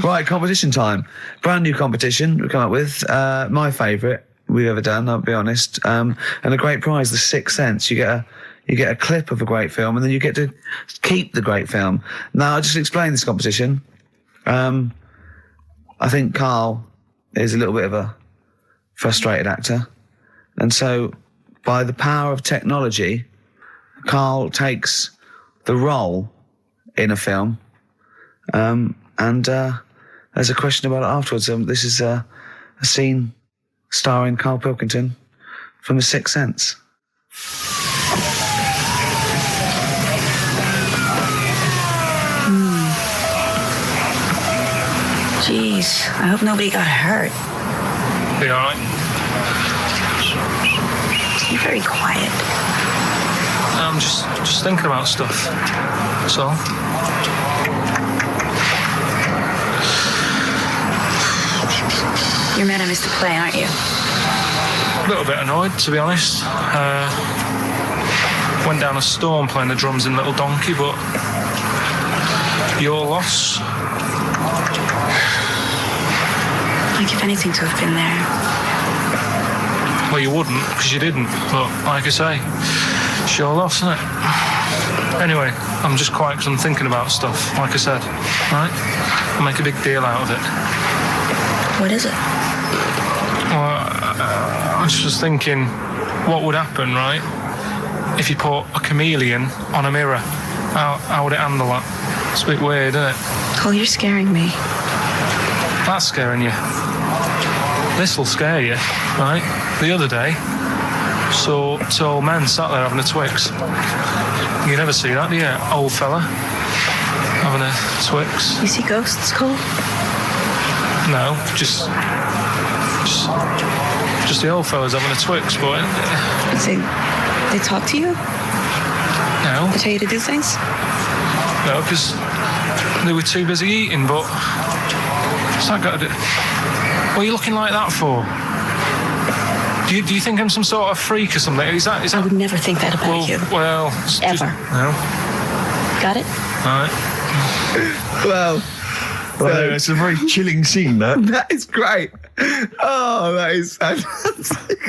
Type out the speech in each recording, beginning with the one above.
Right, competition time. Brand new competition we come up with. My favourite we've ever done, I'll be honest. And a great prize, The Sixth Sense. You get a clip of a great film, and then you get to keep the great film. Now, I'll just explain this competition. I think Karl is a little bit of a frustrated actor. And so, by the power of technology, Karl takes the role in a film. And there's a question about it afterwards. This is a scene starring Karl Pilkington from The Sixth Sense. Jeez, I hope nobody got hurt. Be all right? You're very quiet. I'm just thinking about stuff. That's all. You're mad I missed the play, aren't you? A little bit annoyed, to be honest. Went down a storm playing the drums in Little Donkey, but your loss. I'd give anything to have been there. Well, you wouldn't, because you didn't. But like I say, it's your loss, isn't it? Anyway, I'm just quiet because I'm thinking about stuff, like I said. Right? I'll make a big deal out of it. What is it? Well, I was just thinking, what would happen, right, if you put a chameleon on a mirror? How would it handle that? It's a bit weird, isn't it? Oh, you're scaring me. That's scaring you. This'll scare you, right? The other day, saw two old men sat there having a Twix. You never see that, do you? Old fella having a Twix. You see ghosts, Cole? No, just the old fellas having a Twix, boy. They talk to you? No. They tell you to do things? No, because they were too busy eating, but what's that got to do? What are you looking like that for? Do you think I'm some sort of freak or something? Is that... I would never think that about you. Well... Ever. No. Got it? All right. Well, it's a very chilling scene, that. That is great. Oh, that is fantastic.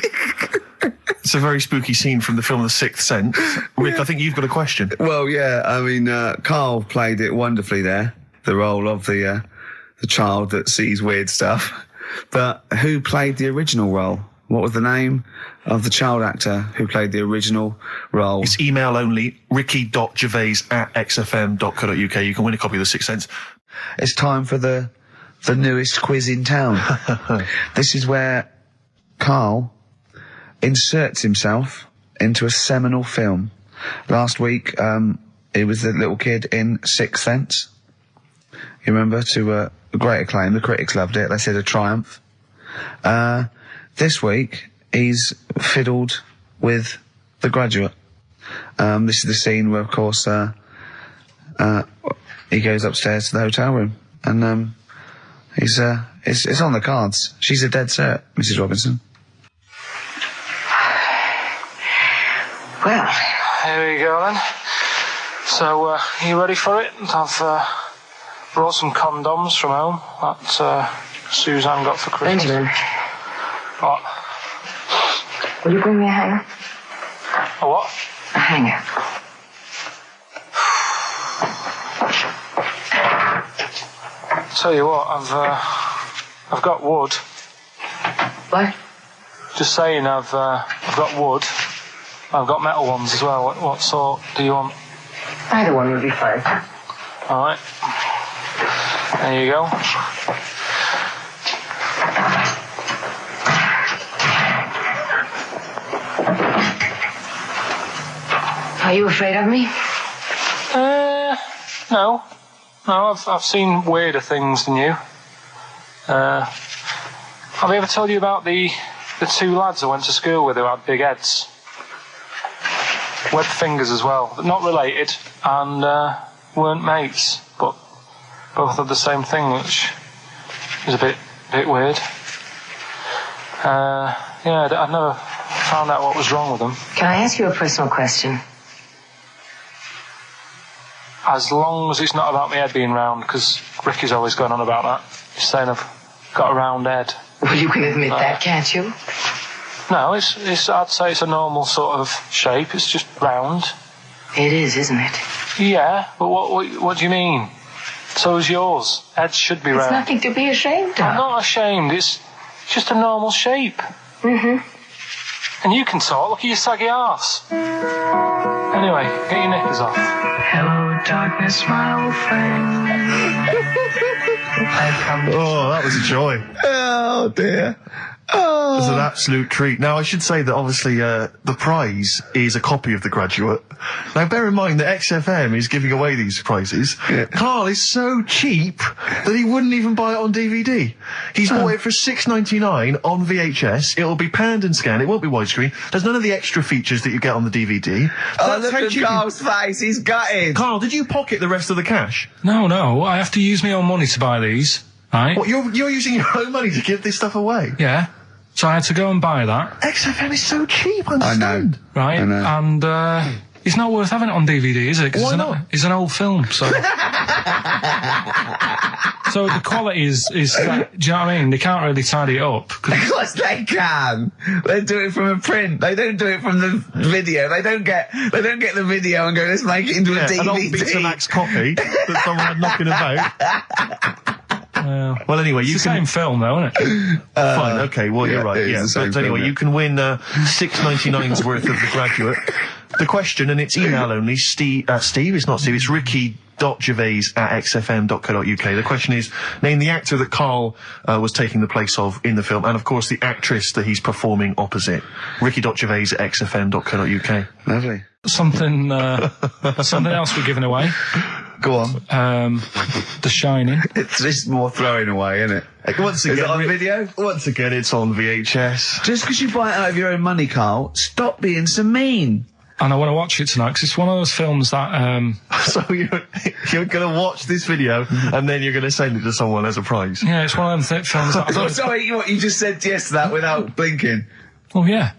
It's a very spooky scene from the film The Sixth Sense. Rick, I think you've got a question. Well, yeah, I mean, Karl played it wonderfully there, the role of the child that sees weird stuff. But who played the original role? What was the name of the child actor who played the original role? It's email only, ricky.gervais@xfm.co.uk. You can win a copy of The Sixth Sense. It's time for the newest quiz in town. This is where Karl inserts himself into a seminal film. Last week, he was the little kid in Sixth Sense. You remember? To great acclaim. The critics loved it. They said a triumph. This week, he's fiddled with The Graduate. This is the scene where, of course, he goes upstairs to the hotel room, and it's on the cards. She's a dead cert, Mrs. Robinson. Well, Here we go then. So, you ready for it? I've brought some condoms from home that Suzanne got for Christmas. Benjamin, What? will you bring me a hanger? A what? A hanger. Tell you what, I've got wood. What? Just saying, I've got wood. I've got metal ones as well. What sort do you want? Either one would be fine. All right. There you go. Are you afraid of me? No. No, I've seen weirder things than you. Have I ever told you about the two lads I went to school with who had big heads? Webbed fingers as well. Not related, and weren't mates, but both had the same thing, which is a bit weird. Yeah, I've never found out what was wrong with them. Can I ask you a personal question? as long as it's not about my head being round, because Ricky's always going on about that. He's saying I've got a round head. Well, you can admit that, can't you? No, it's. I'd say it's a normal sort of shape. It's just round. It is, isn't it? Yeah, but what do you mean? So is yours. Heads should be round. It's nothing to be ashamed of. I'm not ashamed. It's just a normal shape. Mm-hmm. And you can talk. Look at your saggy arse. Anyway, get your knickers off. Hello, darkness, my old friend. Oh, that was a joy. Oh dear. It was an absolute treat. Now, I should say that obviously the prize is a copy of The Graduate. Now, bear in mind that XFM is giving away these prizes. Yeah. Karl is so cheap that he wouldn't even buy it on DVD. He's bought it for $6.99 on VHS. It'll be panned and scanned. It won't be widescreen. There's none of the extra features that you get on the DVD. Oh, look at Karl's face. He's gutted. Karl, did you pocket the rest of the cash? No. I have to use my own money to buy these. Right? What, you're using your own money to give this stuff away? Yeah. So I had to go and buy that. XFM is so cheap, I understand. Right? I know. And it's not worth having it on DVD, is it? Why not? It's an old film, so... So the quality is do you know what I mean? They can't really tidy it up. Of course they can. They do it from a print. They don't do it from the video. They don't get the video and go, let's make it into a DVD. An old Betamax copy that someone had knocking about. Well, anyway, it's the same film, though, isn't it? Fine, okay, well, you're right, yeah. But anyway, you can win $6.99's worth of The Graduate. The question, and it's email only, Steve, it's not Steve, it's ricky.gervais@xfm.co.uk. The question is, name the actor that Karl was taking the place of in the film, and of course the actress that he's performing opposite. ricky.gervais@xfm.co.uk. Lovely. Something else we're giving away. Go on. The Shining. It's just more throwing away, isn't it? Once again, is it on video? Once again, it's on VHS. Just because you buy it out of your own money, Karl, stop being so mean. And I want to watch it tonight, because it's one of those films that... So you're going to watch this video, and then you're going to send it to someone as a prize? Yeah, it's one of them films that... Sorry, what, you just said yes to that without blinking? Oh, yeah.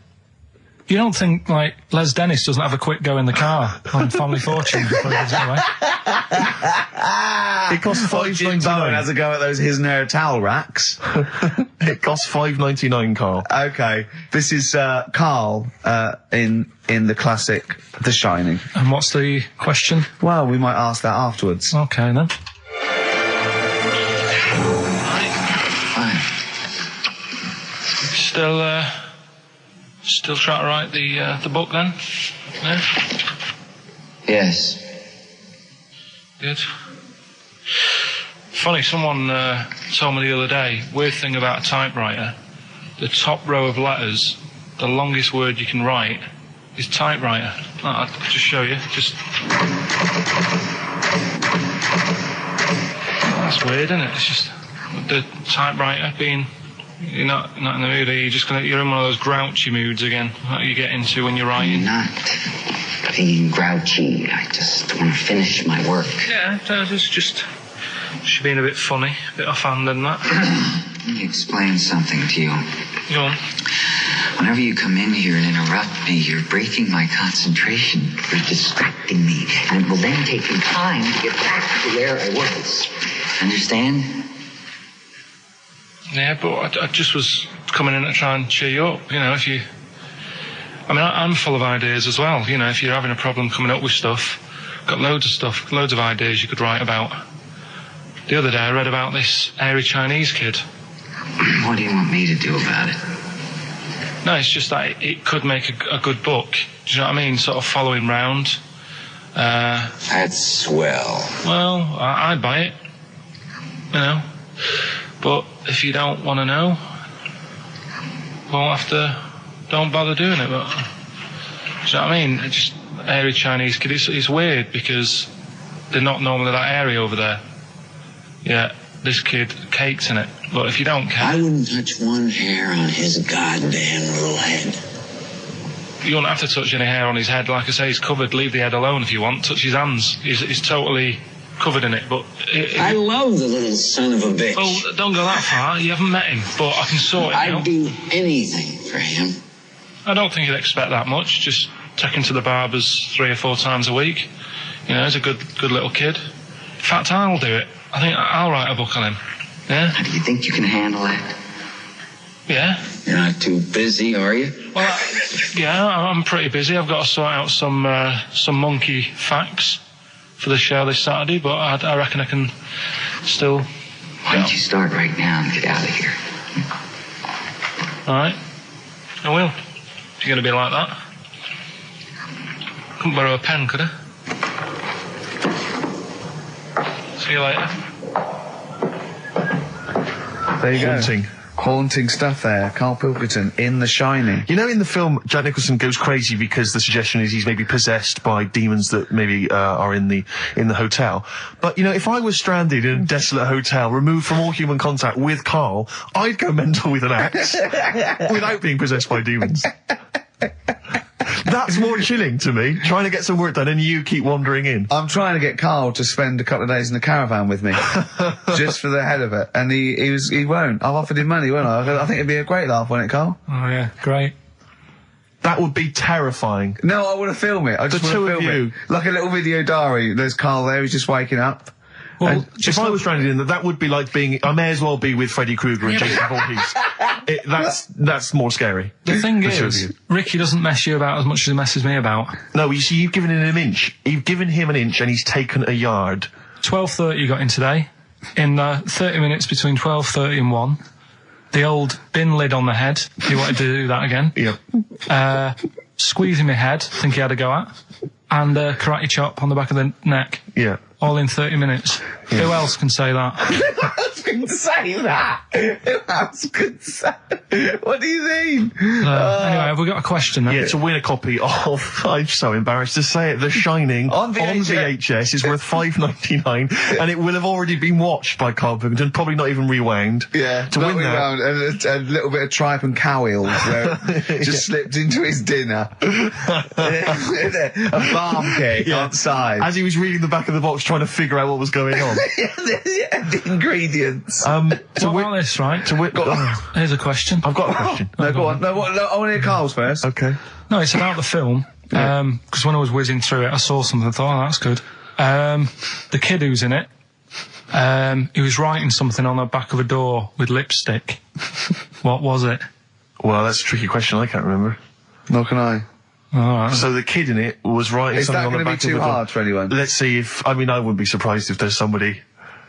You don't think, like, Les Dennis doesn't have a quick go in the car on Family Fortune before he gives it away? It costs $5.99. Bowen has a go at those his and her towel racks. It costs $5.99, Karl. Okay, this is Karl in the classic The Shining. And what's the question? Well, we might ask that afterwards. Okay, then. Still trying to write the book, then? Yeah? Yes. Good. Funny, someone told me the other day, weird thing about a typewriter, the top row of letters, the longest word you can write is typewriter. I'll just show you. That's weird, isn't it? It's just the typewriter being... You're not in the mood, are you? You're in one of those grouchy moods again, that you get into when you're writing. I'm not being grouchy. I just want to finish my work. Yeah, it's just being a bit funny, a bit offhand and that. Let me explain something to you. Go on. Whenever you come in here and interrupt me, you're breaking my concentration. You're distracting me. And it will then take me time to get back to where I was. Understand? Yeah, but I just was coming in to try and cheer you up. You know, I'm full of ideas as well. You know, if you're having a problem coming up with stuff, got loads of ideas you could write about. The other day I read about this airy Chinese kid. What do you want me to do about it? No, it's just that it could make a good book. Do you know what I mean? Sort of following round. That's swell. Well, I'd buy it. You know. But if you don't want to know, don't bother doing it. But, do you know what I mean? It's just airy Chinese kid. It's weird because they're not normally that airy over there. Yeah, this kid cakes in it. But if you don't care... I wouldn't touch one hair on his goddamn little head. You won't have to touch any hair on his head. Like I say, he's covered. Leave the head alone if you want. Touch his hands. He's totally... covered in it, but... I love the little son of a bitch. Well, don't go that far. You haven't met him, but I can sort it out. I'd do anything for him. I don't think you'd expect that much. Just take him to the barbers 3 or 4 times a week. You know, he's a good little kid. In fact, I'll do it. I think I'll write a book on him. Yeah? How do you think you can handle that? Yeah? You're not too busy, are you? Well, yeah, I'm pretty busy. I've got to sort out some monkey facts for the show this Saturday, but I reckon I can still... Why don't you start right now and get out of here? All right. I will. If you're going to be like that. Couldn't borrow a pen, could I? See you later. There you Haunting. go. Haunting stuff there. Karl Pilkington in The Shining. You know, in the film, Jack Nicholson goes crazy because the suggestion is he's maybe possessed by demons that maybe are in the hotel. But, you know, if I was stranded in a desolate hotel, removed from all human contact with Karl, I'd go mental with an axe without being possessed by demons. That's more chilling to me, trying to get some work done and you keep wandering in. I'm trying to get Karl to spend a couple of days in the caravan with me, just for the hell of it. And he won't. I've offered him money, won't I? I think it'd be a great laugh, won't it, Karl? Oh, yeah, great. That would be terrifying. No, I want to film it. I just want to film it. Like a little video diary. There's Karl there, he's just waking up. Well, if I was stranded in that would be like being... I may as well be with Freddy Krueger and Jason Voorhees. That's more scary. The thing is, Ricky doesn't mess you about as much as he messes me about. No, you see, you've given him an inch. You've given him an inch and he's taken a yard. 12:30 you got in today. In 30 minutes between 12:30 and 1. The old bin lid on the head. He wanted to do that again. Yep. Squeezing my head, think he had a go at. And karate chop on the back of the neck. Yeah. All in 30 minutes. Yeah. Who else can say that? Who else can say that? Who else can say? What do you mean? Anyway, have we got a question then? Yeah, to win a copy of, I'm so embarrassed to say it, The Shining On VHS is worth $5.99 and it will have already been watched by Karl Pilkington, probably not even rewound. Yeah, to win that. And a little bit of tripe and cow eels where it just slipped into his dinner. A barm cake outside. As he was reading the back of the box trying to figure out what was going on. The ingredients. What about this, right? Here's a question. I've got a question. No, go on. No, I want to hear Karl's first. Okay. No, it's about the film. Because when I was whizzing through it, I saw something and thought, oh, that's good. The kid who's in it, he was writing something on the back of a door with lipstick. What was it? Well, that's a tricky question. I can't remember. Nor can I. All right. So the kid in it was writing something on the back of the door. Is that going to be too hard for anyone? Let's see if... I mean, I wouldn't be surprised if there's somebody...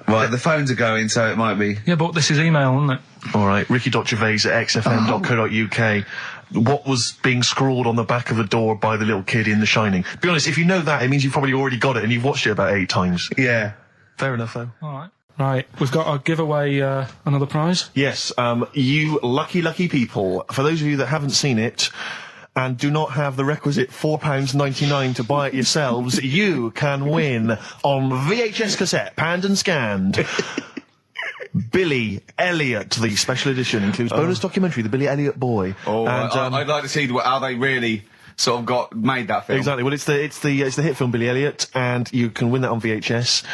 Right, the phones are going, so it might be. Yeah, but this is email, isn't it? All right, Ricky.Gervais at xfm.co.uk. What was being scrawled on the back of the door by the little kid in The Shining? Be honest, if you know that, it means you've probably already got it and you've watched it about 8 times. Yeah. Fair enough, though. All right. Right, we've got to give away another prize. Yes, you lucky people. For those of you that haven't seen it and do not have the requisite £4.99 to buy it yourselves, you can win on VHS cassette, panned and scanned. Billy Elliot, the special edition, includes bonus documentary, The Billy Elliot Boy. Oh, and, I'd like to see how they really sort of made that film. Exactly. Well, it's the hit film Billy Elliot, and you can win that on VHS.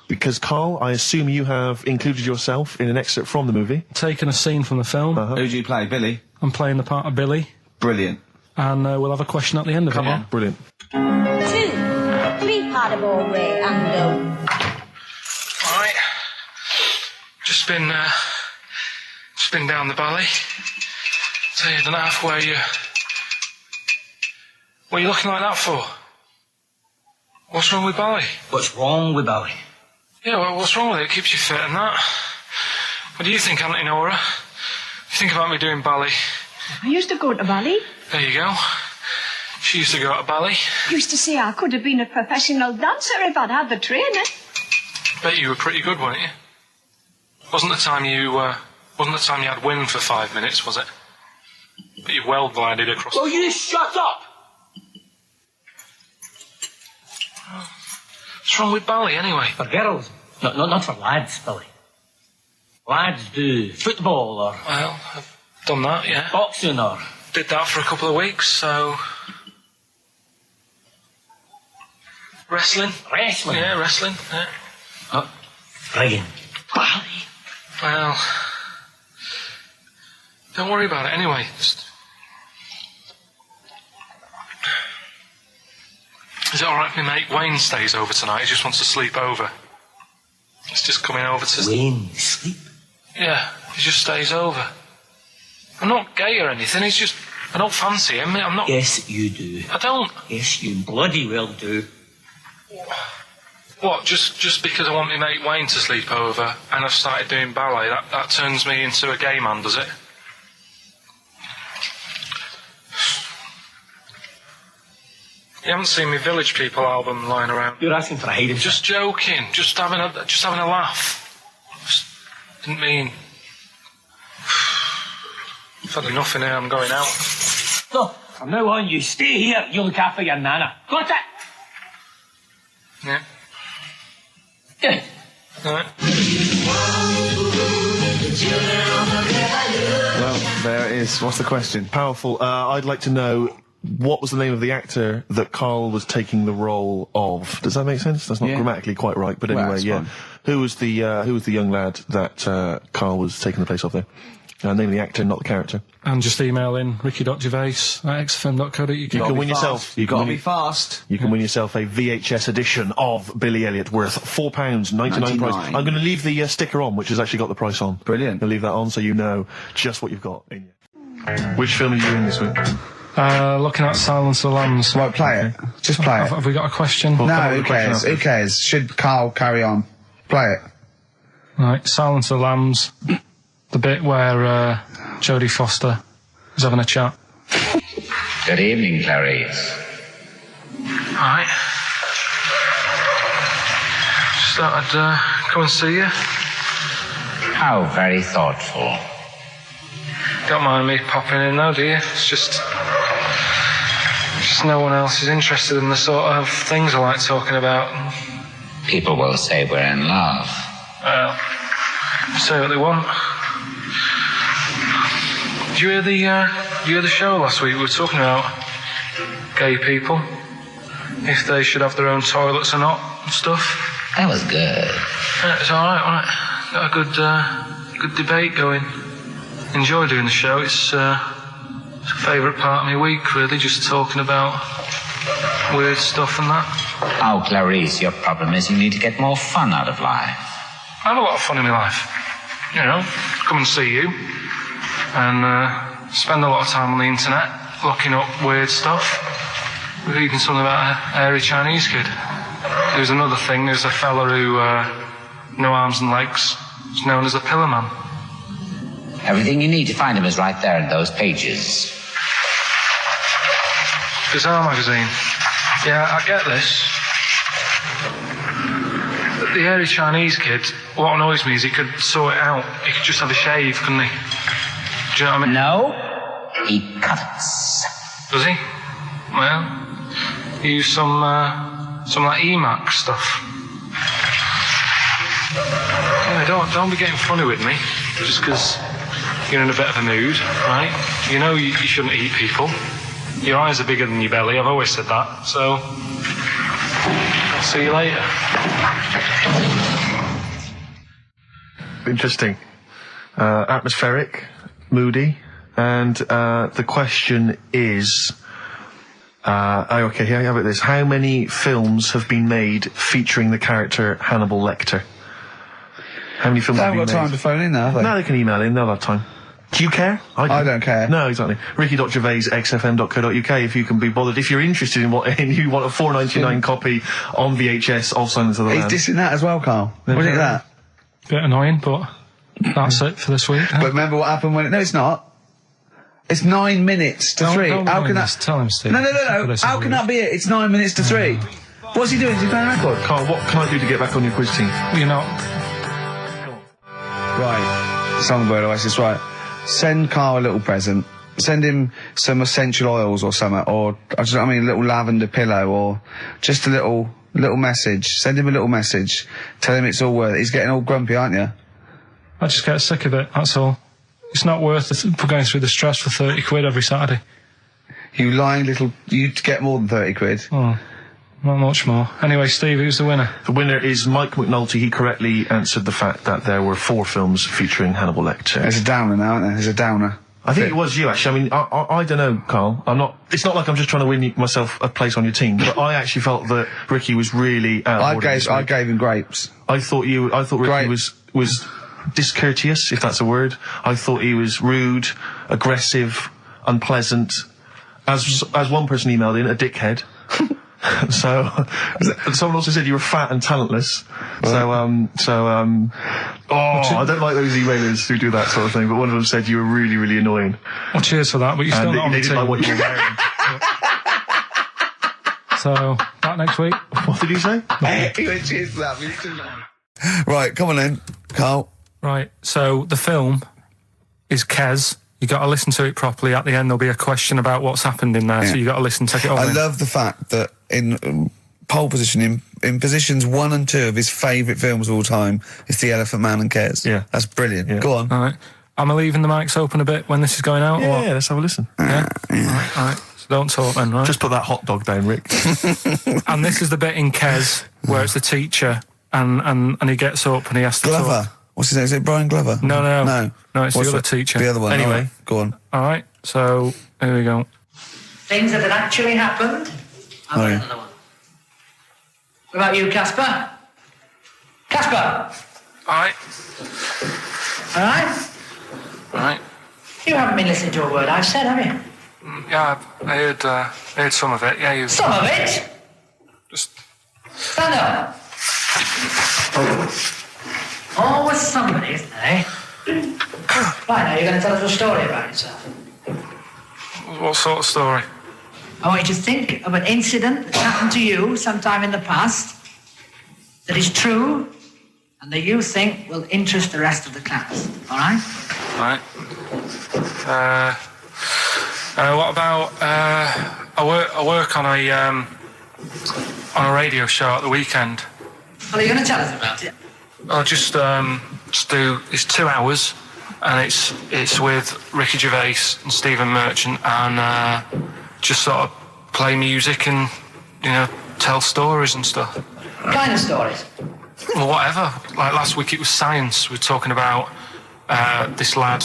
Because, Karl, I assume you have included yourself in an excerpt from the movie. Taken a scene from the film. Who do you play, Billy? I'm playing the part of Billy. Brilliant. And we'll have a question at the end of it. Come on. Brilliant. 2, 3-part way and Right. Just been down the valley. So you don't know where you... What are you looking like that for? What's wrong with Bally? What's wrong with Bally? Yeah, well, what's wrong with it? It keeps you fit and that. What do you think, Auntie Nora? You think about me doing Bally? I used to go to Bali. There you go. She used to go to Bally. Used to say I could have been a professional dancer if I'd had the training. Bet you were pretty good, weren't you? Wasn't the time you had wind for 5 minutes, was it? But you well glided across... Well, you just shut up! What's wrong with Bally, anyway? For girls. Not for lads, Billy. Lads do football or... Well, I've done that, yeah. Boxing or... Did that for a couple of weeks, so... Wrestling? Wrestling? Yeah, wrestling, yeah. Oh, friggin' Bally. Well... Don't worry about it, anyway. Is it alright if my mate Wayne stays over tonight? He just wants to sleep over. He's just coming over to... Wayne, sleep? Yeah, he just stays over. I'm not gay or anything, he's just... I don't fancy him, I'm not... Yes, you do. I don't. Yes, you bloody well do. What, just because I want my mate Wayne to sleep over and I've started doing ballet, that turns me into a gay man, does it? You haven't seen my Village People album lying around. You're asking for a hiding. Just joking, just having a laugh. Didn't mean... I've had enough in here, I'm going out. So, from now on, you stay here, you look after your nana. Got it? Yeah. Yeah. Alright. Well, there it is. What's the question? Powerful. I'd like to know what was the name of the actor that Karl was taking the role of. Does that make sense? That's not Yeah. grammatically quite right, but Well, anyway, that's yeah. fine. Who was the young lad that Karl was taking the place of there? Name of the actor, not the character. And just email in ricky.gervais@xfm.co.uk. You can win yourself. You gotta be fast. You can win yourself a VHS edition of Billy Elliot worth £4.99 price. I'm going to leave the sticker on, which has actually got the price on. Brilliant. I'll leave that on so you know just what you've got in you. Which film are you in this week? Looking at Silence of the Lambs. Right, play it. Just play it. Have we got a question? Well, come on No, with who the question cares? after. Who cares? Should Karl carry on? Play it. Right, Silence of the Lambs. The bit where Jodie Foster is having a chat. Good evening, Clarice. Alright. Just thought I'd come and see you. How very thoughtful. Don't mind me popping in though, do you? It's just no one else is interested in the sort of things I like talking about. People will say we're in love. Well, say what they want. Did you hear the show last week? We were talking about gay people, if they should have their own toilets or not and stuff. That was good. Yeah, it's alright, alright. Got a good debate going. Enjoy doing the show. It's a favourite part of my week, really, just talking about weird stuff and that. Oh, Clarice, your problem is you need to get more fun out of life. I have a lot of fun in my life. You know, come and see you and spend a lot of time on the internet looking up weird stuff. Reading something about a hairy Chinese kid. There's another thing, there's a fella who, no arms and legs, is known as a pillar man. Everything you need to find him is right there in those pages. Bizarre magazine. Yeah, I get this. The hairy Chinese kid, what annoys me is he could sort it out. He could just have a shave, couldn't he? Do you know what I mean? No, he cuts. Does he? Well, he used some like EMAC stuff. Yeah, don't be getting funny with me, just because you're in a bit of a mood, right? You know you shouldn't eat people. Your eyes are bigger than your belly, I've always said that, so I'll see you later. Interesting. Atmospheric, moody, and the question is... okay, here I have it this. How many films have been made featuring the character Hannibal Lecter? How many films They have haven't been got made? time to phone in now, have they? No, they can email in, they'll have time. Do you care? I don't care. No, exactly. ricky.gervais@xfm.co.uk if you can be bothered. If you're interested in what, and you want a $4.99 copy on VHS of Silence of the He's Lambs. dissing that as well, Karl. What do you think of that? Bit annoying, but that's it for this week. Huh? But remember what happened when... No, it's not. It's 9 minutes to 3. Don't How can this. that... Tell him, Steve. No. How can that be it? It's 9 minutes to 3. What's he doing? Is he playing a record? Carl, what can I do to get back on your quiz team? You're not. Right. Songbird Oasis, right. Send Karl a little present. Send him some essential oils or something, or, a little lavender pillow, or just a little message. Send him a little message. Tell him it's all worth it. He's getting all grumpy, aren't you? I just get sick of it, that's all. It's not worth it going through the stress for 30 quid every Saturday. You lying little... You'd get more than 30 quid. Oh, not much more. Anyway, Steve, who's the winner? The winner is Mike McNulty. He correctly answered the fact that there were 4 films featuring Hannibal Lecter. There's a downer now, isn't there? There's a downer. I think it was you, actually. I mean, I don't know, Carl. It's not like I'm just trying to win myself a place on your team, but I actually felt that Ricky was really out of order. I gave him grapes. I thought Ricky was discourteous, if that's a word. I thought he was rude, aggressive, unpleasant. As one person emailed in, a dickhead. So, someone also said you were fat and talentless. I don't like those emailers who do that sort of thing, but one of them said you were really, really annoying. Well, cheers for that, but you're still not on the they didn't team. like what you were wearing. So, back next week. What did he say? He went, cheers for that. Right, come on then, Carl. Right, so the film is Kes. You got to listen to it properly. At the end, there'll be a question about what's happened in there, so you got to listen, take it all I in. love the fact that in pole position, in positions 1 and 2 of his favourite films of all time, is The Elephant Man and Kes. Yeah. That's brilliant. Yeah. Go on. All right. Am I leaving the mics open a bit when this is going out? or what? Yeah, let's have a listen. Yeah? All right. So don't talk then, right? Just put that hot dog down, Rick. And this is the bit in Kes where it's the teacher and he gets up and he has to Glover. talk. What's his name? Is it Brian Glover? No, it's What's the other teacher. The other one. Anyway. All right, go on. All right, so here we go. Things that had actually happened. I've got yeah. another one. What about you, Casper? Casper! All right. All right? All right. You haven't been listening to a word I've said, have you? Yeah, I heard some of it. Yeah, you Some of it? just... Stand up. Always somebody, isn't there, eh? Right, now you're going to tell us a story about yourself. What sort of story? I want you to think of an incident that happened to you sometime in the past that is true and that you think will interest the rest of the class. All right? All right. What about... I work on a radio show at the weekend. Well, are you going to tell us about it? I'll just do... It's 2 hours, and it's with Ricky Gervais and Stephen Merchant, and just sort of play music and, tell stories and stuff. What kind of stories? Well, whatever. Like last week it was science. We were talking about this lad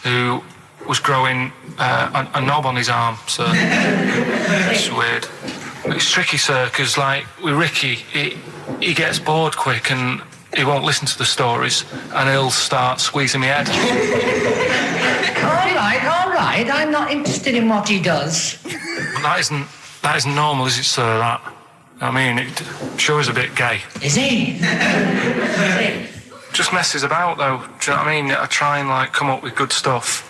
who was growing a knob on his arm, so it's weird. It's tricky, sir, because like with Ricky, he gets bored quick and he won't listen to the stories and he'll start squeezing my head. All right. I'm not interested in what he does. That isn't normal, is it, sir? That, I mean, it sure is a bit gay. Is he? Just messes about, though. Do you know what I mean? I try and like come up with good stuff,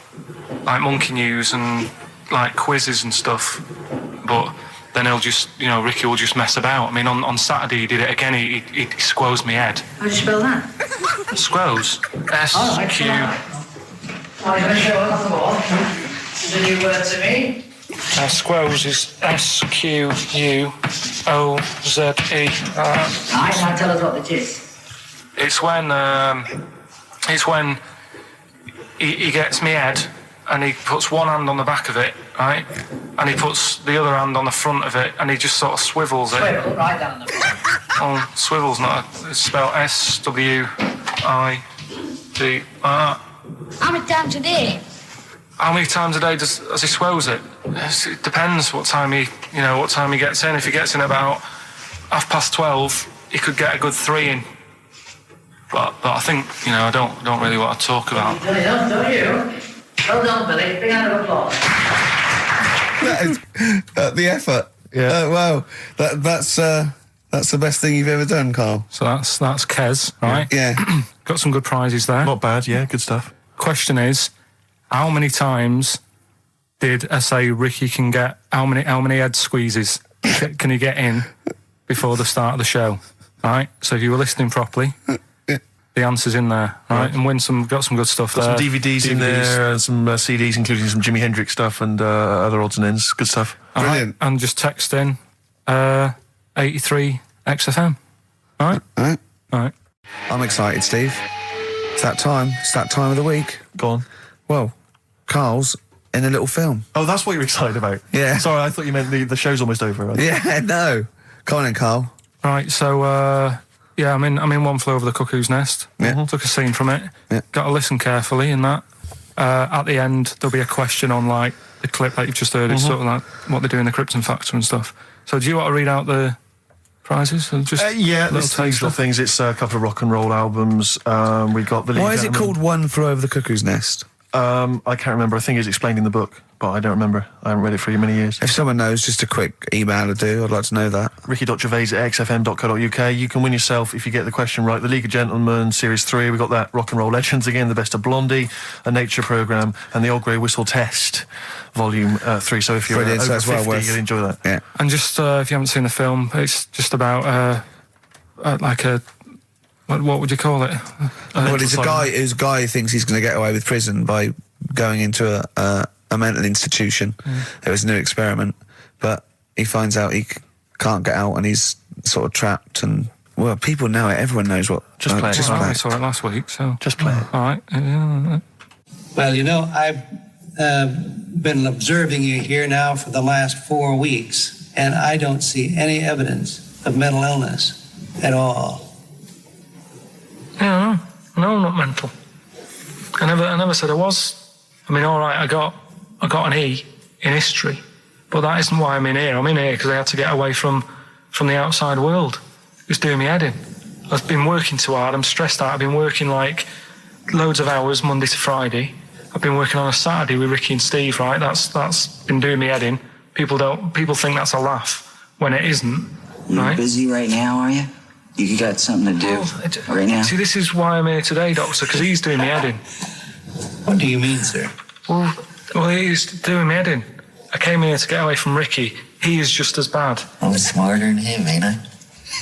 like monkey news and like quizzes and stuff. But then he'll just, Ricky will just mess about. I mean, on Saturday he did it again. He squoze me head. How do you spell that? Squoze. S-Q. I'm going to show us the board. This is a new word to me. Squoze is S-Q-U-O-Z-E. Right, now tell us what it is. It's when he gets me head and he puts one hand on the back of it, right? And he puts the other hand on the front of it and he just sort of swivels it. Swivel, right down the front. Oh, swivel's not, it's spelled S-W-I-D-R. How many times a day? How many times a day does he swells it? It depends what time he gets in. If he gets in about 12:30, he could get a good 3 in. But I think, I don't really want to talk about. You've done enough, don't you? Well done, Billy. Big round of applause. That is the effort. Yeah. Wow. That's the best thing you've ever done, Carl. So that's Kes, right? Yeah. Got some good prizes there. Not bad, yeah, good stuff. Question is, how many times did I say Ricky can get? How many head squeezes can he get in before the start of the show? Right. So if you were listening properly, the answer's in there, right? And got some good stuff Got there. some DVDs in there and some CDs, including some Jimi Hendrix stuff and other odds and ends. Good stuff. Brilliant. And just text in 83 XFM. All right. I'm excited, Steve. It's that time. It's that time of the week. Go on. Well, Carl's in a little film. Oh, that's what you're excited about? Yeah. Sorry, I thought you meant the show's almost over. Right? Yeah, no. Come on then, Carl. Right, so I'm in One Flew Over the Cuckoo's Nest. Yeah. Took a scene from it. Yeah. Got to listen carefully in that. at the end there'll be a question on like the clip that you've just heard. It's sort of like what they do in the Krypton Factor and stuff. So do you want to read out the prizes? Or just yeah, there's little things. It's a couple of rock and roll albums. We got the. Why is it called One Flew Over the Cuckoo's Nest? I can't remember. I think it's explained in the book, but I don't remember. I haven't read it for many years. If someone knows, just a quick email would do. I'd like to know that. ricky.gervais@xfm.co.uk. You can win yourself, if you get the question right, the League of Gentlemen Series 3. We got that Rock and Roll Legends again, the Best of Blondie, a Nature Programme, and the Old Grey Whistle Test, Volume 3. So if you're over 50, you'll enjoy that. Yeah. And just if you haven't seen the film, it's just about like a. What would you call it? Well, it's a guy who thinks he's going to get away with prison by going into a mental institution. It was a new experiment, but he finds out he can't get out and he's sort of trapped. And well, people know it. Everyone knows what. Just play it. I saw it last week, so just play it. All right. Well, you know, I've been observing you here now for the last 4 weeks, and I don't see any evidence of mental illness at all. Yeah, no, I'm not mental. I never said I was. I mean, all right, I got an E in history, but that isn't why I'm in here. I'm in here because I had to get away from the outside world. It was doing me head in. I've been working too hard. I'm stressed out. I've been working like loads of hours Monday to Friday. I've been working on a Saturday with Ricky and Steve. Right, that's been doing me head in. People think that's a laugh when it isn't. You're right? busy right now, are you? You got something to do right now? See, this is why I'm here today, Doctor, because he's doing me head in. What do you mean, sir? Well, he's doing me head in. I came here to get away from Ricky. He is just as bad. I'm smarter than him, ain't I?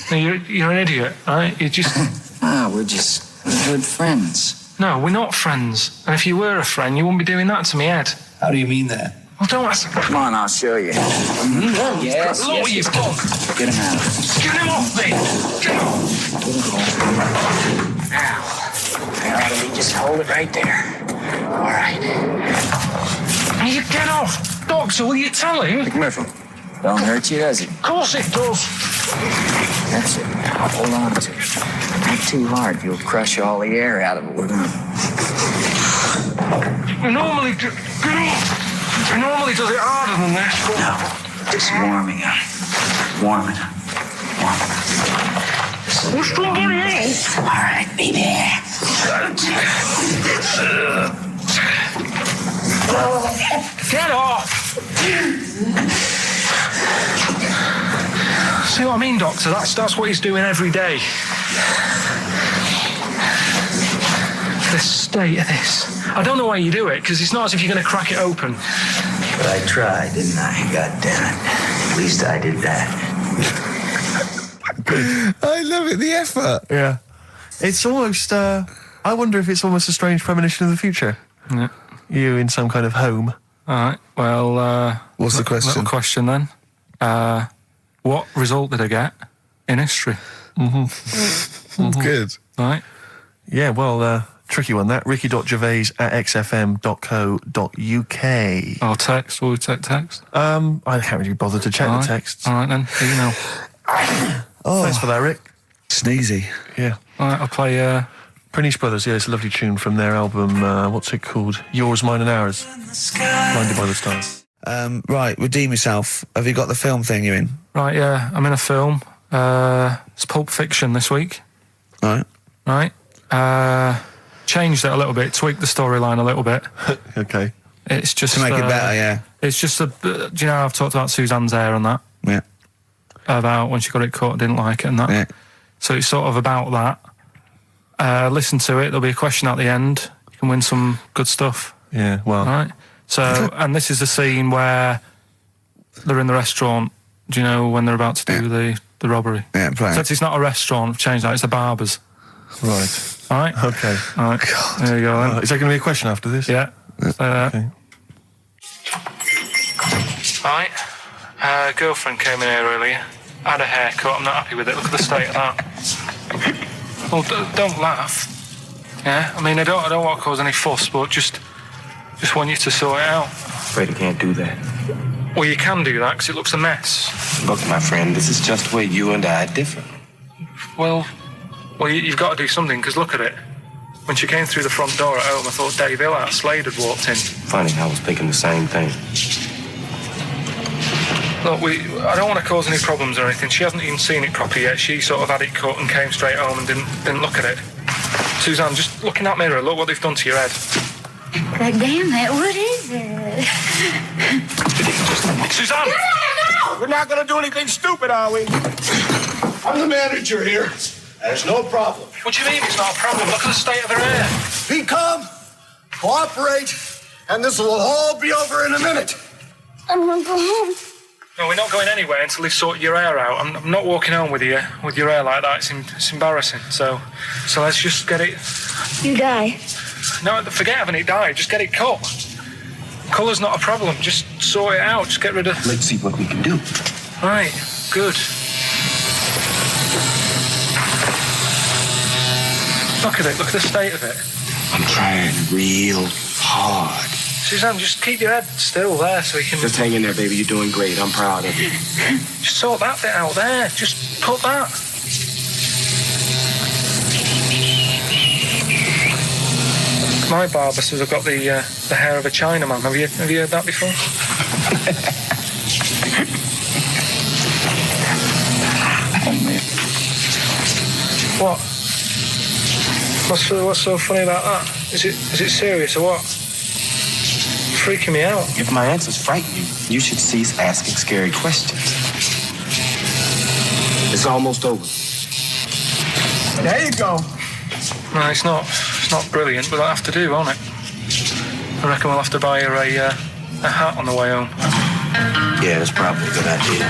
No, you're an idiot, right? You're just... we're just good friends. No, we're not friends. And if you were a friend, you wouldn't be doing that to me, Ed. How do you mean that? Well, don't ask... Come on, I'll show you. Yes, Look what you've done. Get him out. Get him off me! Get him off! Now, just hold it right there. All right. You get off! Doctor, will you tell him? Commercial. Don't hurt you, does it? Of course it does. That's it. Now hold on to it. Not too hard. You'll crush all the air out of it. We're gonna... He normally does it harder than this. But... No, just warming up. Warming up. What's wrong with you? All right, baby. Get off! See what I mean, Doctor? That's what he's doing every day. The state of this. I don't know why you do it, because it's not as if you're going to crack it open. But I tried, didn't I? God damn it. At least I did that. I love it, the effort. Yeah. It's almost, I wonder if it's almost a strange premonition of the future. Yeah. You in some kind of home. All right, well... What's the question? Little question, then. What result did I get in history? Good. Right. Yeah, well, tricky one, that. ricky.gervais@xfm.co.uk. Or text. Will we take text? I can't really bother to check the texts. All right, then. Email. Thanks for that, Rick. Sneezy. Yeah. All right, I'll play... Prinish Brothers, yeah, it's a lovely tune from their album, what's it called? Yours, Mine and Ours. Blinded by the Stars. Right, redeem yourself. Have you got the film thing you're in? Right, yeah, I'm in a film. It's Pulp Fiction this week. Right. Changed it a little bit, tweaked the storyline a little bit. Okay. It's just... To make it better, yeah. It's just do you know I've talked about Suzanne's hair and that? Yeah. About when she got it cut, didn't like it and that. Yeah. So it's sort of about that. Listen to it, there'll be a question at the end. You can win some good stuff. Yeah, well... Right? So, and this is the scene where they're in the restaurant, do you know, when they're about to do the robbery? Yeah, right. So it's not a restaurant, I've changed that, it's a barber's. Right. All right? Okay. All right. God. There you go, then. Is there going to be a question after this? Yeah. Okay. Right. Girlfriend came in here earlier. Had a haircut, I'm not happy with it. Look at the state of that. Well, don't laugh. Yeah? I mean, I don't want to cause any fuss, but just want you to sort it out. Afraid I can't do that. Well, you can do that, because it looks a mess. Look, my friend, this is just where you and I differ. Well, you've got to do something, because look at it. When she came through the front door at home, I thought Dave Hill out Slade had walked in. Funny, I was thinking the same thing. Look, I don't want to cause any problems or anything. She hasn't even seen it properly yet. She sort of had it cut and came straight home and didn't look at it. Suzanne, just look in that mirror. Look what they've done to your head. But damn it, what is it? Suzanne! No! We're not gonna do anything stupid, are we? I'm the manager here. There's no problem. What do you mean it's not a problem? Look at the state of her hair. Be calm, cooperate, and this will all be over in a minute. I want to go home. No, we're not going anywhere until they've sorted your hair out. I'm not walking home with your hair like that. It's embarrassing. So let's just get it. You die. No, forget having it dyed. Just get it cut. Colour's not a problem. Just sort it out. Just get rid of... Let's see what we can do. Right, good. Look at it. Look at the state of it. I'm trying real hard. Suzanne, just keep your head still there so we can... Just hang in there, baby. You're doing great. I'm proud of you. Just sort that bit out there. Just cut that. My barber says I've got the hair of a Chinaman. Have you heard that before? What? What's so funny about that? Is it serious or what? Freaking me out. If my answers frighten you, you should cease asking scary questions. It's almost over. There you go. No, it's not brilliant, but that'll have to do, won't it? I reckon we'll have to buy her a hat on the way home. Yeah, that's probably a good idea.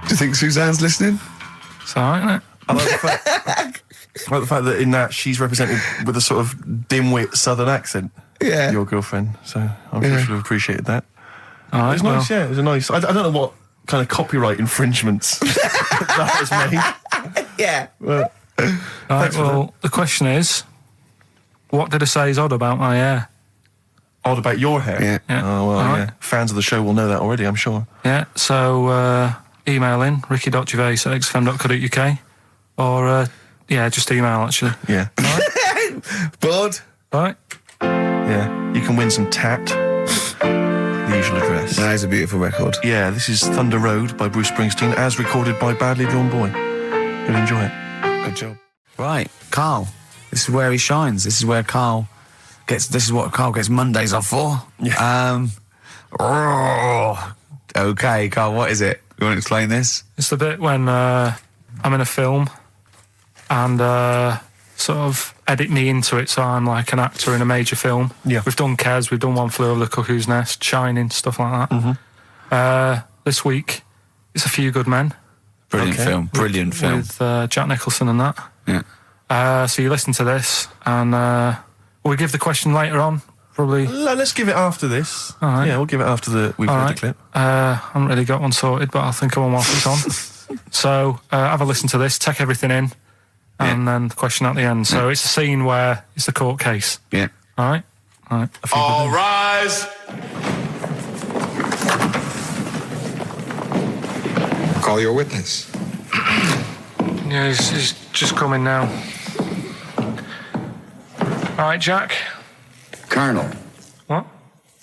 Do you think Suzanne's listening? It's all right, isn't it? I like the fact that in that she's represented with a sort of dimwit southern accent. Yeah. Your girlfriend. So I'm sure she'll have appreciated that. All right, It was nice, yeah. It was a nice... I don't know what kind of copyright infringements that has made. Yeah. Well, Right, well, the question is, what did I say is odd about my hair? Odd about your hair? Yeah. Oh, well, All yeah. right. Fans of the show will know that already, I'm sure. Yeah, so email in, ricky.gervais@xfm.co.uk or, just email, actually. Yeah. Bored? Right? Yeah. You can win some tat. The usual address. That is a beautiful record. Yeah, this is Thunder Road by Bruce Springsteen, as recorded by Badly Drawn Boy. You'll enjoy it. Good job. Right, Karl. This is where he shines. This is where Karl gets... This is what Karl gets Mondays off for. Yeah. Okay, Karl, what is it? You want to explain this? It's the bit when I'm in a film and sort of edit me into it so I'm like an actor in a major film. Yeah. We've done Kes, we've done One Flew Over the Cuckoo's Nest, Shining, stuff like that. Mm-hmm. This week, it's A Few Good Men. Brilliant film. Brilliant film. With Jack Nicholson and that. Yeah. So you listen to this and will we give the question later on? Probably. Let's give it after this. All right. Yeah, we'll give it after we've heard the clip. I haven't really got one sorted, but I'll think of one whilst it's on. So have a listen to this, take everything in, and then the question at the end. So it's a scene where it's the court case. Yeah. All right? All right. All rise. Call your witness. Yeah, he's just coming now. All right, Jack. Colonel. What?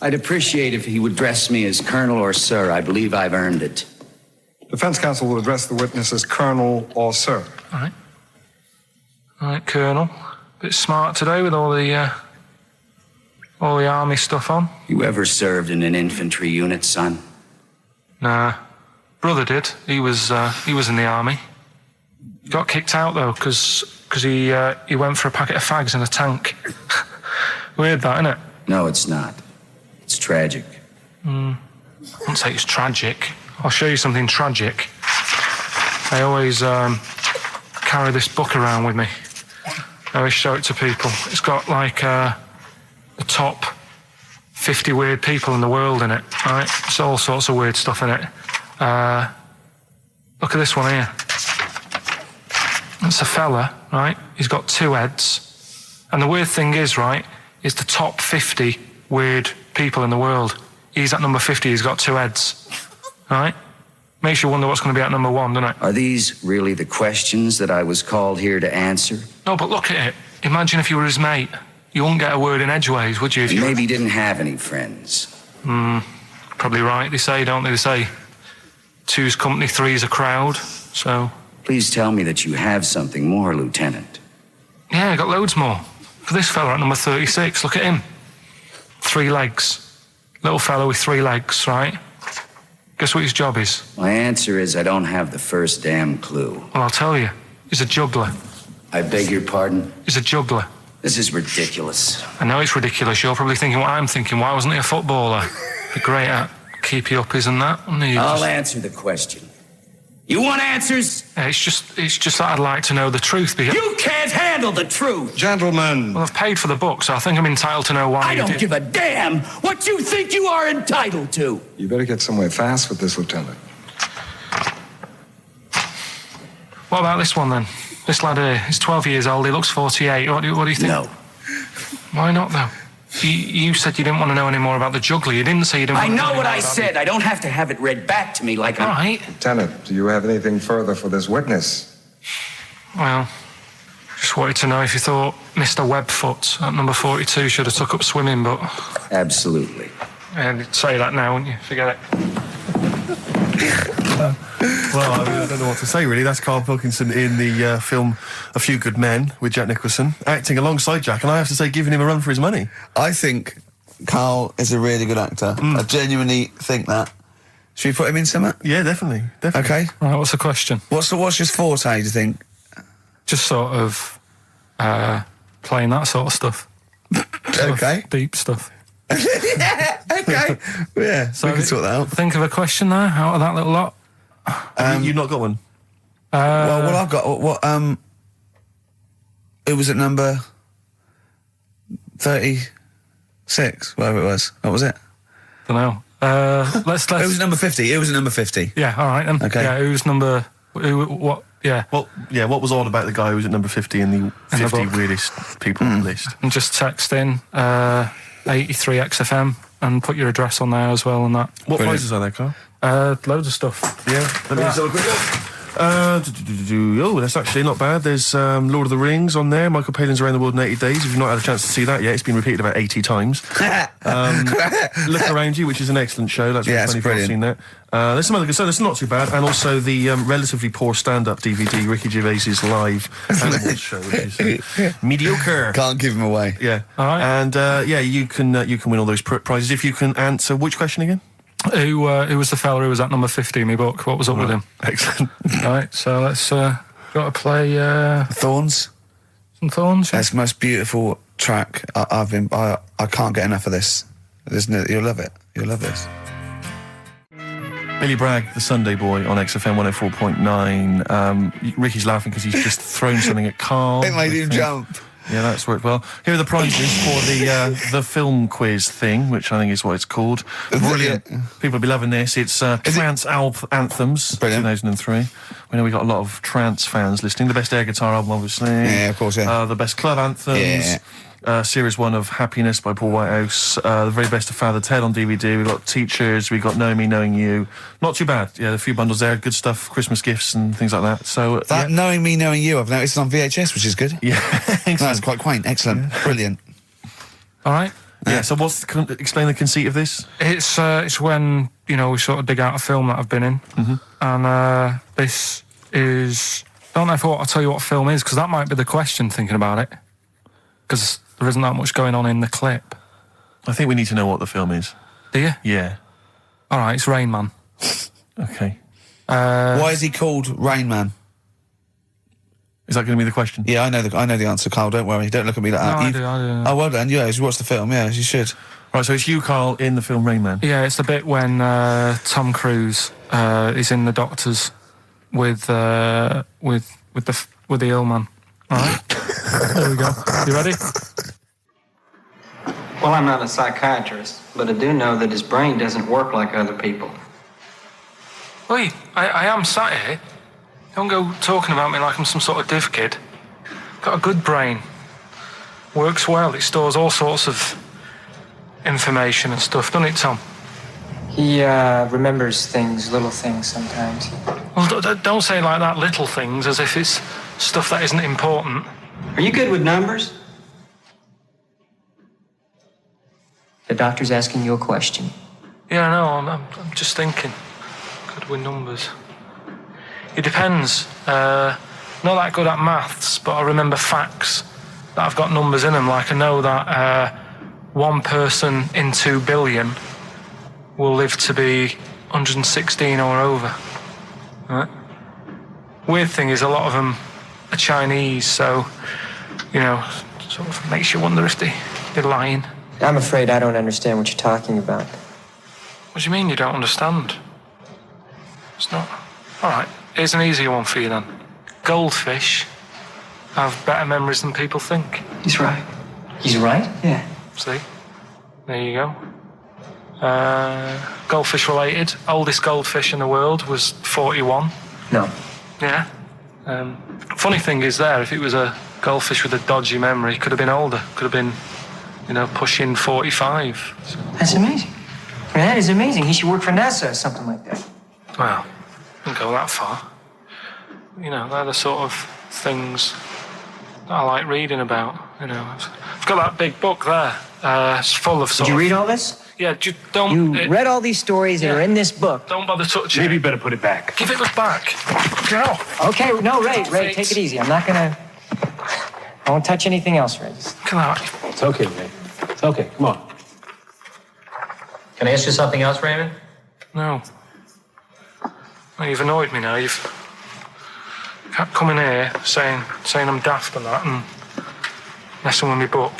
I'd appreciate if he would address me as Colonel or Sir. I believe I've earned it. Defense counsel will address the witness as Colonel or Sir. All right. All right, Colonel. Bit smart today with all the army stuff on. You ever served in an infantry unit, son? Nah. Brother did. He was in the army. Got kicked out though because he went for a packet of fags in a tank. Weird that, innit? No, it's not. It's tragic. I wouldn't say it's tragic. I'll show you something tragic. I always carry this book around with me. I always show it to people. It's got like the top 50 weird people in the world in it, right? It's all sorts of weird stuff in it. Look at this one here. It's a fella, right? He's got 2 heads. And the weird thing is, right, is the top 50 weird people in the world. He's at number 50, he's got 2 heads, right? Makes you wonder what's going to be at number 1, doesn't it? Are these really the questions that I was called here to answer? No, but look at it. Imagine if you were his mate. You wouldn't get a word in edgeways, would you? If you maybe didn't have any friends. Probably right, they say, don't they? They say 2's company, 3's a crowd, so... Please tell me that you have something more, Lieutenant. Yeah, I got loads more. For this fella at number 36, look at him. 3 legs. Little fella with 3 legs, right? Guess what his job is? My answer is I don't have the first damn clue. Well, I'll tell you. He's a juggler. I beg your pardon? He's a juggler. This is ridiculous. I know it's ridiculous. You're probably thinking what I'm thinking. Why wasn't he a footballer? Be great at keepy uppies and that. I'll answer the question. You want answers? Yeah, it's just that I'd like to know the truth. Because you can't handle the truth! Gentlemen. Well, I've paid for the book, so I think I'm entitled to know why I don't give a damn what you think you are entitled to. You better get somewhere fast with this, Lieutenant. What about this one, then? This lad here, he's 12 years old, he looks 48. What do you think? No. Why not, though? You said you didn't want to know any more about the juggler. You didn't say you didn't want to know I know what more I about said. I don't have to have it read back to me like All right. Lieutenant, do you have anything further for this witness? Well, just wanted to know if you thought Mr. Webfoot at number 42 should have took up swimming, but... Absolutely. Yeah, you'd say that now, wouldn't you? Forget it. Well, I don't know what to say, really. That's Karl Pilkington in the film A Few Good Men with Jack Nicholson, acting alongside Jack, and I have to say, giving him a run for his money. I think Karl is a really good actor. I genuinely think that. Should we put him in something? Yeah, definitely. Okay. Right, what's the question? What's his forte, do you think? Just sort of playing that sort of stuff. Okay. Deep stuff. Yeah, okay. Yeah, so we can sort that out. Think of a question there out of that little lot. You've not got one? Well, I've got... It was at number 36, whatever it was. What was it? Don't know. Let's. It was number 50. It was at number 50. Yeah, all right then. Okay. Yeah, who's number... what... Yeah. Well, yeah, what was odd about the guy who was at number 50 in the 50 weirdest people list? And just text in 83 XFM and put your address on there as well and that. What prizes are there, Carl? Loads of stuff. Yeah. Let me just have a quick look. Oh, that's actually not bad. There's Lord of the Rings on there. Michael Palin's Around the World in 80 Days. If you've not had a chance to see that yet, it's been repeated about 80 times. Look Around You, which is an excellent show. That's really funny if you've seen that. There's some other good stuff. That's not too bad. And also the relatively poor stand-up DVD, Ricky Gervais's live Animals show, which is mediocre. Can't give him away. Yeah. All right. And you can win all those prizes if you can answer which question again? Who was the fella who was at number 50 in my book? What was up with him? Excellent. All right, so let's got to play Thorns. Some Thorns. That's the most beautiful track. I can't get enough of this. You'll love it. You'll love this. Billy Bragg, the Sunday Boy on XFM 104.9. Ricky's laughing because he's just thrown something at Karl. It made him jump. Yeah, that's worked well. Here are the prizes for the film quiz thing, which I think is what it's called. Brilliant. People will be loving this. It's Trance Anthems, 2003. We know we got a lot of trance fans listening. The best air guitar album, obviously. Yeah, of course, yeah. The best club anthems. Yeah. Series 1 of Happiness by Paul Whitehouse. The very best of Father Ted on DVD. We've got Teachers. We've got Knowing Me, Knowing You. Not too bad. Yeah, a few bundles there. Good stuff. Christmas gifts and things like that. So Knowing Me, Knowing You, I've noticed on VHS, which is good. Yeah. That's quite quaint. Excellent. Yeah. Brilliant. All right. Yeah, so explain the conceit of this? It's when, we sort of dig out a film that I've been in. Mm-hmm. And this is... I don't know if I'll tell you what film is, because that might be the question, thinking about it. Because there isn't that much going on in the clip. I think we need to know what the film is. Do you? Yeah. All right, it's Rain Man. Okay. Why is he called Rain Man? Is that going to be the question? Yeah, I know the answer, Carl. Don't worry. Don't look at me like that. I do. Oh, well done. Yeah, you watched the film. Yeah, you should. Right, so it's you, Karl, in the film Rain Man. Yeah, it's the bit when Tom Cruise is in the doctors with the ill man. All right. There we go. You ready? Well, I'm not a psychiatrist, but I do know that his brain doesn't work like other people. Wait, I am sat here. Don't go talking about me like I'm some sort of div kid. Got a good brain. Works well. It stores all sorts of information and stuff, doesn't it, Tom? He remembers things, little things sometimes. Well, don't say like that, little things, as if it's stuff that isn't important. Are you good with numbers? The doctor's asking you a question. Yeah, I know, I'm just thinking. Good with numbers. It depends. Not that good at maths, but I remember facts that have got numbers in them. Like I know that 1 person in 2 billion will live to be 116 or over. Right? Weird thing is a lot of them are Chinese, so, you know, sort of makes you wonder if they're lying. I'm afraid I don't understand what you're talking about. What do you mean you don't understand? It's not... All right, here's an easier one for you then. Goldfish have better memories than people think. He's right. He's right? Yeah. See? There you go. Goldfish related. Oldest goldfish in the world was 41. No. Yeah. Funny thing is there, if it was a goldfish with a dodgy memory, could have been older. Could have been, you know, pushing 45. So. That's amazing. I mean, that is amazing. He should work for NASA or something like that. Well, don't go that far. You know, they're the sort of things that I like reading about. You know, I've got that big book there. It's full of sort Did you read all this? Yeah, don't... You read all these stories that are in this book. Don't bother touching it. Maybe you better put it back. Give it back. Get off. Okay, no, Ray, take it easy. I'm not gonna... I won't touch anything else, Ray. Come on. It's okay, Ray. It's okay. Come on. Can I ask you something else, Raymond? No. Well, you've annoyed me now. You've kept coming here saying I'm daft and that and messing with my book.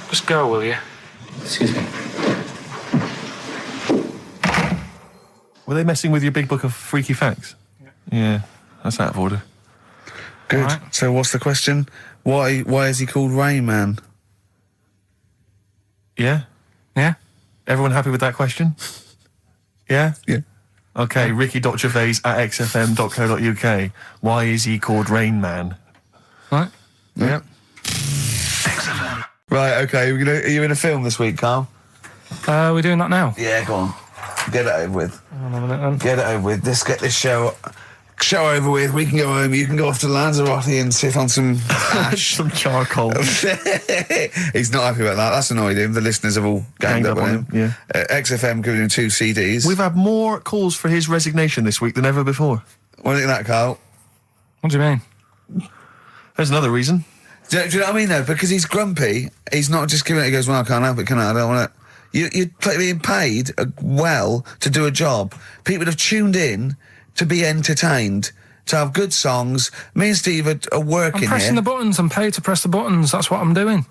Just go, will you? Excuse me. Were they messing with your big book of freaky facts? Yeah, that's out of order. Good. Right. So what's the question? Why is he called Rain Man? Yeah? Yeah? Everyone happy with that question? Yeah? Yeah. Okay, Ricky.Gervais at xfm.co.uk. Why is he called Rain Man? Right. Yeah. XFM. Right, okay. Are you in a film this week, Carl? We're doing that now. Yeah, go on. Get it over with. Hang on a minute, then. Get it over with. Let's get this show over with. We can go home. You can go off to Lanzarote and sit on some ash. Some charcoal. He's not happy about that. That's annoyed him. The listeners have all ganged up on him. Yeah. XFM giving him 2 CDs. We've had more calls for his resignation this week than ever before. What do you think of that, Carl? What do you mean? There's another reason. Do you know what I mean, though? Because he's grumpy. He's not just giving it. He goes, well, I can't help it, can I? I don't want it. You're being paid well to do a job. People have tuned in to be entertained, to have good songs. Me and Steve are working I'm pressing here. the buttons. I'm paid to press the buttons. That's what I'm doing.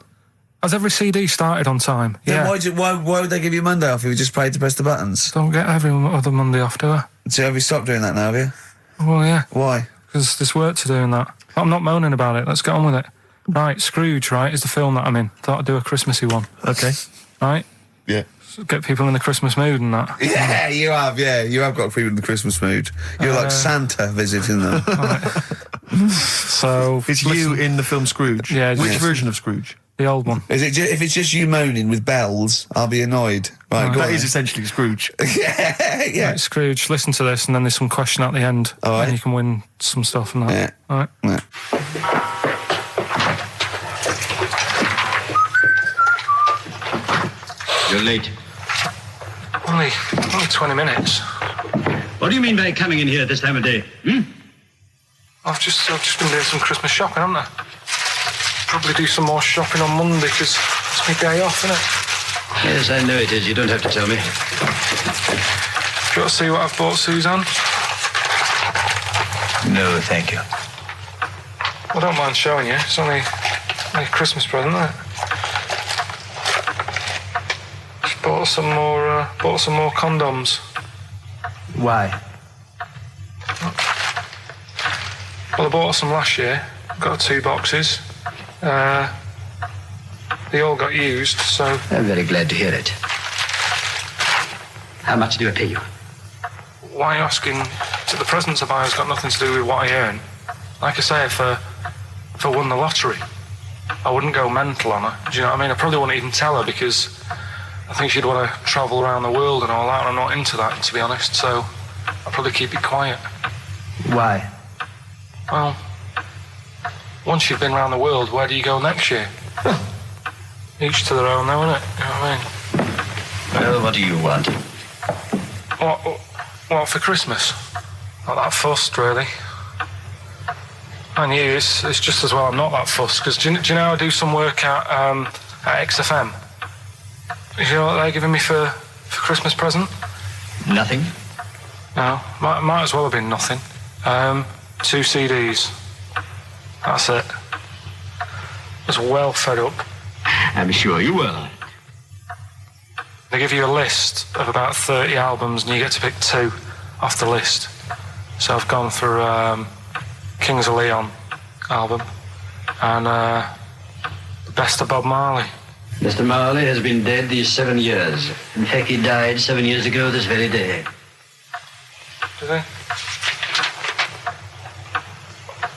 Has every CD started on time? Then Yeah. why would they give you Monday off if you just paid to press the buttons? Don't get every other Monday off, do I? So have you stopped doing that now, have you? Well, yeah. Why? Because there's work to do in that. I'm not moaning about it. Let's get on with it. Right, Scrooge, right, is the film that I'm in. Thought I'd do a Christmassy one. Okay. Right? Yeah. Get people in the Christmas mood and that. Yeah, you have got people in the Christmas mood. You're like Santa visiting them. So it's you in the film Scrooge. Yeah. Which version of Scrooge? The old one. Is it? If it's just you moaning with bells, I'll be annoyed. Right, That is essentially Scrooge. yeah. Right, Scrooge, listen to this, and then there's some question at the end. All right. And you can win some stuff and that. Yeah. All right. Yeah. You're late. Only 20 minutes. What do you mean by coming in here at this time of day? I've just been doing some Christmas shopping, haven't I? Probably do some more shopping on Monday because it's my day off, isn't it? Yes, I know it is. You don't have to tell me. Got to see what I've bought Suzanne? No, thank you. I don't mind showing you. It's only a Christmas present, isn't it? Just bought some more condoms. Why? Well, I bought some last year. Got 2 boxes. They all got used, so... I'm very glad to hear it. How much do I pay you? Why are you asking? The presents I buy has got nothing to do with what I earn. Like I say, if I won the lottery, I wouldn't go mental on her. Do you know what I mean? I probably wouldn't even tell her because I think she'd want to travel around the world and all that, and I'm not into that, to be honest, so I'll probably keep it quiet. Why? Well, once you've been around the world, where do you go next year? Each to their own, though, innit? You know what I mean? Well, what do you want? What for Christmas? Not that fussed, really. And you, it's just as well I'm not that fussed, because do you know I do some work at XFM? Do you know what they're giving me for Christmas present? Nothing? No, might as well have been nothing. 2 CDs. That's it. I was well fed up. I'm sure you will. They give you a list of about 30 albums and you get to pick 2 off the list. So I've gone for Kings of Leon album and the best of Bob Marley. Mr. Marley has been dead these 7 years. In fact, he died 7 years ago this very day. Did he?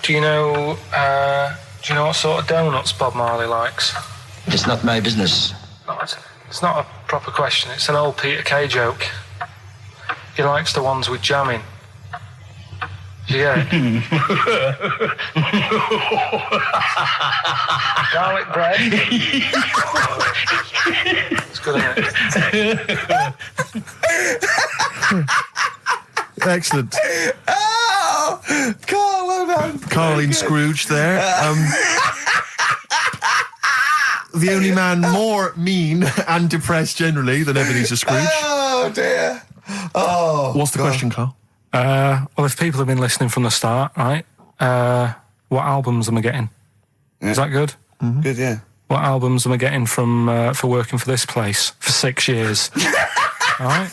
Do you know what sort of donuts Bob Marley likes? It's not my business. No, it's not a proper question. It's an old Peter Kay joke. He likes the ones with jam in. Do you get it? Garlic bread. It's good, isn't it? Excellent. Oh, Carl, well done. Carl in Scrooge there. The only man more mean and depressed generally than Ebenezer Scrooge. Oh, dear. Oh. What's the question, Carl? Well, if people have been listening from the start, right, what albums am I getting? Yeah. Is that good? Mm-hmm. Good, yeah. What albums am I getting from for working for this place for 6 years? All right.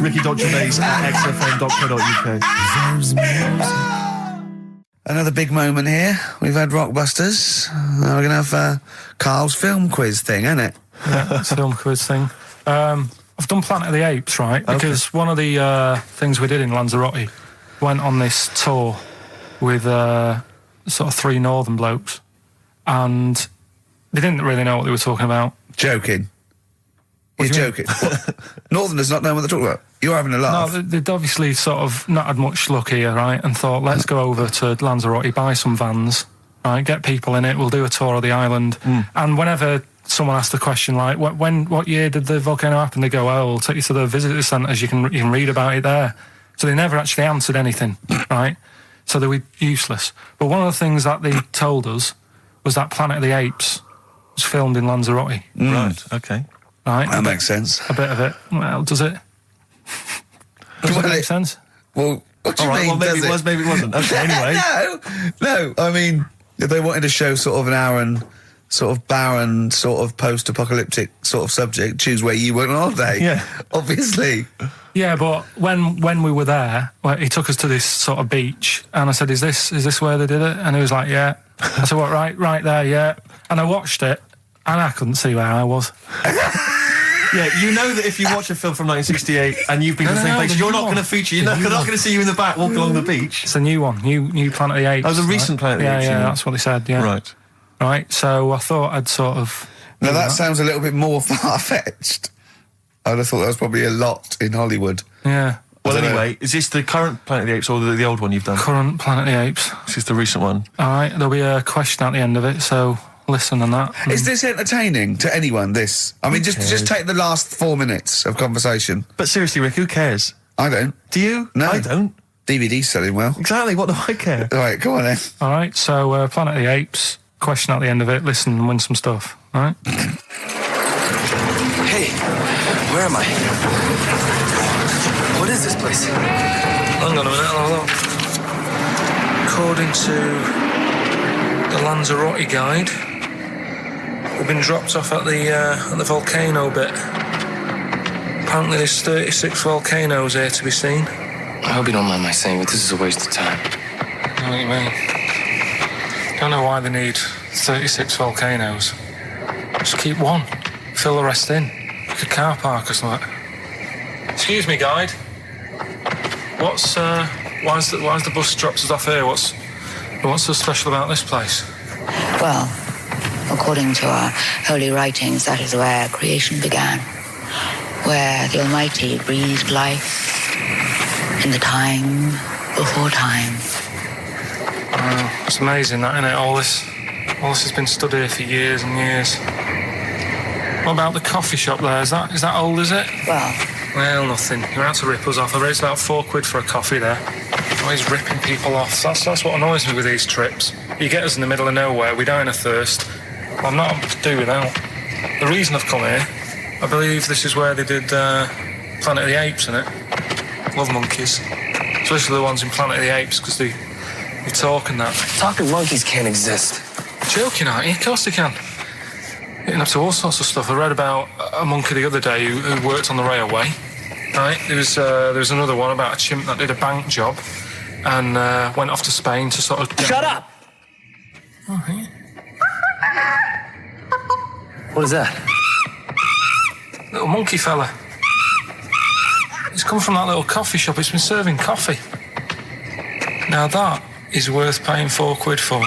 Ricky.Gervais at xfm.co.uk. Another big moment here. We've had Rockbusters. Now we're going to have Carl's film quiz thing, isn't it? Yeah, it's a film quiz thing. I've done Planet of the Apes, right? Because one of the things we did in Lanzarote went on this tour with sort of 3 northern blokes, and they didn't really know what they were talking about. Joking. You're joking. Northerners not knowing what they're talking about. You're having a laugh. No, they'd obviously sort of not had much luck here, right? And thought, let's go over to Lanzarote, buy some vans, right? Get people in it. We'll do a tour of the island. And whenever someone asks the question, like, what year did the volcano happen? They go, oh, we'll take you to the visitor centres. You can read about it there. So they never actually answered anything, right? So they were useless. But one of the things that they told us was that Planet of the Apes was filmed in Lanzarote. Right, okay. Right? That makes sense. A bit of it. Well, does it? Does it make sense? Well, what do you mean? Well, maybe it was, maybe it wasn't. Okay, anyway. No. I mean, if they wanted to show sort of an barren, sort of post-apocalyptic sort of subject, choose where you went on holiday. Yeah. Obviously. Yeah, but when we were there, he took us to this sort of beach, and I said, "Is this where they did it?" And he was like, "Yeah." I said, "What? Right there, yeah." And I watched it, and I couldn't see where I was. Yeah, you know that if you watch a film from 1968 and you've been to the same place, you're not going to feature. You're not going to see you in the back walking along the beach. It's a new one, new Planet of the Apes. Oh, the recent Planet of the Apes. Yeah, that's what they said. Yeah. Right. So I thought I'd sort of. Now that sounds a little bit more far-fetched. I'd have thought that was probably a lot in Hollywood. Yeah. Well, anyway, is this the current Planet of the Apes or the old one you've done? Current Planet of the Apes. This is the recent one. All right, there'll be a question at the end of it, so listen on that. Is this entertaining to anyone, this? I mean, just take the last 4 minutes of conversation. But seriously, Rick, who cares? I don't. Do you? No. I don't. DVD's selling well. Exactly, what do I care? All right, go on then. All right, so Planet of the Apes, question at the end of it, listen and win some stuff, all right? Hey, where am I? What is this place? Hang on a minute, hold on. According to the Lanzarote guide, we've been dropped off at the volcano bit. Apparently there's 36 volcanoes here to be seen. I hope you don't mind my saying, but this is a waste of time. I know what you mean. Don't know why they need 36 volcanoes. Just keep one. Fill the rest in. Like a car park or something. Excuse me, guide. Why's the bus dropped us off here? What's so special about this place? Well, According to our holy writings, that is where creation began, where the Almighty breathed life in the time before time. It's amazing, that, isn't it? All this has been stood here for years and years. What about the coffee shop there? Is that old, is it? Well, nothing. You're out to rip us off. I raised about £4 for a coffee there. Always ripping people off. That's what annoys me with these trips. You get us in the middle of nowhere, we die in a thirst. I'm not able to do without. The reason I've come here, I believe this is where they did Planet of the Apes, innit? Love monkeys. Especially the ones in Planet of the Apes, because they talk and that. Talking monkeys can't exist. Joking, aren't you? Of course they can. Getting up to all sorts of stuff. I read about a monkey the other day who worked on the railway. Right? There was another one about a chimp that did a bank job and went off to Spain to sort of... Shut up! Oh, yeah. What is that? Little monkey fella. It's come from that little coffee shop. It's been serving coffee. Now that is worth paying £4 for.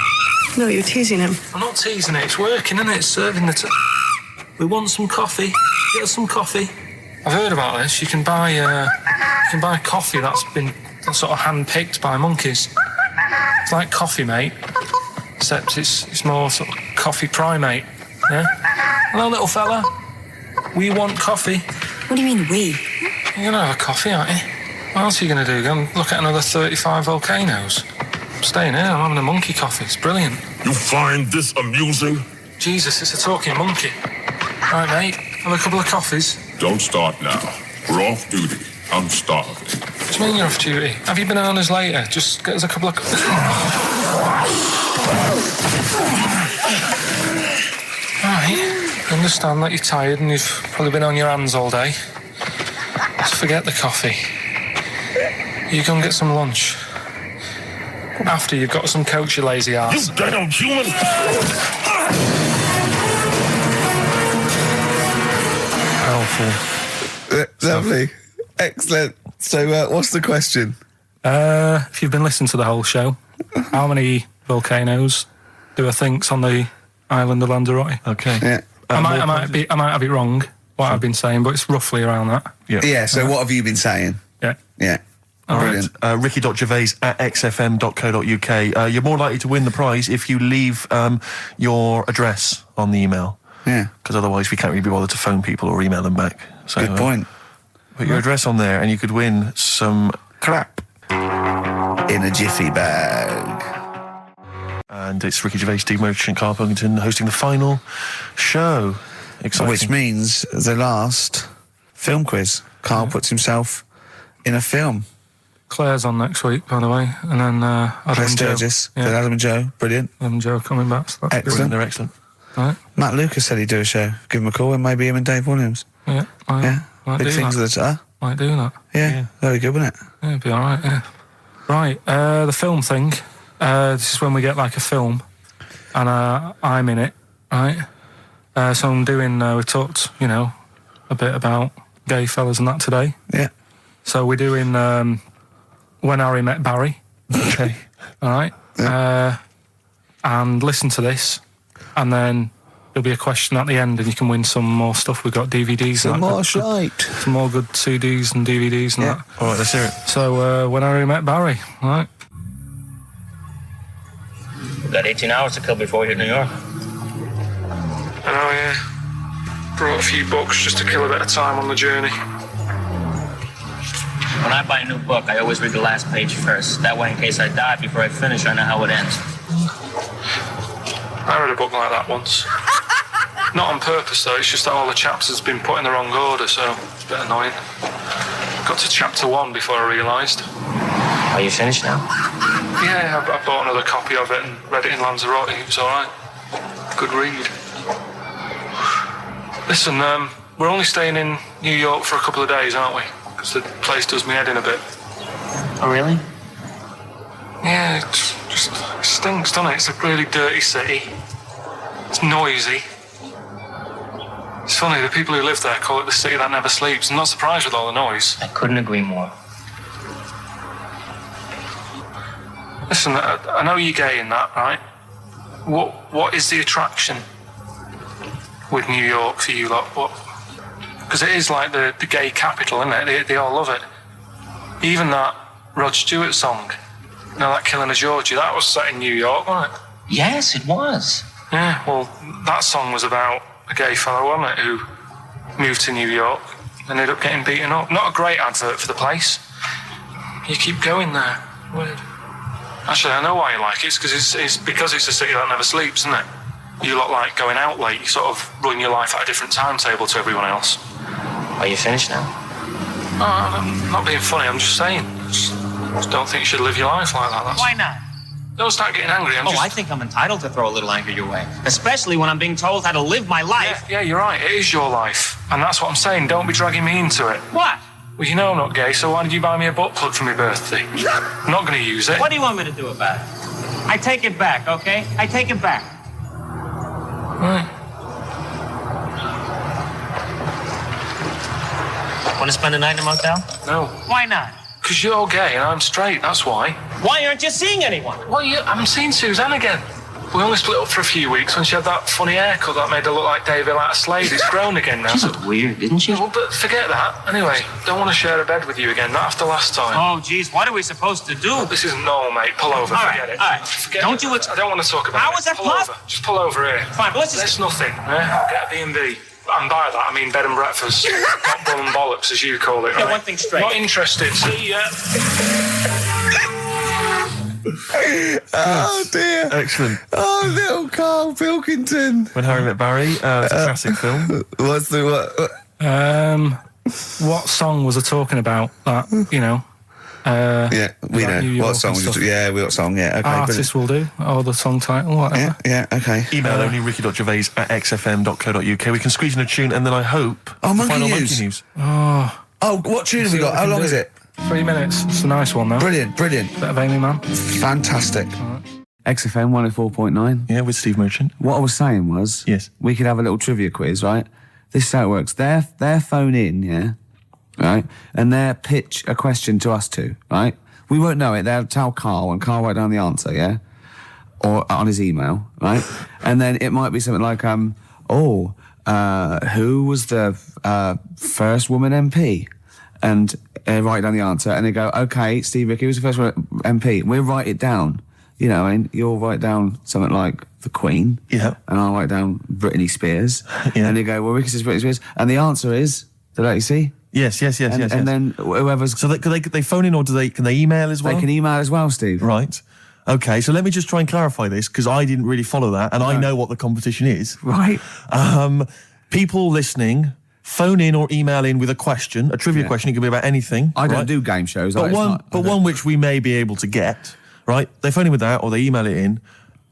No, you're teasing him. I'm not teasing it. It's working, isn't it? It's serving the... We want some coffee. Get us some coffee. I've heard about this. You can buy coffee that's been sort of hand-picked by monkeys. It's like Coffee Mate, except it's more sort of coffee primate. Yeah? Hello, little fella. We want coffee. What do you mean, we? You're gonna have a coffee, aren't you? What else are you gonna do? Go and look at another 35 volcanoes? I'm staying here. I'm having a monkey coffee. It's brilliant. You find this amusing? Jesus, it's a talking monkey. Right, mate. Have a couple of coffees. Don't start now. We're off duty. I'm starving. What do you mean you're off duty? Have you bananas later? Just get us a couple of... Right. I understand that you're tired and you've probably been on your hands all day. Just forget the coffee. You go and get some lunch. After you've got some coach, you lazy ass. You damn human! Powerful. Lovely. Excellent. So, what's the question? If you've been listening to the whole show, how many volcanoes do I think's on the island of Lanzarote? Okay. Yeah. I might have it wrong, what I've been saying, but it's roughly around that. Yeah, so what have you been saying? Yeah. Yeah. All Brilliant. right. Ricky.Gervais at xfm.co.uk. You're more likely to win the prize if you leave your address on the email. Yeah. Because otherwise we can't really be bothered to phone people or email them back. So, Good point. Put your address on there and you could win some crap. In a jiffy bag. And it's Ricky Gervais, Steve Merchant, Karl Pilkington hosting the final show. Exciting. Which means the last film quiz. Karl puts himself in a film. Claire's on next week, by the way, and then Adam and Joe. Sturgis, then Adam and Joe, brilliant. Adam and Joe coming back. So that's Excellent. They're excellent. Right. Matt Lucas said he'd do a show. Give him a call, and maybe him and Dave Williams. Yeah. Big things at the Might do that. Yeah, very good, wouldn't it? Yeah, it'd be all right. Yeah. Right. The film thing. This is when we get like a film, and I'm in it. Right. So I'm doing. We talked, a bit about gay fellas and that today. Yeah. So we're doing When Harry Met Barry. Okay. All right. Yeah. And listen to this, and then there'll be a question at the end, and you can win some more stuff. We've got DVDs. Some more shite. Some more good CDs and DVDs and that. All right, let's hear it. So When Harry Met Barry. All right. We've got 18 hours to kill before we hit New York. Oh, yeah. Brought a few books just to kill a bit of time on the journey. When I buy a new book, I always read the last page first. That way, in case I die before I finish, I know how it ends. I read a book like that once. Not on purpose, though. It's just that all the chapters have been put in the wrong order, so it's a bit annoying. Got to chapter 1 before I realised. Are you finished now? Yeah, I bought another copy of it and read it in Lanzarote. It was all right. Good read. Listen, we're only staying in New York for a couple of days, aren't we? Because the place does me head in a bit. Oh, really? Yeah, it stinks, doesn't it? It's a really dirty city. It's noisy. It's funny, the people who live there call it the city that never sleeps. I'm not surprised with all the noise. I couldn't agree more. Listen, I know you're gay in that, right? What is the attraction? with New York for you lot, but because it is like the gay capital, isn't it? They all love it. Even that Rod Stewart song, you know, that Killing of Georgie, that was set in New York, wasn't it? Yes, it was. Yeah, well, that song was about a gay fellow, wasn't it, who moved to New York and ended up getting beaten up. Not a great advert for the place. You keep going there. Weird. Actually, I know why you like it. It's because it's a city that never sleeps, isn't it? You lot like going out late. You sort of run your life at a different timetable to everyone else. Are you finished now? No, I'm not being funny. I'm just saying. Just don't think you should live your life like that. Why not? Don't start getting angry. I think I'm entitled to throw a little anger your way. Especially when I'm being told how to live my life. Yeah, you're right. It is your life. And that's what I'm saying. Don't be dragging me into it. What? Well, you know I'm not gay, so why did you buy me a butt plug for my birthday? I'm not going to use it. What do you want me to do about it? I take it back, okay? I take it back. Right. Want to spend the night in a motel? No. Why not? Because you're gay and I'm straight, that's why. Why aren't you seeing anyone? Well, I'm seeing Suzanne again. We only split up for a few weeks when she had that funny haircut that made her look like David out of Slade. It's grown again now. She looked weird, didn't she? Well, but forget that. Anyway, don't want to share a bed with you again, not after last time. Oh, geez, what are we supposed to do? Well, this isn't normal, mate. Pull over, forget it. All right, Forget don't it. you... I don't want to talk about it. How is that possible? Just pull over here. Fine, but let's just... That's nothing, eh? Get a B&B. And by that, I mean bed and breakfast. Not bum and bollocks, as you call it. Yeah, right? one thing straight. Not interested. See ya. Oh dear. Excellent. Oh, little Karl Pilkington. When Harry Met Barry. It's a classic film. What's the what? What song was I talking about? That, you know. Yeah, we know. What song was it? Yeah, what song? Yeah, okay. Artist will do, or the song title, whatever. Yeah, okay. Email only ricky.gervais@xfm.co.uk. We can squeeze in a tune, and then I hope Monkey final News. Monkey News. Oh, what tune have we got? How long is it? 3 minutes. It's a nice one, though. Brilliant. Bit of Amy Man. Fantastic. Right. XFM 104.9. Yeah, with Steve Merchant. What I was saying was, yes, we could have a little trivia quiz, right? This is how it works. Their phone in, yeah, right, and they'll pitch a question to us two, right? We won't know it. They'll tell Karl, and Karl write down the answer, yeah, or on his email, right? And then it might be something like, who was the first woman MP? And write down the answer, and they go, okay, Steve Ricky was the first MP. We'll write it down. You know, and you'll write down something like the Queen. Yeah. And I'll write down Britney Spears. Yeah. And they go, well, Ricky says Britney Spears. And the answer is, did you see? Yes. And then whoever's... So they phone in, or can they email as well? They can email as well, Steve. Right. Okay, so let me just try and clarify this, because I didn't really follow that, and I know what the competition is. Right. People listening... phone in or email in with a question, a trivia question. It can be about anything. I don't do game shows. But one which we may be able to get, right? They phone in with that, or they email it in.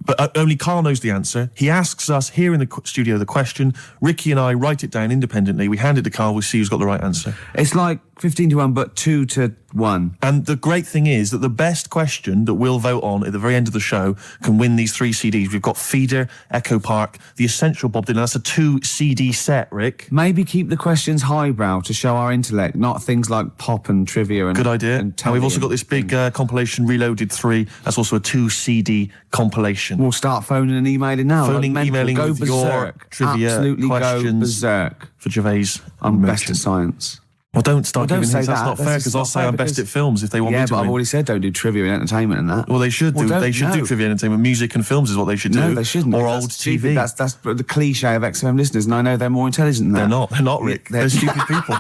But only Karl knows the answer. He asks us here in the studio the question. Ricky and I write it down independently. We hand it to Karl. We see who's got the right answer. It's like 15-1, but 2-1. And the great thing is that the best question that we'll vote on at the very end of the show can win these 3 CDs. We've got Feeder, Echo Park, The Essential Bob Dylan. That's a 2 CD set, Rick. Maybe keep the questions highbrow to show our intellect, not things like pop and trivia. And good idea. And we've also got this big compilation, Reloaded 3. That's also a 2 CD compilation. We'll start phoning and emailing now. Emailing go with berserk. your trivia Absolutely questions go berserk. For Gervais. I'm best at science. Well, don't start giving hints. That's not fair, because I'll say I'm best at films if they want me to. Yeah, but I've already said don't do trivia and entertainment and that. Well, they should do. They should do trivia and entertainment. Music and films is what they should do. No, they shouldn't. Or old TV. That's the cliche of XFM listeners, and I know they're more intelligent than that. They're not, Rick. They're stupid people.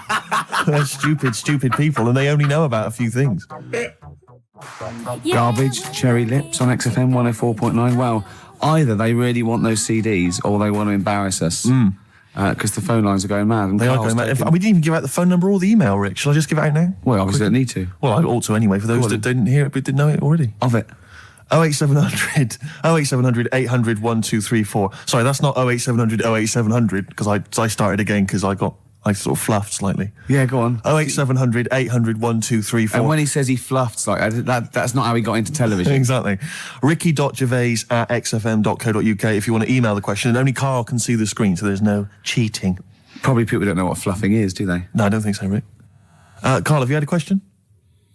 They're stupid people, and they only know about a few things. Garbage, Cherry Lips on XFM 104.9. Well, either they really want those CDs or they want to embarrass us. Because the phone lines are going mad. And they are going mad. We didn't even give out the phone number or the email, Rick. Shall I just give it out now? Well, obviously I don't need to. Well, I ought to anyway, for those that didn't hear it but didn't know it already. Of it. 08700 800 1234. Sorry, that's not 08700 08700, because I started again because I sort of fluffed slightly. Yeah, go on. 08700 800 1234. And when he says he fluffed, like that's not how he got into television. Exactly. Ricky.gervais@xfm.co.uk if you want to email the question, and only Karl can see the screen, so there's no cheating. Probably people don't know what fluffing is, do they? No, I don't think so, Rick. Karl, have you had a question?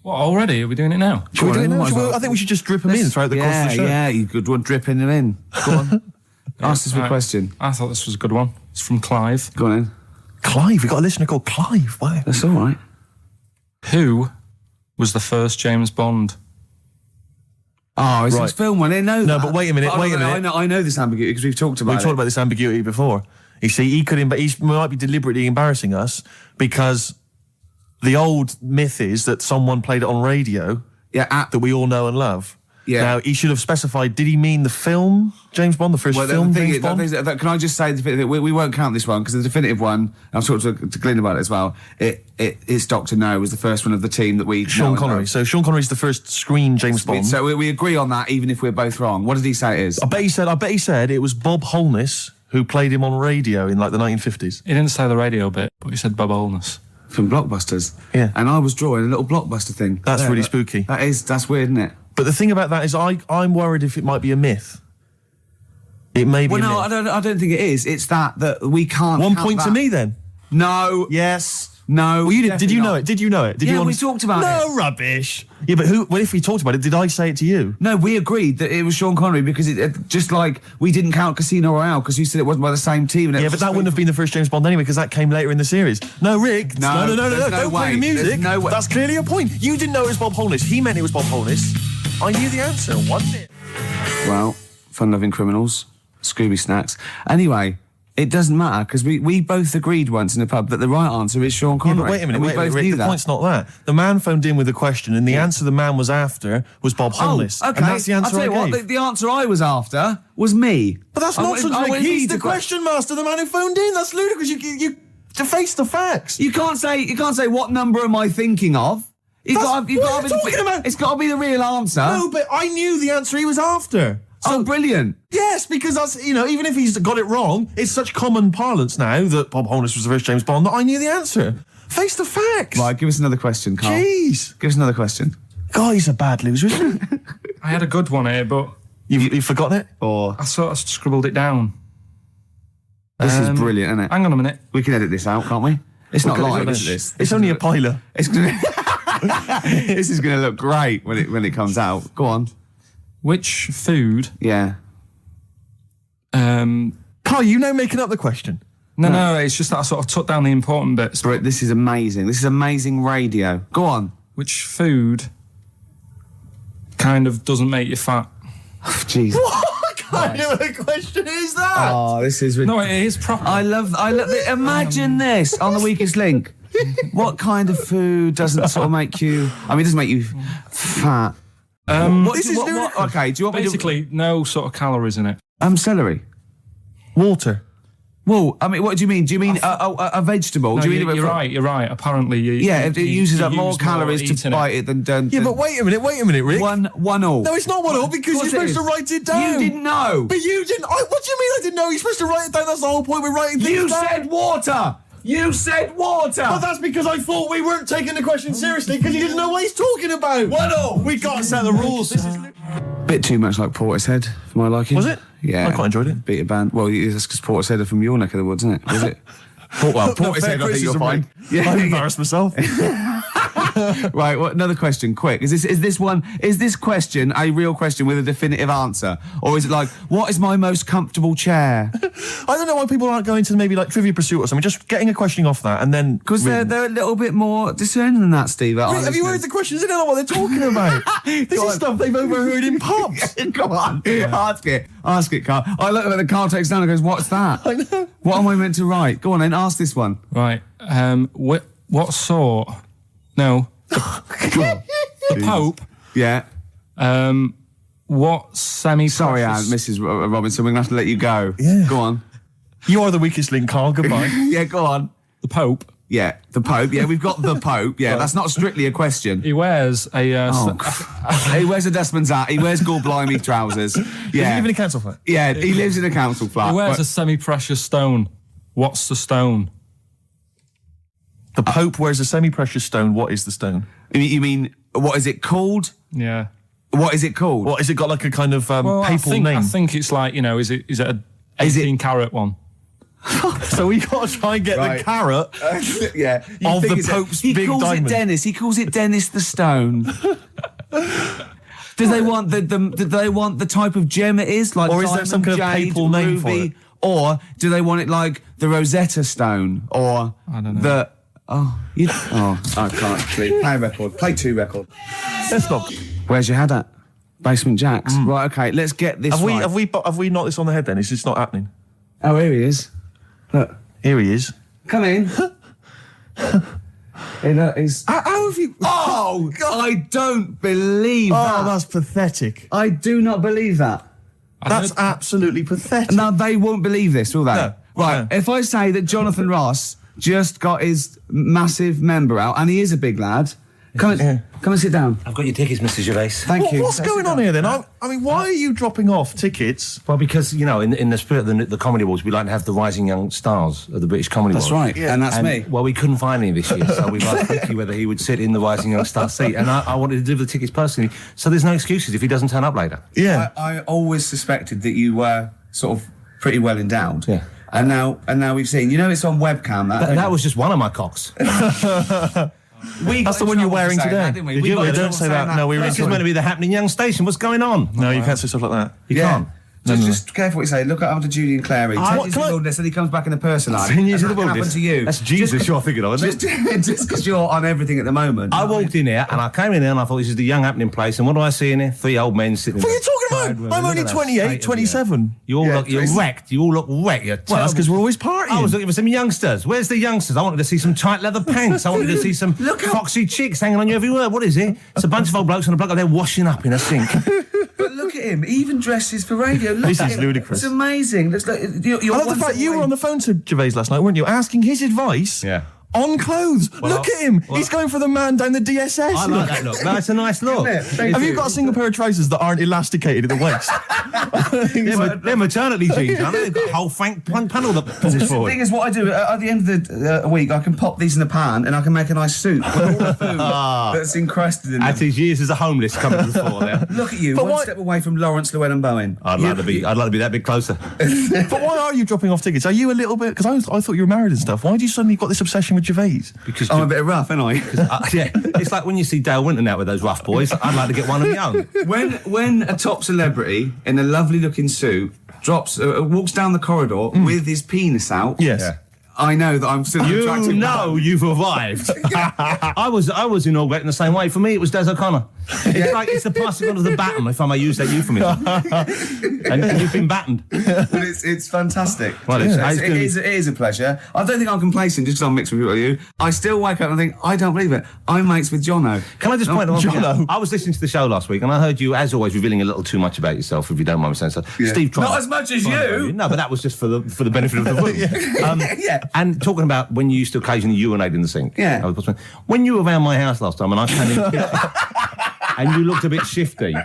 What, already? Are we doing it now? Should we do it now? I think we should just drip them in throughout the course of the show. Yeah, you could one dripping them in. Go on. Ask us a question. I thought this was a good one. It's from Clive. Go on in. Clive? We got a listener called Clive. Wow. That's all right. Who was the first James Bond? Oh, is this film one? I know No, that. but wait a minute. I know this ambiguity because we've talked about it. We've talked about this ambiguity before. You see, he might be deliberately embarrassing us because the old myth is that someone played it on radio that we all know and love. Yeah. Now, he should have specified, did he mean the film James Bond, the first film James Bond? Can I just say, we won't count this one because the definitive one, I've talked to Glyn about it as well, it's Dr. No was the first one of the team that we... Sean Connery. So Sean Connery's the first screen James Bond. So we agree on that even if we're both wrong. What did he say it is? I bet he said it was Bob Holness who played him on radio in like the 1950s. He didn't say the radio bit, but he said Bob Holness. From Blockbusters. Yeah. And I was drawing a little Blockbuster thing. That's really spooky. That's weird, isn't it? But the thing about that is I'm worried if it might be a myth. It may be a myth. I don't think it is. It's that we can't... 1 point to me then. No. Yes. No. Well, did you know it? Did you know it? We talked about it. No rubbish. Yeah, but if we talked about it, did I say it to you? No, we agreed that it was Sean Connery because it just like we didn't count Casino Royale because you said it wasn't by the same team. Yeah, but that wouldn't have been the first James Bond anyway because that came later in the series. No, Rick. No. Don't play the music. There's no way. That's clearly a point. You didn't know it was Bob Holness. He meant it was Bob Holness. I knew the answer, wasn't it? Well, fun-loving criminals, Scooby snacks. Anyway, it doesn't matter because we both agreed once in a pub that the right answer is Sean Connery. Yeah, but wait a minute, we both Rick, knew the that. point's not that. The man phoned in with a question and the answer the man was after was Bob Holness. Oh, okay. And that's the answer I'll tell you what, the answer I was after was me. But that's nonsense, Rick. He's the question master, the man who phoned in. That's ludicrous. You to face the facts. You can't say what number am I thinking of? It's got to be the real answer. No, but I knew the answer he was after. So brilliant. Yes, because that's, even if he's got it wrong, it's such common parlance now that Bob Holness was the first James Bond that I knew the answer. Face the facts. Right, give us another question, Carl. Jeez. Give us another question. God, he's a bad loser, isn't he? I had a good one here, but... You've forgotten it? Or I sort of scribbled it down. This is brilliant, isn't it? Hang on a minute. We can edit this out, can't we? It's not live, is this? It's only a piler. This is going to look great when it comes out. Go on. Which food... Yeah. Carl, you know making up the question. No, it's just that I sort of took down the important bits. But this is amazing. This is amazing radio. Go on. Which food kind of doesn't make you fat? Jeez. What kind of a question is that? Oh, this is No, it is proper. I love it. Imagine this on the Weakest Link. What kind of food doesn't sort of make you... I mean, it doesn't make you fat. Okay, do you want Basically, no sort of calories in it. Celery. Water. Well, I mean, what do you mean? Do you mean a vegetable? No, do you mean you're right. Apparently, it uses up more calories to bite it than... Yeah, but wait a minute, Rick. One all. No, it's not 1-1 because you're supposed to write it down. You didn't know. But you didn't... what do you mean I didn't know? You're supposed to write it down. That's the whole point. We're writing things down. You said water. You said water! Well, that's because I thought we weren't taking the question seriously because you didn't know what he's talking about. 1-1. We got to set the rules. This is... Bit too much like Portishead for my liking. Was it? Yeah. I quite enjoyed it. Beat a band. Well, that's because Portishead are from your neck of the woods, isn't it? Was it? Portishead, I think you'll find. Yeah. I embarrassed myself. Right, another question, quick. Is this question a real question with a definitive answer? Or is it like, what is my most comfortable chair? I don't know why people aren't going to maybe like Trivia Pursuit or something, just getting a question off that and then... Because they're a little bit more discerning than that, Steve. Have you heard the questions? They don't know what they're talking about. This is stuff they've overheard in pubs. Come on, ask it, Carl. I look at the Carl takes down and goes, what's that? I know. What am I meant to write? Go on then, ask this one. Right, what sort... No. The Pope. Yeah. What semi-precious... Sorry, Mrs. Robinson, we're going to have to let you go. Yeah. Go on. You are the weakest link, Carl. Goodbye. Yeah, go on. The Pope. Yeah, the Pope. Yeah, we've got the Pope. Yeah, that's not strictly a question. He wears a... he wears a dustman's hat. He wears gore-blimey trousers. Yeah. Does he live in a council flat? Yeah, he lives in a council flat. He wears a semi-precious stone. What's the stone? The Pope wears a semi-precious stone. What is the stone? You mean, what is it called? Yeah. What is it called? What, is it got like a kind of papal name? I think it's like, is it a 18-carat one? So we got to try and get the carat of the Pope's big diamond. He calls it Dennis the Stone. Do they want the type of gem it is? Like, or is there some kind of papal name for it? Or do they want it like the Rosetta Stone? Or I don't know. I can't actually. Play a record. Play 2 record. Let's not. Where's your head at? Basement Jacks. Right, okay, let's get this right. Have we knocked this on the head then? It's just not happening. Oh, here he is. Look. Here he is. Come in. How have you... Oh, God. I don't believe that. Oh, that's pathetic. I do not believe that. That's absolutely pathetic. Now, they won't believe this, will they? No. Right, if I say that Jonathan Ross just got his massive member out, and he is a big lad, come and sit down. I've got your tickets, Mr. Gervais. Thank you. What's going on here then? I mean, why are you dropping off tickets? Well, because, you know, in the spirit of the Comedy Awards, we like to have the rising young stars of the British Comedy Awards. That's right, and that's me. Well, we couldn't find any this year, so we asked Ricky whether he would sit in the rising young star seat, and I wanted to deliver the tickets personally, so there's no excuses if he doesn't turn up later. Yeah. I always suspected that you were sort of pretty well endowed. Yeah. And now we've seen, it's on webcam. That was just one of my cocks. That's the one you're wearing today. That, didn't we? Did you? Don't say that. No, This is meant to be the happening young station. What's going on? No, you can't say stuff like that. You can't. Just careful what you say. Look at after Julian Clary. 10 years in the wilderness, and he comes back in a person life. 10 years in the That can wilderness. happen to you. That's Jesus you're thinking of, isn't it? Just because you're on everything at the moment. I walked in here, and I came in here, and I thought, this is the young happening place, and what do I see in here? 3 old men sitting What are you talking about? I'm only 28, 27. You're wrecked. You all look wrecked. Well, that's because we're always partying. I was looking for some youngsters. Where's the youngsters? I wanted to see some tight leather pants. I wanted to see some foxy chicks hanging on you every word. What is it? It's a bunch of old blokes on a block up there washing up in a sink. But look at him. He even dresses for radio. Look This at is him. ludicrous. It's amazing. It's like, you're I love the fact you were on the phone to Gervais last night, weren't you? Asking his advice on clothes. Look at him. He's going for the man down the DSS. I like that look. That's a nice look. Have you got a single pair of trousers that aren't elasticated at the waist? They're maternity jeans, aren't they? They've got a whole Frank panel that pulls The forward. thing is, what I do at the end of the week, I can pop these in a pan and I can make a nice soup with all the food that's encrusted in them. At his years as a homeless coming to the fore there. Look at you, one step away from Lawrence Llewellyn Bowen. I'd like to be that bit closer. But why are you dropping off tickets? Are you a little bit... Because I thought you were married and stuff. Why do you suddenly got this obsession with Gervais? Because I'm a bit rough, ain't I? Yeah, it's like when you see Dale Winton out with those rough boys. I'd like to get one of my own. When a top celebrity in a lovely looking suit walks down the corridor with his penis out, I know that I'm still an attractive man. You've arrived. I was inaugurated in the same way. For me, it was Des O'Connor. It's like it's the passing on of the baton, if I may use that euphemism. and you've been battened. But it's fantastic. Well, it is a pleasure. I don't think I'm complacent just because I'm mixed with people like you. I still wake up and think, I don't believe it. I'm mates with Jono. Can I just point out Jono? I was listening to the show last week and I heard you, as always, revealing a little too much about yourself, if you don't mind me saying so. Yeah. Steve tried. Not as much as you. No, but that was just for the benefit of the room. And talking about when you used to occasionally urinate in the sink. Yeah. When you were around my house last time and I came in and you looked a bit shifty.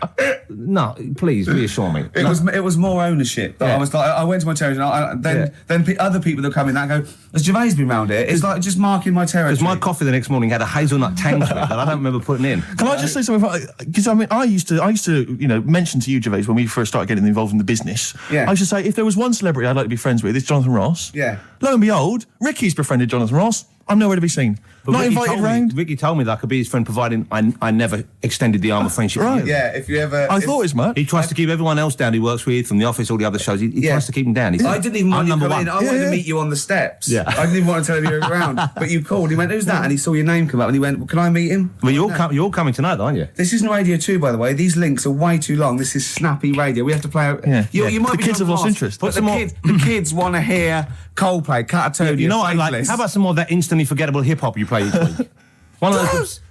No, please reassure me. It was more ownership. I was like, I went to my territory and then other people that come in that go, has Gervais been round here? It's like just marking my territory. Because my coffee the next morning had a hazelnut tang to it that I don't remember putting in. Can I just say something? Because I mean, I used to mention to you, Gervais, when we first started getting involved in the business. Yeah. I used to say, if there was one celebrity I'd like to be friends with, it's Jonathan Ross. Yeah. Lo and behold, Ricky's befriended Jonathan Ross. I'm nowhere to be seen. But Not invited round. Ricky told me that I could be his friend, providing I never extended the arm of friendship. Right. Yeah, if you ever... I thought as much. He tries to keep everyone else down he works with, from the office, all the other shows. He tries to keep them down. I didn't even want you to come in. I wanted to Yeah. meet you on the steps. Yeah. I didn't even want to tell you you were around. But you called. He went, who's that? And he saw your name come up and he went, well, can I meet him? Well, you're all coming tonight, aren't you? This isn't Radio 2, by the way. These links are way too long. This is snappy radio. We have to play out... Yeah. You might The be kids have lost interest. But the kids want to hear Coldplay, Catatonia, You know what I like? Faithless. How about some more of that instantly forgettable hip-hop you play each week? One of those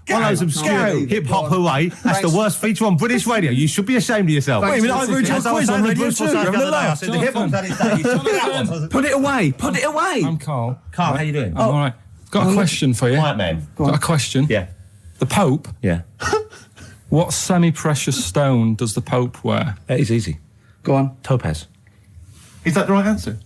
obscure hip-hop hooray. That's the worst feature on British radio. You should be ashamed of yourself. Wait a minute, I've heard your quiz on Radio 2. You're having a laugh. Put it away. Put it away. I'm Carl. Carl, how you doing? I'm all right. Got a question for you. Right, man. Got a question. Yeah. The Pope. Yeah. What semi-precious stone does the Pope wear? That is easy. Go on. Topaz. Is that the right answer?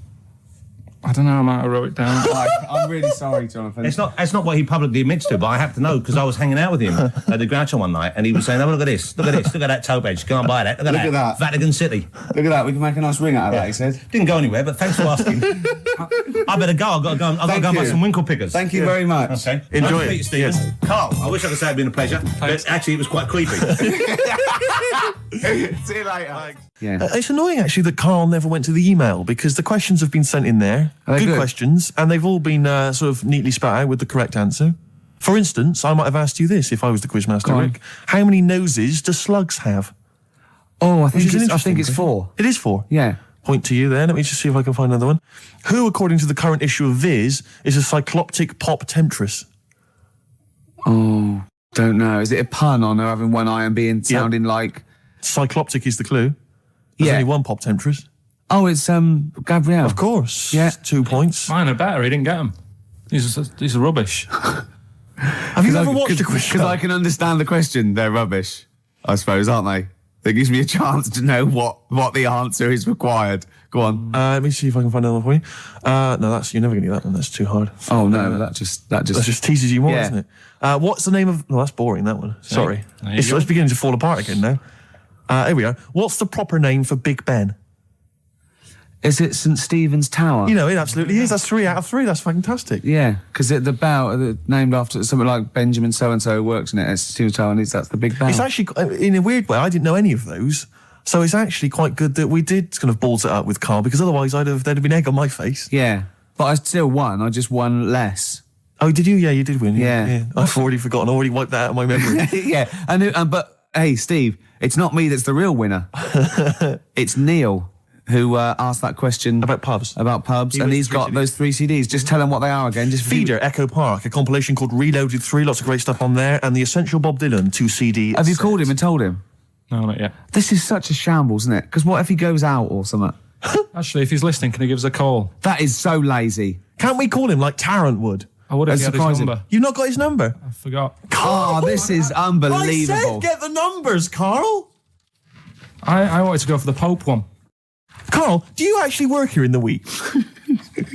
I don't know, I might have wrote it down. I'm really sorry, Jonathan. It's not what he publicly admits to, but I have to know because I was hanging out with him at the Groucho one night and he was saying, oh, look at this, look at that toe edge, go and buy that, look at that. Vatican City. Look at that, we can make a nice ring out of that, he said. Didn't go anywhere, but thanks for asking. I better go. I've got to go and buy some winkle pickers. Thank you very much. Okay. Enjoy Nice to meet you, Stephen. Yes. Carl, I wish I could say it'd been a pleasure. But actually, it was quite creepy. See you later. Yeah. It's annoying, actually, that Carl never went to the email, because the questions have been sent in there. Are they good? Questions, and they've all been sort of neatly spat out with the correct answer. For instance, I might have asked you this if I was the quizmaster, Rick. How many noses do slugs have? Oh, I Which is an think it's interesting 4. It is 4. Yeah. Point to you there. Let me just see if I can find another one. Who, according to the current issue of Viz, is a cycloptic pop temptress? Oh, don't know. Is it a pun on her having one eye and sounding like... Cycloptic is the clue. There's only one pop temptress. Oh, it's Gabrielle. Of course. Yeah. 2 points. Mine are better. He didn't get them. These are rubbish. Have you ever watched a quiz show? Because I can understand the question. They're rubbish, I suppose, aren't they? That gives me a chance to know what the answer is required. Go on. Let me see if I can find another one for you. No, you're never going to get that one. That's too hard. Oh no, that just teases you more, isn't it? What's the name of? No, that's boring. That one. Sorry, it's beginning to fall apart again now. Here we are. What's the proper name for Big Ben? Is it St. Stephen's Tower? You know, it absolutely is. That's 3 out of 3. That's fantastic. Yeah, because the bell named after something like Benjamin so-and-so who works in it. It's Stephen's Tower, and that's the big bell. It's actually, in a weird way, I didn't know any of those. So it's actually quite good that we did kind of balls it up with Carl, because otherwise there'd have been egg on my face. Yeah, but I still won. I just won less. Oh, did you? Yeah, you did win. Yeah. I've already forgotten. I already wiped that out of my memory. Yeah, but hey, Steve, it's not me that's the real winner. It's Neil, who asked that question about pubs. And he's got those 3 CDs. Just tell him what they are again. Just Feeder, Echo Park, a compilation called Reloaded 3, lots of great stuff on there, and the Essential Bob Dylan 2 CD. Have you called him and told him? No, not yet. This is such a shambles, isn't it? Because what if he goes out or something? Actually, if he's listening, can he give us a call? That is so lazy. Can't we call him like Tarrant would? I would have had his number. You've not got his number? I forgot. Oh, this is unbelievable. I said get the numbers, Carl. I wanted to go for the Pope one. Carl, do you actually work here in the week?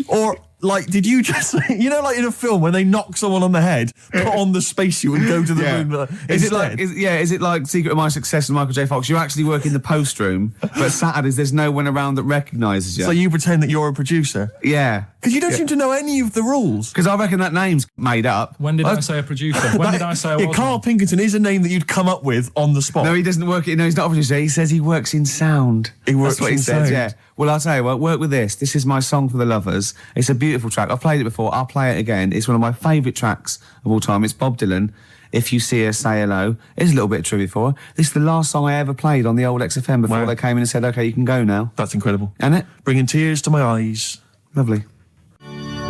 Or, like, did you just, you know, like in a film when they knock someone on the head, put on the spacesuit and go to the moon? Is it like Secret of My Success and Michael J. Fox? You actually work in the post room, but Saturdays there's no one around that recognises you. So you pretend that you're a producer? Yeah. Because you don't seem to know any of the rules. Because I reckon that name's made up. When did I say a producer? When did I say I was? Carl Pilkington is a name that you'd come up with on the spot. No, he doesn't work. No, he's not a producer. He says he works in sound. That's what he says. Yeah. Well, I'll tell you what. Work with this. This is my song for the lovers. It's a beautiful track. I've played it before. I'll play it again. It's one of my favourite tracks of all time. It's Bob Dylan. If You See Her, Say Hello. Here's a little bit of trivia for her. This is the last song I ever played on the old XFM before they came in and said, "Okay, you can go now." That's incredible. Isn't it? Bringing tears to my eyes. Lovely.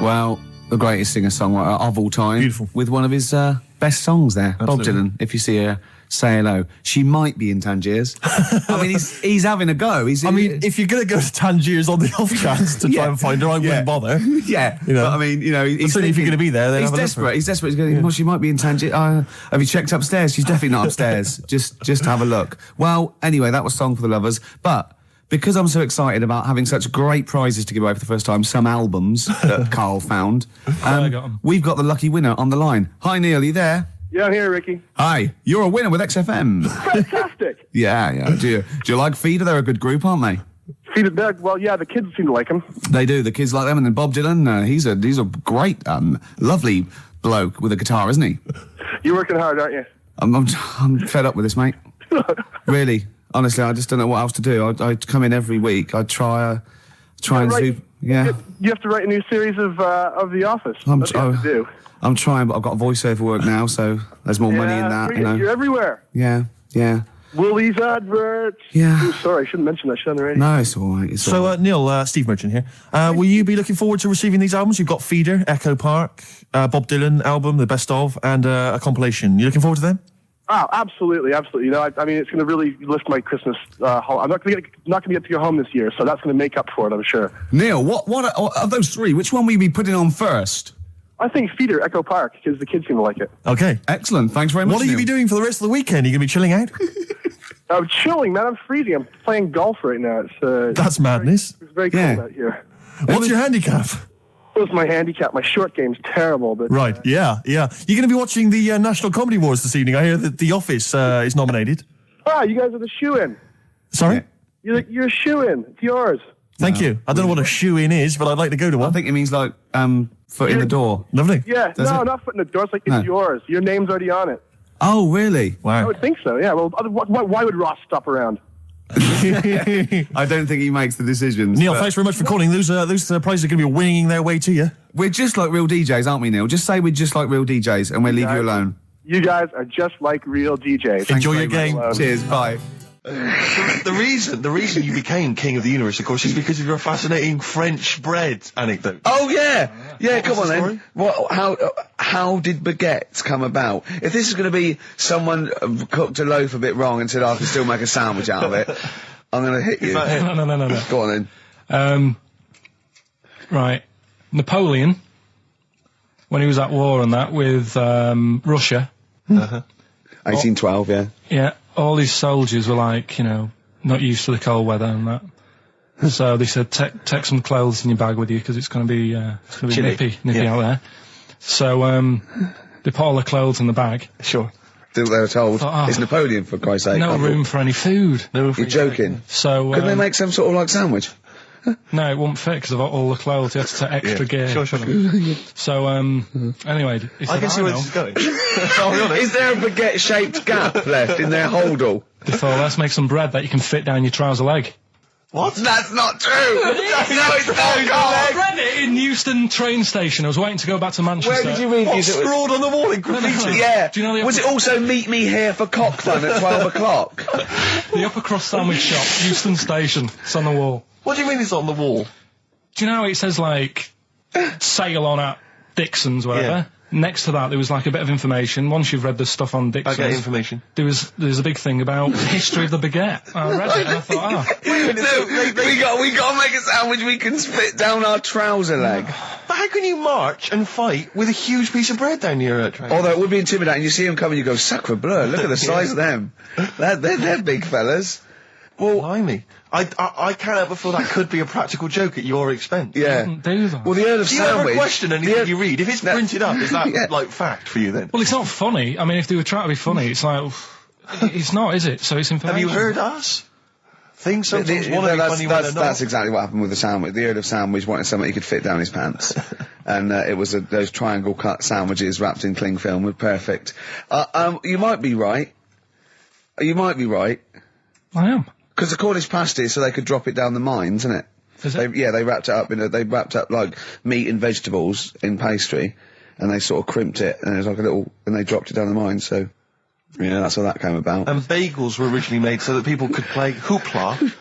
Well, the greatest singer-songwriter of all time. Beautiful. With one of his best songs there. Absolutely. Bob Dylan, If You See Her, Say Hello. She might be in Tangiers. I mean, he's having a go. If you're going to go to Tangiers on the off chance to try and find her, I wouldn't bother. Yeah. You know? But I mean, you know, he's certainly if you're going to be there, then he's have a desperate. look. He's desperate. He's going, well, she might be in Tangiers. Have you checked upstairs? She's definitely not upstairs. Just have a look. Well, anyway, that was Song for the Lovers. But because I'm so excited about having such great prizes to give away for the first time, some albums that Carl found, we've got the lucky winner on the line. Hi, Neil, are you there? Yeah, I'm here, Ricky. Hi, you're a winner with XFM. Fantastic. Yeah. Do you like Feeder? They're a good group, aren't they? Feeder, well, yeah, the kids seem to like them. They do. The kids like them, and then Bob Dylan. He's a great, lovely bloke with a guitar, isn't he? You're working hard, aren't you? I'm fed up with this, mate. Really, honestly, I just don't know what else to do. I come in every week. I try and do. Yeah. You have to write a new series of The Office. That's what you have to do. I'm trying, but I've got voiceover work now, so there's more money in that. You know. You're everywhere. Yeah. Woolies adverts. Yeah. Oh, sorry, I shouldn't mention that shit on the radio. No, it's all right. So, Neil, Steve Merchant here. Will you be looking forward to receiving these albums? You've got Feeder, Echo Park, Bob Dylan album, the best of, and a compilation. You looking forward to them? Oh, absolutely. You know, I mean, it's going to really lift my Christmas. I'm not going to get to go home this year, so that's going to make up for it, I'm sure. Neil, what of those three? Which one will you be putting on first? I think Feeder, Echo Park, because the kids seem to like it. Okay. Excellent. Thanks very much, What will you be doing for the rest of the weekend? Are you going to be chilling out? I'm chilling, man. I'm freezing. I'm playing golf right now. That's madness. It's very cold out here. What's your handicap? What's my handicap? My short game's terrible. But right, yeah. You're going to be watching the National Comedy Awards this evening. I hear that The Office is nominated. You guys are the shoe-in. Sorry? You're a shoe-in. It's yours. Thank you. I don't know what a shoe-in is, but I'd like to go to one. I think it means like foot in the door. Lovely. Yeah, not foot in the door. It's like it's yours. Your name's already on it. Oh, really? I Wow. would think so. Yeah. Well, why would Ross stop around? I don't think he makes the decisions. Neil, but thanks very much for calling. Those prizes are going to be winging their way to you. We're just like real DJs, aren't we, Neil? Just say we're just like real DJs and we'll leave you alone. You guys are just like real DJs. Enjoy your game. Cheers, bye. The reason you became king of the universe, of course, is because of your fascinating French bread anecdote. Oh yeah, come on the story? then. What? How did baguettes come about? If this is going to be someone cooked a loaf a bit wrong and said I can still make a sandwich out of it, I'm going to hit you. No. Go on then. Right, Napoleon, when he was at war and that with Russia. 1812, yeah. Yeah, all his soldiers were like, not used to the cold weather and that. So they said, take some clothes in your bag with you because it's going to be nippy out there. So they put all the clothes in the bag. Sure. They were told, it's Napoleon, for Christ's sake. No room for any food. You're joking. So couldn't they make some sort of like sandwich? No, it wouldn't fit because of all the clothes. You had to take extra gear. Sure. So, anyway. I can see where this is going. I'll be honest. Is there a baguette-shaped gap left in their holdall? They thought, let's make some bread that you can fit down your trouser leg. What? That's not true! No, it's not, I read it in Euston train station. I was waiting to go back to Manchester. Where did you read What, this? scrawled on the wall in graffiti? Yeah. Do you know Was it also meet me here for cock fun at 12 o'clock? The upper crust sandwich shop, Euston station. It's on the wall. What do you mean it's on the wall? Do you know how it says, like, sail on at Dixon's, whatever? Yeah. Next to that, there was, like, a bit of information. Once you've read the stuff on Dixon's... I get information. There's a big thing about the history of the baguette. I read it and I thought, we got to make a sandwich we can split down our trouser leg. But how can you march and fight with a huge piece of bread down your train? Although it would be intimidating. You see them coming, you go, sacre bleu, look at the size of them. They're big fellas. Well, blimey. I can't help but feel that could be a practical joke at your expense. Yeah. do that. Well, the Earl of Do you Sandwich... ever question anything you read? If it's printed up, is that, like, fact for you then? Well, it's not funny. I mean, if they were trying to be funny, it's like... it's not, is it? So it's information. Have you heard us? Things sometimes want to be funny when they're not. That's exactly what happened with the sandwich. The Earl of Sandwich wanted something he could fit down his pants. And it was those triangle cut sandwiches wrapped in cling film were perfect. You might be right. You might be right. I am. Because the Cornish pasty, so they could drop it down the mines, isn't it? Is it? They wrapped it up they wrapped up like meat and vegetables in pastry, and they sort of crimped it, and it was like and they dropped it down the mine. So, yeah, that's how that came about. And bagels were originally made so that people could play hoopla,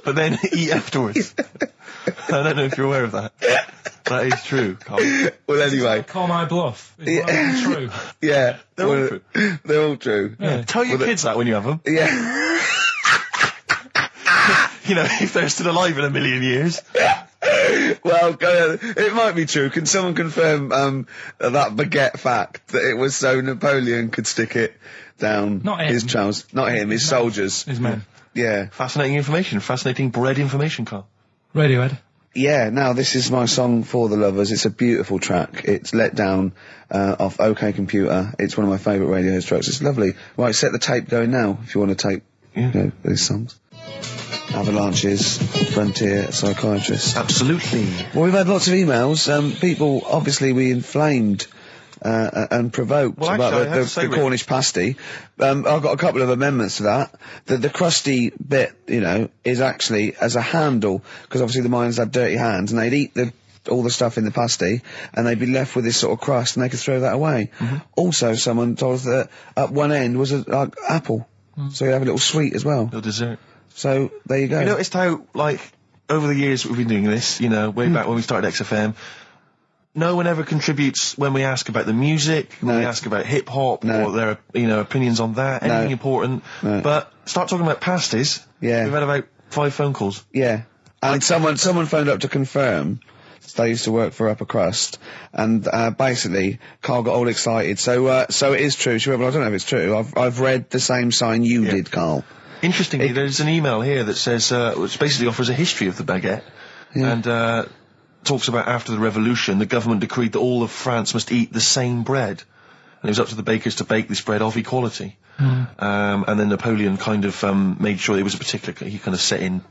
but then eat afterwards. I don't know if you're aware of that. That is true, Carl. Well, anyway. Call my bluff. It's true. Yeah. They're all true. They're all true. Yeah. Tell your kids that when you have them. Yeah. If they're still alive in a million years. Well, it might be true. Can someone confirm that baguette fact that it was so Napoleon could stick it down his trousers? Not him, his soldiers. His men. Yeah. Fascinating information. Fascinating bread information, Carl. Radiohead. Yeah, now this is my song for the lovers. It's a beautiful track. It's Let Down off OK Computer. It's one of my favourite Radiohead tracks. It's lovely. Right, set the tape going now if you want to tape these songs. Avalanches, Frontier, Psychiatrist. Absolutely. Well, we've had lots of emails. People, obviously, we inflamed and provoked about the Cornish pasty. I've got a couple of amendments to that. The crusty bit, is actually as a handle, because obviously the miners had dirty hands, and they'd eat all the stuff in the pasty, and they'd be left with this sort of crust, and they could throw that away. Mm-hmm. Also, someone told us that at one end was an apple, so you have a little sweet as well. A dessert. So, there you go. You noticed how, over the years we've been doing this, way back when we started XFM, no one ever contributes when we ask about the music, when we ask about hip-hop, or their, opinions on that, anything important. No. But start talking about pasties. Yeah. We've had about 5 phone calls. Yeah. And someone phoned up to confirm. They used to work for Upper Crust, and basically, Carl got all excited. So it is true. Well, I don't know if it's true. I've read the same sign you did, Carl. Interestingly, there's an email here that says, which basically offers a history of the baguette, and talks about after the revolution, the government decreed that all of France must eat the same bread. and it was up to the bakers to bake this bread of equality. And then Napoleon kind of made sure it was a particular. He kind of set in.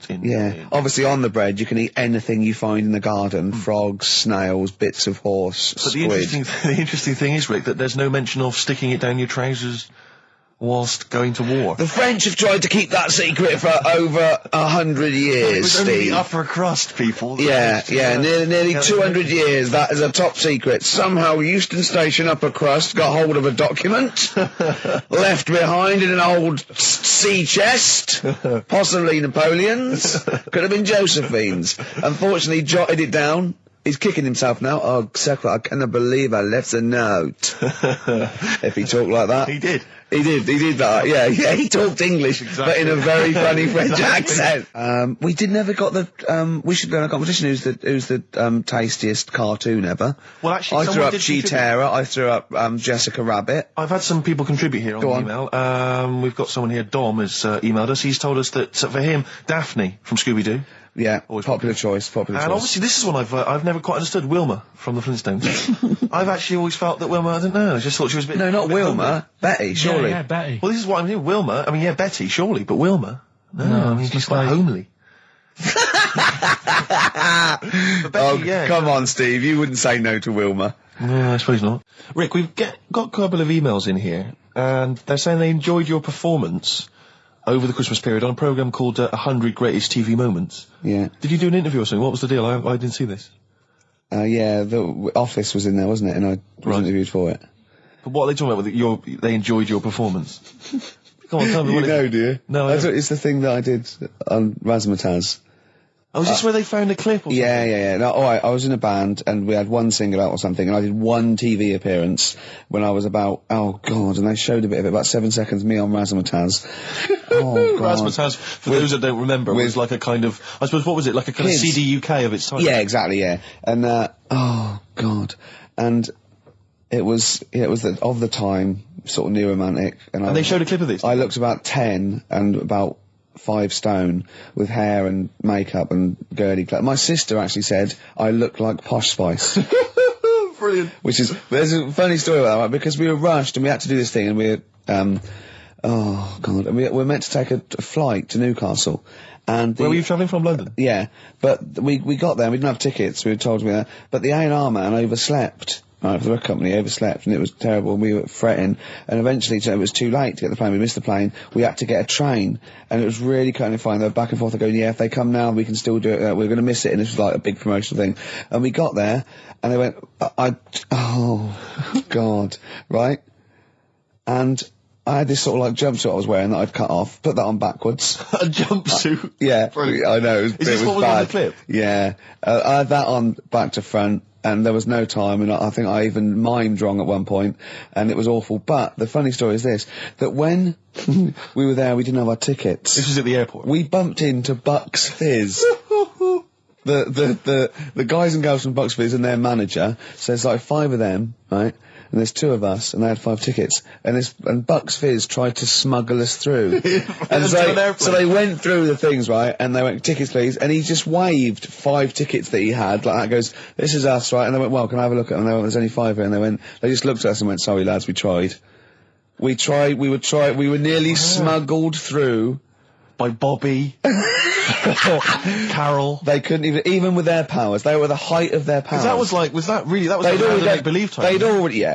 Obviously, on the bread you can eat anything you find in the garden: frogs, snails, bits of horse, But squid. the interesting thing is, Rick, that there's no mention of sticking it down your trousers whilst going to war. The French have tried to keep that secret for over 100 years, It was only Steve. the upper crust people. Nearly 200 years. That is a top secret. Somehow Euston Station upper crust got hold of a document left behind in an old sea chest, possibly Napoleon's. Could have been Josephine's. Unfortunately, jotted it down. He's kicking himself now. Oh, Secretary, I cannot believe I left a note. If he talked like that. He did. He did that, yeah, he talked English, but in a very funny French accent. We never got the, we should learn a competition, who's the tastiest cartoon ever. Well, actually, I threw up Cheetara, I threw up, Jessica Rabbit. I've had some people contribute here on the email. We've got someone here, Dom, has emailed us. He's told us that, for him, Daphne from Scooby-Doo. Yeah, popular choice. And obviously this is one I've never quite understood. Wilma from the Flintstones. I've actually always felt that Wilma, I don't know, I just thought she was a bit... No, not Wilma. Betty, surely. Yeah, Betty. Well, this is what I'm saying. Wilma, I mean, yeah, Betty, surely, but Wilma? No, I mean, she's quite homely. Betty, come on, Steve, you wouldn't say no to Wilma. No, I suppose not. Rick, we've got a couple of emails in here, and they're saying they enjoyed your performance over the Christmas period on a programme called 100 Greatest TV Moments. Yeah. Did you do an interview or something? What was the deal? I didn't see this. Yeah, the Office was in there, wasn't it? And I was interviewed for it. But what are they talking about with they enjoyed your performance? Come on, tell me what do you? No, I don't. It's the thing that I did on Razzmatazz. Oh, is this where they found a clip or something? Yeah. No, I was in a band, and we had one single out or something, and I did one TV appearance when I was about, oh God, and they showed a bit of it, about 7 seconds, me on Razzmatazz. Oh, God. Razzmatazz, for those that don't remember, was like a kind of, I suppose, what was it, like a kind of CD UK of its time? Yeah, exactly, yeah. And, oh God. And it was of the time, sort of new romantic. And they showed a clip of this? I looked about 10 and about 5 stone with hair and makeup and girly clothes. My sister actually said I look like Posh Spice. Brilliant. There's a funny story about that, right? Because we were rushed and we had to do this thing, and we oh God, and we were meant to take a flight to Newcastle. And where were you travelling from? London? Yeah, but we got there and we didn't have tickets, we were told to be there, but the A&R man overslept. Right, for the company, overslept, and it was terrible, and we were fretting, and eventually it was too late to get the plane, we missed the plane, we had to get a train, and it was really kind of fine, they were back and forth, going, yeah, if they come now, we can still do it, we're going to miss it, and this was like a big promotional thing, and we got there, and they went, oh, God, right, and I had this sort of like jumpsuit I was wearing that I'd cut off, put that on backwards. A jumpsuit? Yeah, brilliant. I know, Is this what was bad. on the clip? Yeah, I had that on back to front, and there was no time, and I think I even mimed wrong at one point, and it was awful. But the funny story is this, that when we were there, we didn't have our tickets. This was at the airport? We bumped into Bucks Fizz. The guys and girls from Bucks Fizz and their manager, so there's like 5 of them, right? And there's 2 of us, and they had 5 tickets, and Bucks Fizz tried to smuggle us through. And so they went through the things, right, and they went, tickets please, and he just waved 5 tickets that he had, like that, goes, this is us, right, and they went, well, can I have a look at them? And they went, there's only 5 here, and they just looked at us and went, sorry lads, we tried. We were nearly smuggled through. By Bobby. Carol. They couldn't even with their powers, they were the height of their powers. That was like make-believe time.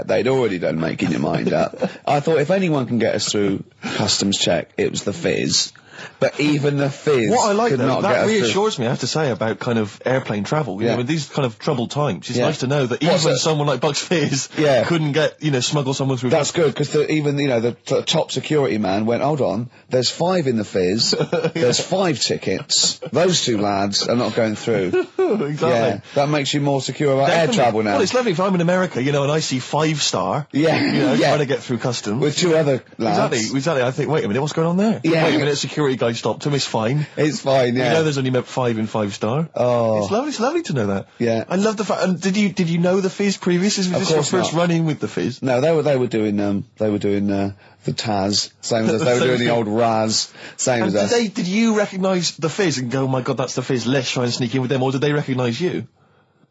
They'd already done making your mind up. I thought if anyone can get us through customs check, it was the Fizz. But even the Fizz what I like could not get that us reassures through. me, I have to say, about kind of airplane travel. You know, in these kind of troubled times, it's nice to know that even someone like Bucks Fizz couldn't get, smuggle someone through. That's good, because the top security man went, hold on, there's 5 in the Fizz, there's 5 tickets, those 2 lads are not going through. Exactly. Yeah, that makes you more secure about air travel now. Well, it's lovely if I'm in America, and I see 5-star, trying to get through customs. With 2 other lads. Exactly, I think, wait a minute, what's going on there? Yeah. Wait a minute, security guy stopped him, it's fine. It's fine, yeah. There's only 5 in 5-star. Oh. It's lovely to know that. Yeah. I love the fact, and did you know the Fizz previously? Was this your first run-in with the Fizz? No, they were doing the Taz, same as us, they were doing the old Raz, same as us. Did you recognise the Fizz and go, oh my God, that's the Fizz, let's try and sneak in with them, or did they recognise you?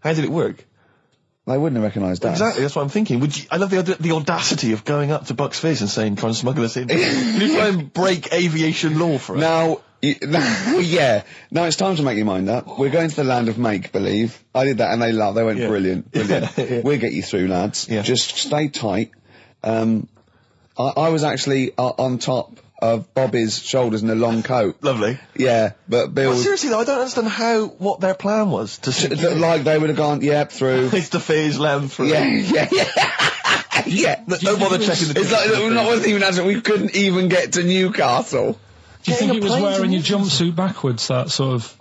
How did it work? They wouldn't have recognised us. Exactly, that's what I'm thinking. I love the audacity of going up to Bucks Fizz and saying, try and smuggle us in. Can you try and break aviation law for us? Now, yeah. Now it's time to make your mind up. We're going to the land of make-believe. I did that and they laughed. They went, brilliant. Yeah. We'll get you through, lads. Yeah. Just stay tight. I was actually on top of Bobby's shoulders in a long coat. Lovely. Yeah, but Bill... Well, seriously though, I don't understand what their plan was. Like, they would have gone, through. It's the Fizz, land through. Yeah. Yeah. Don't bother checking the... It's like, wasn't even answering, we couldn't even get to Newcastle. Do you think it was wearing your jumpsuit backwards that sort of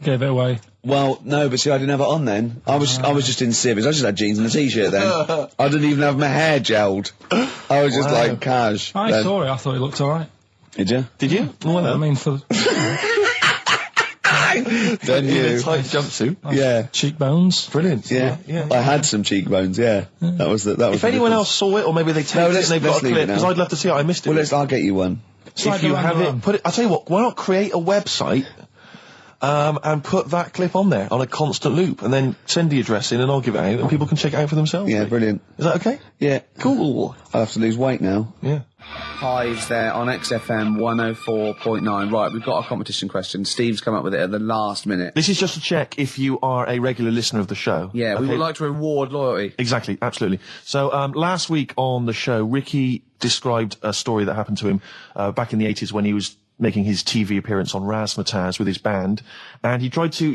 gave it away? Well, no, but see, I didn't have it on then. I was just in civvies. I just had jeans and a t-shirt then. I didn't even have my hair gelled. I was just like cash. I saw it. I thought it looked all right. Did you? Did you? Well, I mean, for then you tight jumpsuit. Yeah, cheekbones. Brilliant. Yeah. I had some cheekbones. Yeah, that was the. If anyone else saw it, or maybe they taped it and they've got a clip, because I'd love to see it. I missed it. Well, I'll get you one. If you have it, put it. I'll tell you what. Why not create a website? And put that clip on there on a constant loop, and then send the address in, and I'll give it out, and people can check it out for themselves. Yeah, brilliant. Is that okay? Yeah. Cool. I'll have to lose weight now. Yeah. Hives there on XFM 104.9. Right, we've got our competition question. Steve's come up with it at the last minute. This is just to check if you are a regular listener of the show. Yeah, we would like to reward loyalty. Exactly, absolutely. So, last week on the show, Ricky described a story that happened to him back in the 80s when he was making his TV appearance on Razzmatazz with his band, and he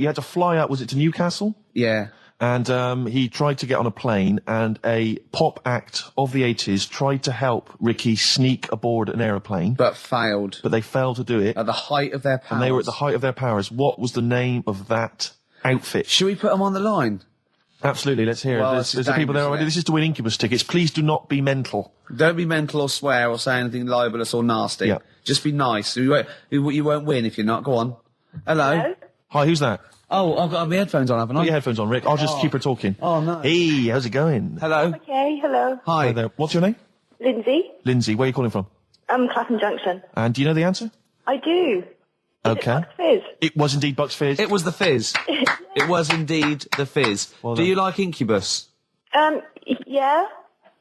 had to fly up, was it to Newcastle? Yeah. And he tried to get on a plane, and a pop act of the 80s tried to help Ricky sneak aboard an aeroplane. But failed. But they failed to do it. At the height of their powers. And they were at the height of their powers. What was the name of that outfit? Should we put them on the line? Absolutely, let's hear it. There's the people there already. This is to win Incubus tickets. Please do not be mental. Don't be mental or swear or say anything libelous or nasty. Yeah. Just be nice. You won't win if you're not. Go on. Hello? Hi, who's that? Oh, I've got my headphones on, haven't I? Put your headphones on, Rick. I'll just keep her talking. Oh, no. Hey, how's it going? Hello? Okay, hello. Hi there. What's your name? Lindsay. Lindsay, where are you calling from? Clapham Junction. And do you know the answer? I do. Okay. Bucks Fizz? It was indeed Bucks Fizz. It was the Fizz. It was indeed the Fizz. Well do you like Incubus? Yeah.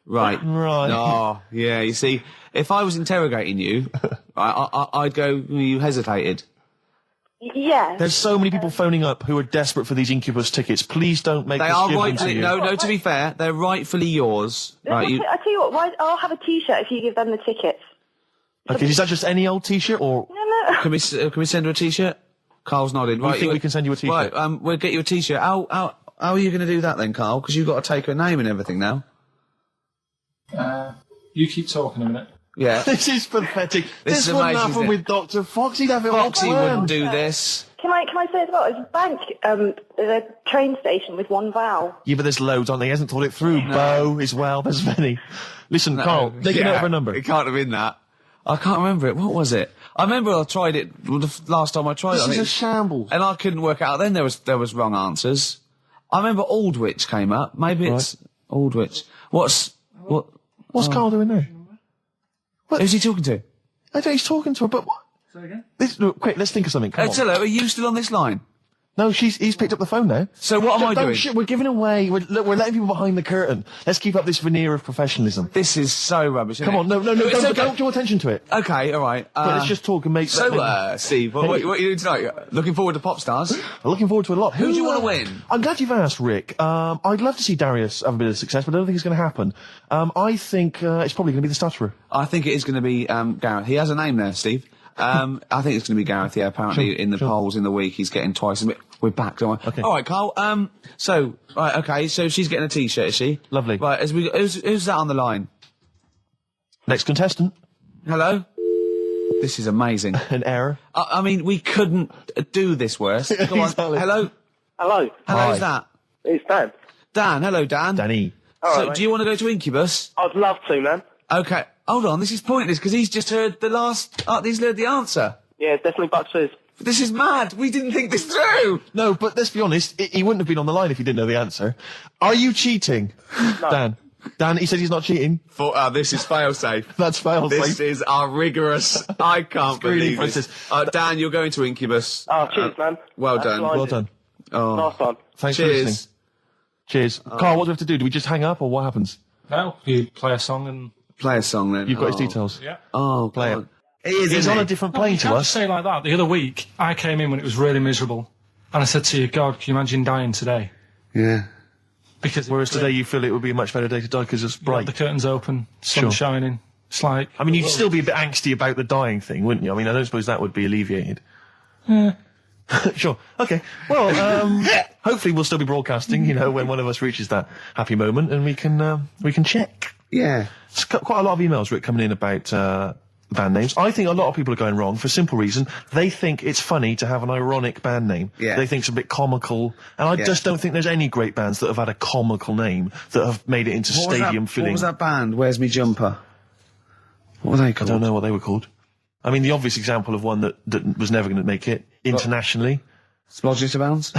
Right. Right. Oh, yeah, you see, if I was interrogating you, I'd go, you hesitated. Yeah. There's so many people phoning up who are desperate for these Incubus tickets. Please don't make They us are give them to rightfully, you. no, to be fair, they're rightfully yours. Right, I tell you what, I'll have a T-shirt if you give them the tickets. Okay, is that just any old T-shirt, or...? No. Can we send her a T-shirt? Carl's nodding. I think we can send you a T-shirt. Right, we'll get you a T-shirt. How are you going to do that then, Carl? Because you've got to take her name and everything now. You keep talking a minute. Yeah. This is pathetic. This is wouldn't amazing, happen with Dr. Fox. He'd have it Foxy all wouldn't planned. do this. Can I say as well, there's a bank, there's a train station with one vowel. Yeah, but there's loads, aren't there? He hasn't thought it through. Bo as well, there's many. Listen, Carl, take a note of her number. It can't have been that. I can't remember it. What was it? I remember I tried it the last time I tried it. This is a shambles. And I couldn't work it out. Then there was wrong answers. I remember Aldwych came up. Maybe it's Aldwych. What's Carl doing there? Who's he talking to? I don't know, he's talking to her, but what? Say again? Look, quick, let's think of something. Come on. Hello, are you still on this line? No, he's picked up the phone now. So what am I doing? We're giving away. We're letting people behind the curtain. Let's keep up this veneer of professionalism. This is so rubbish. Come on, no, don't draw attention to it. Okay, all right. But let's just talk and make. So, Steve, what are you doing tonight? Looking forward to Pop Stars? I'm looking forward to a lot. Who do you want to win? I'm glad you've asked, Rick. I'd love to see Darius have a bit of success, but I don't think it's going to happen. I think it's probably going to be the stutterer. I think it is going to be Gareth. He has a name there, Steve. I think it's going to be Gareth. Yeah, apparently in the polls in the week he's getting twice. We're back, don't we? Okay. All right, Carl. So she's getting a T-shirt, is she? Lovely. Right, who's that on the line? Next contestant. Hello. This is amazing. An error. I mean, we couldn't do this worse. Go on. Hello. Hello. Who's that? It's Dan. Dan. Hello, Dan. Danny. All right, do you want to go to Incubus? I'd love to, man. Okay. Hold on. This is pointless because he's just heard he's heard the answer. Yeah, it's definitely Bucks Fizz. This is mad. We didn't think this through. No, but let's be honest. He wouldn't have been on the line if he didn't know the answer. Are you cheating, No. Dan, he said he's not cheating. This is fail-safe. That's fail-safe. This is our rigorous. I can't believe this. Dan, you're going to Incubus. Oh, cheers, man. Well done. Well done. Oh. Nice one. Thanks for listening. Cheers. Carl, what do we have to do? Do we just hang up, or what happens? No, you play a song and... Play a song then. You've got his details? Yeah. Oh, play it. He's on a different plane to us. Say like that. The other week, I came in when it was really miserable, and I said to you, God, can you imagine dying today? Yeah. Whereas today you feel it would be a much better day to die because it's bright. The curtains open, sun shining. It's like... I mean, you'd still be a bit angsty about the dying thing, wouldn't you? I mean, I don't suppose that would be alleviated. Yeah. Sure. Okay. Well, hopefully we'll still be broadcasting, when one of us reaches that happy moment, and we can check. Yeah. It's quite a lot of emails, Rick, coming in about band names. I think a lot of people are going wrong for a simple reason. They think it's funny to have an ironic band name. Yeah. They think it's a bit comical. And I just don't think there's any great bands that have had a comical name that have made it into stadium filling. What was that band? Where's Me Jumper? What were they called? I don't know what they were called. I mean, the obvious example of one that was never going to make it internationally. Splodgeness Abounds?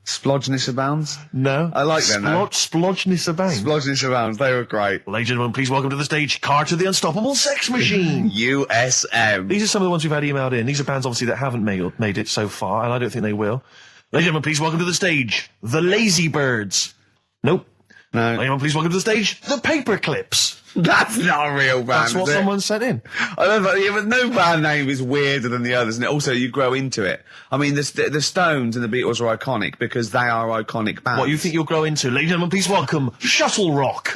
Splodgeness Abounds? No. I like them, though. Splodgeness Abounds. Splodgeness Abounds, they were great. Ladies and gentlemen, please welcome to the stage Carter the Unstoppable Sex Machine. USM. These are some of the ones we've had emailed in. These are bands, obviously, that haven't made it so far, and I don't think they will. Ladies and gentlemen, please welcome to the stage The Lazy Birds. Nope. No. Ladies and gentlemen, please welcome to the stage The Paperclips. That's not a real band. That's what someone sent in. I love that. Yeah, but no band name is weirder than the others, and also you grow into it. I mean, the Stones and the Beatles are iconic because they are iconic bands. What you think you'll grow into? Ladies and gentlemen, please welcome Shuttle Rock.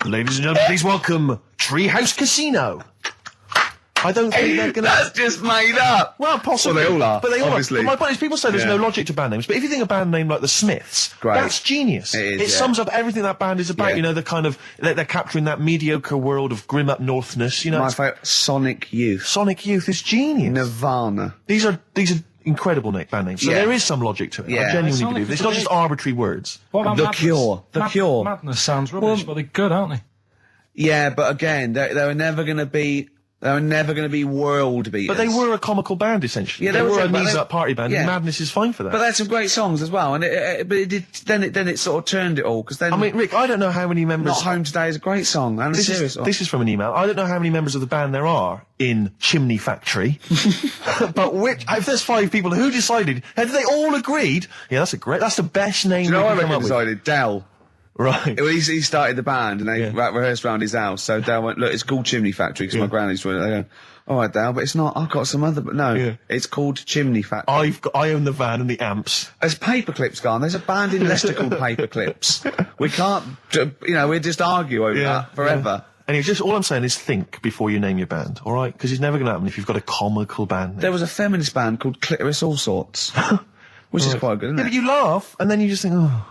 Ladies and gentlemen, please welcome Treehouse Casino. I don't think they're gonna... That's just made up! Well, possibly. Well, they all are, but they all obviously. Are. But my point is, people say there's no logic to band names, but if you think a band name like the Smiths, that's genius. It sums up everything that band is about, the kind of... They're capturing that mediocre world of grim up northness, My favourite, Sonic Youth. Sonic Youth is genius. Nirvana. These are incredible band names, so there is some logic to it. I genuinely believe it's not just arbitrary words. The Cure. The Cure. Madness sounds rubbish, but they're good, aren't they? Yeah, but again, they were never going to be... They were never going to be world beaters. But they were a comical band, essentially. Yeah, they were a knees-up party band, and Madness is fine for that. But they had some great songs as well, and then it sort of turned it all, because then... I mean, Rick, I don't know how many members... Not Home Today is a great song, and this is from an email. I don't know how many members of the band there are in Chimney Factory, but if there's 5 people, who decided? Have they all agreed? Yeah, that's the best name. Do you know what I reckon decided? Dell. Right. Well, he started the band, and they rehearsed around his house, so Dell went, look, it's called Chimney Factory, because my granny's doing it. They go, all right, Dale, but it's not. I've got some other. But no, it's called Chimney Factory. I own the van and the amps. Has Paperclips gone? There's a band in Leicester called Paperclips. We can't. We just argue over that forever. And all I'm saying is think before you name your band, all right? Because it's never going to happen if you've got a comical band name. There was a feminist band called Clitoris All Sorts, which is quite good, isn't it? But you laugh and then you just think, oh,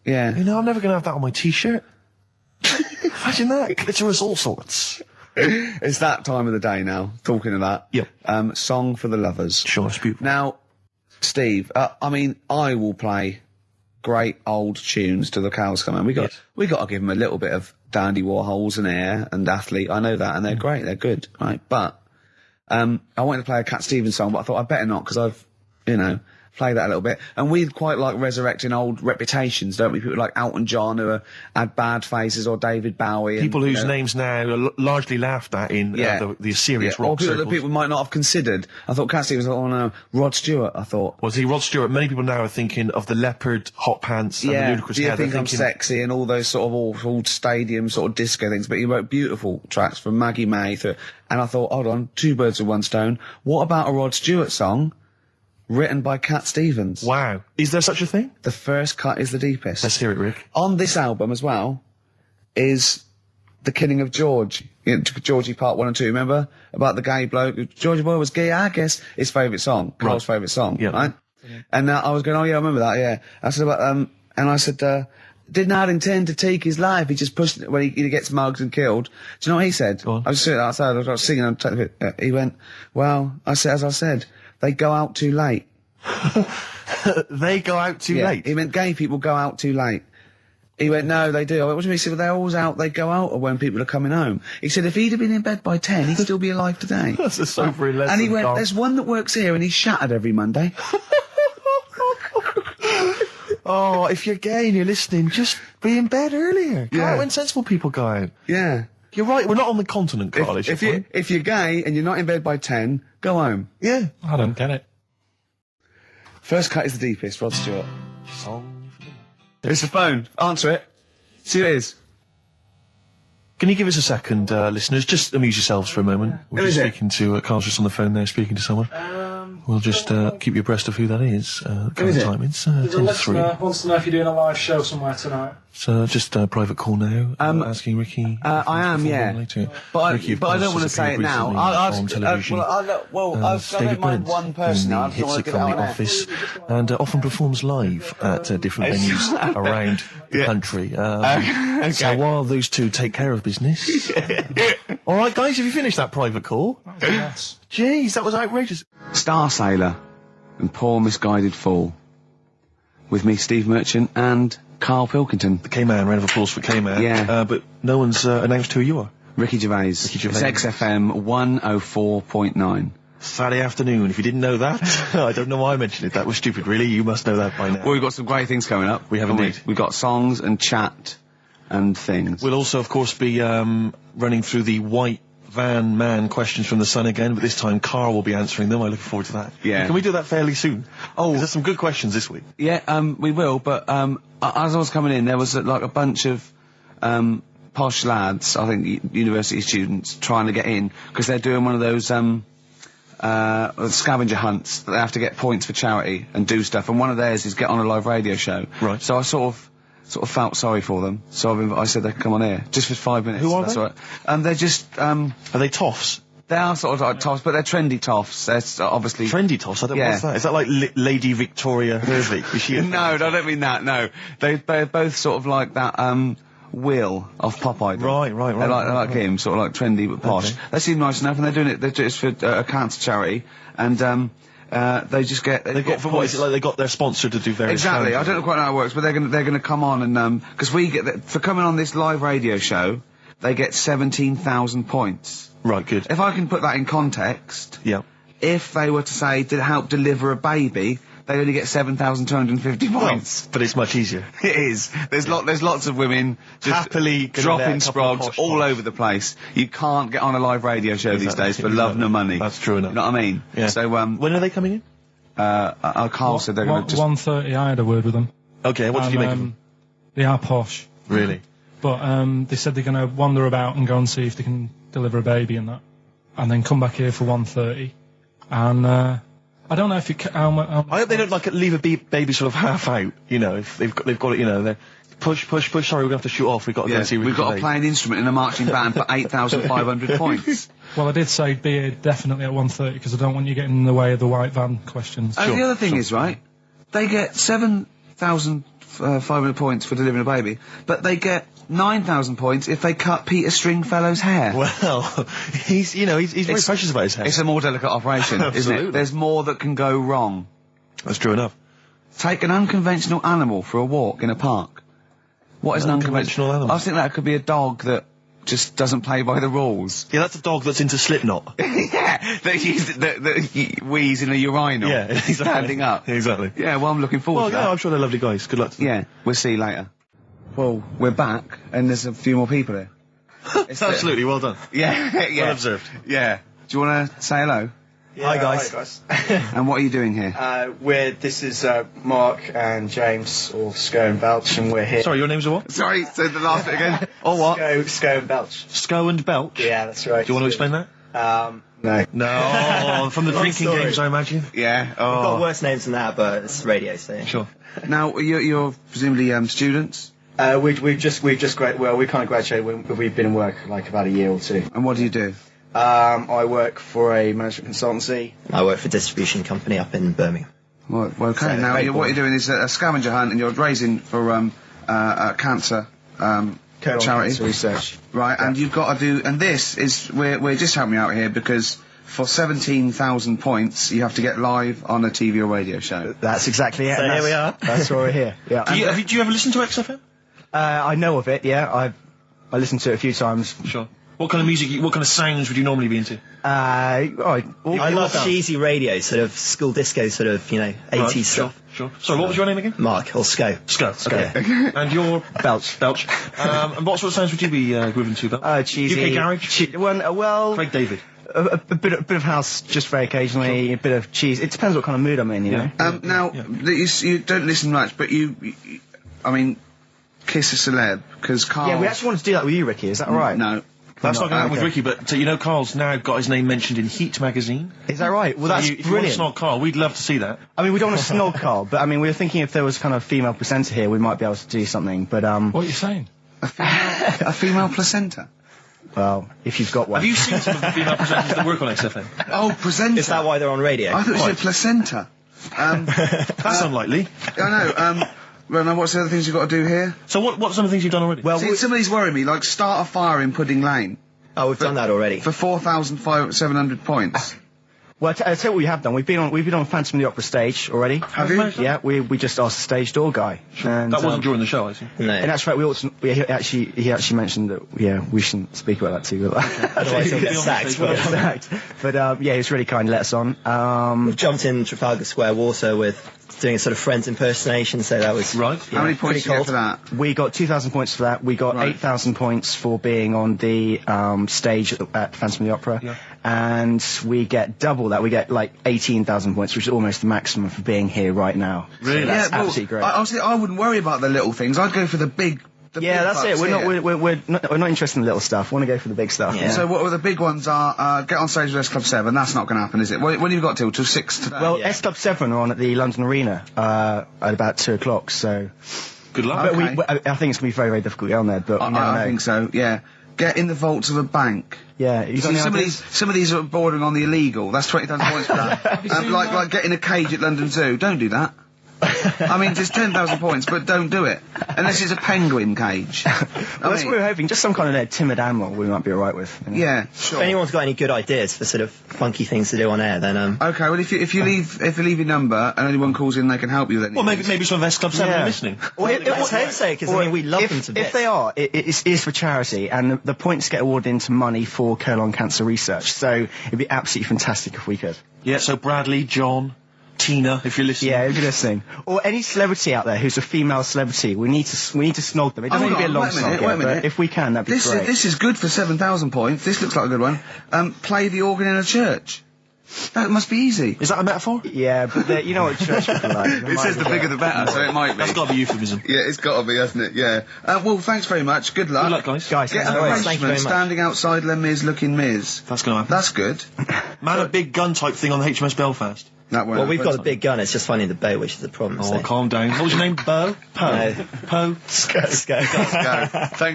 yeah. I'm never going to have that on my T-shirt. Imagine that, Clitoris All Sorts. It's that time of the day now, talking of that. Yep. Song for the Lovers. Sure, it's beautiful. Now, Steve, I will play great old tunes till the cows come home. We got to give them a little bit of Dandy Warhols and Air and Athlete. I know that, and they're great, they're good, right? But, I wanted to play a Cat Stevens song, but I thought I'd better not, because I've, play that a little bit. And we quite like resurrecting old reputations, don't we? People like Elton John who had bad faces, or David Bowie. People whose names now are largely laughed at in the serious rock circles. Or people circles. that people might not have considered. I thought Cat Stevens, oh no, Rod Stewart, I thought. Was he Rod Stewart? Many people now are thinking of the leopard hot pants and the ludicrous hair. I think I'm sexy and all those sort of awful stadium sort of disco things, but he wrote beautiful tracks from Maggie May through, and I thought, hold on, 2 birds with 1 stone. What about a Rod Stewart song written by Cat Stevens? Wow. Is there such a thing? The first cut is the deepest. Let's hear it, Rick. On this album as well is The Killing of George. Georgie Part 1 and 2, remember? About the gay bloke. Georgie Boy was gay, I guess. His favourite song. Carl's favourite song, right? Yeah. And I was going, oh yeah, I remember that, yeah. I said about, and I said, did not intend to take his life. He just pushed it when he gets mugged and killed. Do you know what he said? I was sitting outside, I was singing, he went, well, as I said, they go out too late. They go out too late? He meant gay people go out too late. He went, no, they do. I went, what do you mean? He said, well, they're always out, they go out, or when people are coming home. He said, if he'd have been in bed by 10, he'd still be alive today. That's a sobering lesson. And he went, there's one that works here, and he's shattered every Monday. Oh, if you're gay and you're listening, just be in bed earlier. Go out when sensible people go out. Yeah. You're right, we're not on the continent, Carl. If you're gay and you're not in bed by 10, go home. Yeah. I don't get it. First cut is the deepest, Rod Stewart. Song. There's the phone. Answer it. See who it is. Can you give us a second, listeners? Just amuse yourselves for a moment. We're Who just is it? speaking to Carl's just on the phone there, speaking to someone. We'll just keep you abreast of who that is. Who is it? Time. It's 10 to 3. Wants to know if you're doing a live show somewhere tonight. So just a private call now. Asking Ricky. I am, yeah. Later. But Ricky, I don't want to say it now. On television. I don't mind one person now. I Hits want it to from get the out office, and often performs live at different venues around the country. So while those two take care of business. All right, guys, have you finished that private call? Yes. Jeez, that was outrageous. Star Sailor and Poor Misguided Fool. With me, Steve Merchant, and Karl Pilkington. The K-Man, round of applause for K-Man. Yeah. But no one's announced who you are. Ricky Gervais. It's XFM 104.9. Saturday afternoon. If you didn't know that, I don't know why I mentioned it. That was stupid, really. You must know that by now. Well, we've got some great things coming up. We have indeed. We've got songs and chat and things. We'll also, of course, be running through the white van man questions from the Sun again, but this time Karl will be answering them. I look forward to that. Yeah. Can we do that fairly soon? Oh, there's some good questions this week. Yeah, we will, but as I was coming in, there was a bunch of posh lads, I think university students, trying to get in, because they're doing one of those scavenger hunts that they have to get points for charity and do stuff, and one of theirs is get on a live radio show. Right. So I sort of felt sorry for them, so I said they could come on here, just for 5 minutes. Who are That's they? all right. They're just, Are they toffs? they are sort of like toffs, but they're trendy toffs. They're obviously... Trendy toffs? I don't know what's that. Is that like Lady Victoria Hervey? Is she No, I don't mean that, no. They're both sort of like that, Will of Pop Idol. Right. They're like him, sort of like trendy but posh. Okay. They seem nice enough, and they're doing it, they're just for a cancer charity, and, they just get... They've got, for what is it, like they got their sponsor to do various Exactly, charities? I don't know quite how it works, but they're gonna come on and, because we get, for coming on this live radio show, they get 17,000 points. Right, good. If I can put that in context, Yeah. if they were to say, to help deliver a baby, they only get 7,250 points. But it's much easier. It is. There's lots of women just Happily dropping sprogs all over the place. You can't get on a live radio show these days for love nor money. That's true enough. You know what I mean? Yeah. So, when are they coming in? Carl said they're going to just... 1:30, I had a word with them. Okay, what did you make of them? They are posh. Really? But they said they're going to wander about and go and see if they can deliver a baby and that. And then come back here for 1:30. And I don't know if it... I hope they don't leave a baby sort of half out, you know, if they've got it, you know, they're push, sorry, we're going to have to shoot off, we've got to go and see we've got to play an instrument in a marching band for 8,500 poinds. Well, I did say be here definitely at 1:30 because I don't want you getting in the way of the white van questions. And the other thing is, right, they get 7,500 points for delivering a baby, but they get 9,000 points if they cut Peter Stringfellow's hair. Well, he's very precious about his hair. It's a more delicate operation, isn't it? There's more that can go wrong. That's true enough. Take an unconventional animal for a walk in a park. What is an unconventional animal? I think that could be a dog that just doesn't play by the rules. Yeah, that's a dog that's into Slipknot. Yeah, that wheeze in a urinal. Yeah, exactly. Standing up. Exactly. Yeah, well, I'm looking forward to that. Well, yeah, I'm sure they're lovely guys. Good luck to them. Yeah, we'll see you later. Well, we're back, and there's a few more people here. Absolutely, well done. Yeah. Well observed. Yeah. Do you want to say hello? Yeah, hi guys. And what are you doing here? This is Mark and James, or Sco and Belch, and we're here. Sorry, your names are what? Sorry, say the last bit again. Or what? Sco and Belch. Sco and Belch? Yeah, that's right. Do you want to explain that? No. No, from the drinking games, I imagine. Yeah. We've got worse names than that, but it's radio, so. Sure. Now, you're presumably students? We've just we kind of graduated. We've been in work like about a year or two. And what do you do? I work for a management consultancy. I work for a distribution company up in Birmingham. Well, okay. So now, what you're doing is a scavenger hunt, and you're raising for cancer charity Cancer research. Right, yeah. And you've got to do. And this is we're just helping you out here because for 17,000 points, you have to get live on a TV or radio show. That's exactly it. So here we are. That's why we're here. Yeah. Do you ever listen to XFM? I know of it. Yeah, I listened to it a few times. Sure. What kind of music? What kind of sounds would you normally be into? I love cheesy radio, sort of school disco, sort of 80s stuff. Sure. Sorry, what was your name again? Mark or Sco. Sco. Okay. And you're Belch. And what sort of sounds would you be grooving to? Cheesy. UK garage. Well, Craig David. a bit of house just very occasionally, a bit of cheese. It depends what kind of mood I'm in, you know. Now, you don't listen much, but I mean, kiss a celeb, because Karl... Yeah, we actually want to do that with you, Ricky, is that right? No. That's not going to happen with Ricky, but you know Karl's now got his name mentioned in Heat magazine. Is that right? Well, that's if you want to snog Karl, we'd love to see that. I mean, we don't want to snog Karl, but I mean, we were thinking if there was kind of a female presenter here, we might be able to do something, but What are you saying? A female placenta? Well, if you've got one. Have you seen some of the female presenters that work on XFM? Oh, placenta. Is that why they're on radio? I thought you said placenta. That's unlikely. I know, well, now what's the other things you've got to do here? So what are some of the things you've done already? Well, some of these worry me, like start a fire in Pudding Lane. Oh, we've done that already. For 4,700 points. Well, I'll tell you what we have done. We've been on Phantom of the Opera stage already. Have you? Yeah, we just asked the stage door guy. And, that wasn't during the show, I see. No. And that's right. He actually mentioned that we shouldn't speak about that too. Otherwise he'll get sacked. But yeah, he was really kind to let us on. We've jumped in Trafalgar Square water with doing a sort of Friends impersonation, so that was right. Yeah, how many points did you get for that? We got 2,000 points for that. We got 8,000 points for being on the stage at Phantom of the Opera, and we get double that. We get like 18,000 points, which is almost the maximum for being here right now. Really? So that's absolutely great. Honestly, I wouldn't worry about the little things. I'd go for the big. That's it. We're not interested in the little stuff. We want to go for the big stuff. Yeah. So what the big ones are? Get on stage with S Club 7. That's not going to happen, is it? When have you got till 6 today? Well, S Club 7 are on at the London Arena at about 2 o'clock. So good luck. But I think it's going to be very, very difficult to get on there. But I think so. Yeah. Get in the vaults of a bank. Yeah. Some of these are bordering on the illegal. That's 20,000 points for that. Like getting a cage at London Zoo. Don't do that. I mean, just 10,000 points, but don't do it. Unless it's a penguin cage. Well, that's what we were hoping. Just some kind of timid animal we might be alright with. You know? Yeah, sure. If anyone's got any good ideas for sort of funky things to do on air, then Okay, well, if you leave your number and anyone calls in, they can help you with anything. Well, maybe some of S Club 7 are listening. Well, let's hope so, because I mean, we love them to bits. If they are, it is for charity, and the points get awarded into money for colon cancer research. So it'd be absolutely fantastic if we could. Yeah. So Bradley, John, Tina, if you're listening. Yeah, if you're listening. Or any celebrity out there who's a female celebrity, we need to snog them. It doesn't need to be a long snog, but if we can, that'd be great. This is good for 7,000 points. This looks like a good one. Play the organ in a church. That must be easy. Is that a metaphor? Yeah, but you know what church people are like. It says the bigger the better, so it might be. That's got to be euphemism. Yeah, it's got to be, hasn't it? Yeah. Well, thanks very much. Good luck. Good luck, guys. Get an arrangement standing outside Les Mis looking Mis. That's going to happen. That's good. Man, a big gun type thing on the HMS Belfast. Well, we've got a big gun, it's just finding the boat, which is the problem. Oh, calm down. What was your name? Bo? No. Po? Go. Thanks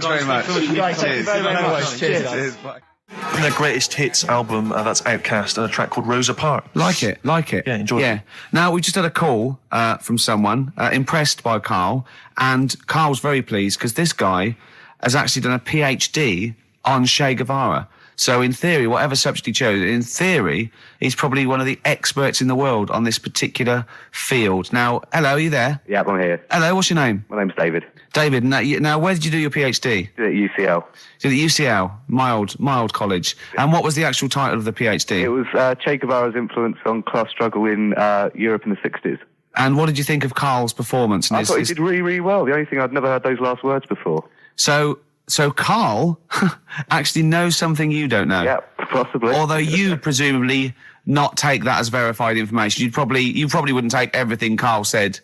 very much. Cheers. Very much. Cheers. Bye. From their greatest hits album, that's Outcast, and a track called Rosa Parks. Like it. Yeah, enjoy it. Now, we just had a call from someone impressed by Karl, and Karl's very pleased because this guy has actually done a PhD on Che Guevara. So in theory, whatever subject he chose, in theory, he's probably one of the experts in the world on this particular field. Now, hello, are you there? Yeah, I'm here. Hello, what's your name? My name's David. David, now where did you do your PhD? Did it at UCL. Did it at UCL, mild college. And what was the actual title of the PhD? It was Che Guevara's influence on class struggle in Europe in the 60s. And what did you think of Karl's performance? I thought he did really, really well. The only thing, I'd never heard those last words before. So Karl actually knows something you don't know. Yeah, possibly. Although you presumably not take that as verified information. You probably wouldn't take everything Karl said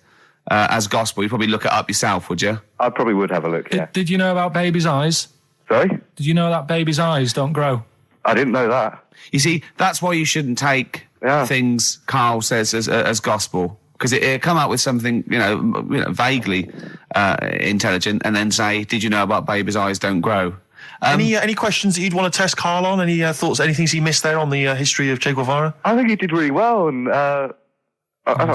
as gospel. You'd probably look it up yourself, would you? I probably would have a look, yeah. Did you know about babies' eyes? Sorry? Did you know that babies' eyes don't grow? I didn't know that. You see, that's why you shouldn't take things Karl says as gospel. Because it come out with something, vaguely intelligent, and then say, "Did you know about babies' eyes don't grow?" Any questions that you'd want to test Karl on? Any thoughts? Any things he missed there on the history of Che Guevara? I think he did really well, and I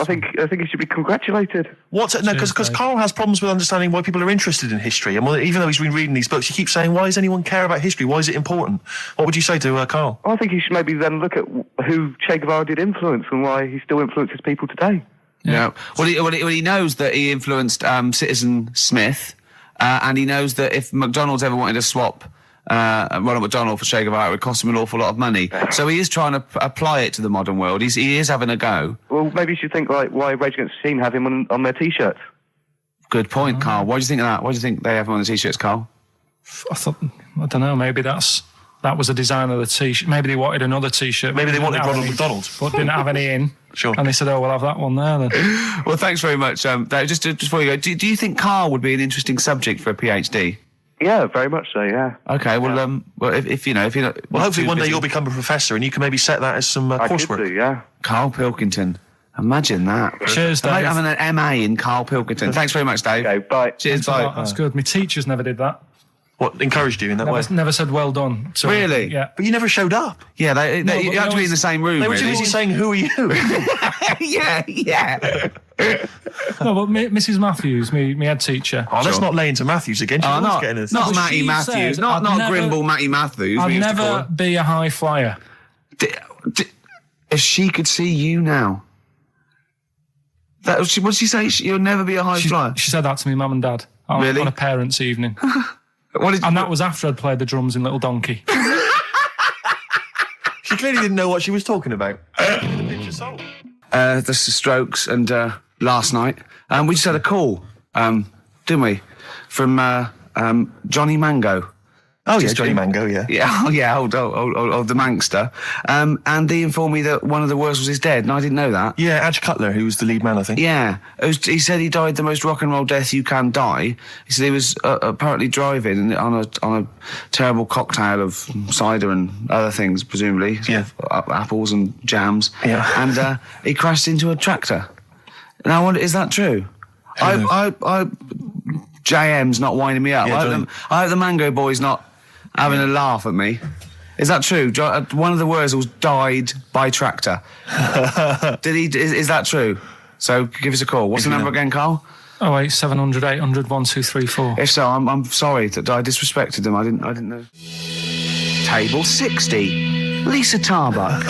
think he should be congratulated. Because Karl has problems with understanding why people are interested in history, and even though he's been reading these books, he keeps saying, "Why does anyone care about history? Why is it important?" What would you say to Karl? I think he should maybe then look at who Che Guevara did influence and why he still influences people today. Yeah. Well, he knows that he influenced Citizen Smith, and he knows that if McDonald's ever wanted to swap Ronald McDonald for Che Guevara, it would cost him an awful lot of money. So he is trying to apply it to the modern world. He is having a go. Well, maybe you should think like why Rage Against the Machine have him on their T-shirts. Good point, Karl. Why do you think of that? Why do you think they have him on the T-shirts, Karl? I don't know. Maybe that's that was the design of the T-shirt. Maybe they wanted another T-shirt. Maybe they wanted Ronald McDonald. But didn't have any in. Sure. And they said, oh, we'll have that one there then. Well, thanks very much. Just before you go, do you think Karl would be an interesting subject for a PhD? Yeah, very much so, yeah. Okay, well, if you're not... Well, hopefully one day you'll become a professor and you can maybe set that as some coursework. I could do, yeah. Karl Pilkington. Imagine that. Cheers, Dave. I having an MA in Karl Pilkington. Thanks very much, Dave. Okay, bye. Cheers, bye. That's good. My teachers never did that. What, encouraged you in that way? Never said well done. So, really? Yeah. But you never showed up. Yeah, you had to be in the same room, They were really. too busy saying, who are you? yeah. No, but Mrs. Matthews, me head teacher. Oh, let's not lay into Matthews again. Oh, not Matty she Matthews. said, Not never- Grimble Matty Matthews. I'd we used to call never her. be a high flyer. If she could see you now. What did she say? You'll never be a high flyer? She said that to me, mum and dad. Really? On a parents' evening. And that was after I'd played the drums in Little Donkey. She clearly didn't know what she was talking about. The Strokes and last night. We just had a call, didn't we? From Johnny Mango. Oh, yeah, Johnny Mango, yeah. Yeah, old the Mankster. And he informed me that one of the Wurzels is dead, and I didn't know that. Yeah, Adge Cutler, who was the lead man, I think. Yeah. He said he died the most rock and roll death you can die. He said he was apparently driving on a terrible cocktail of cider and other things, presumably. Yeah. Apples and jams. Yeah. And he crashed into a tractor. And I wonder, is that true? JM's not winding me up. Yeah, I hope the Mango Boy's not having a laugh at me. Is that true? One of the Wurzels died by tractor. Did he? Is that true? So give us a call. What's the number again, Karl? 08700 800 1234. If so, I'm sorry that I disrespected them. I didn't know. Table 60. Lisa Tarbuck.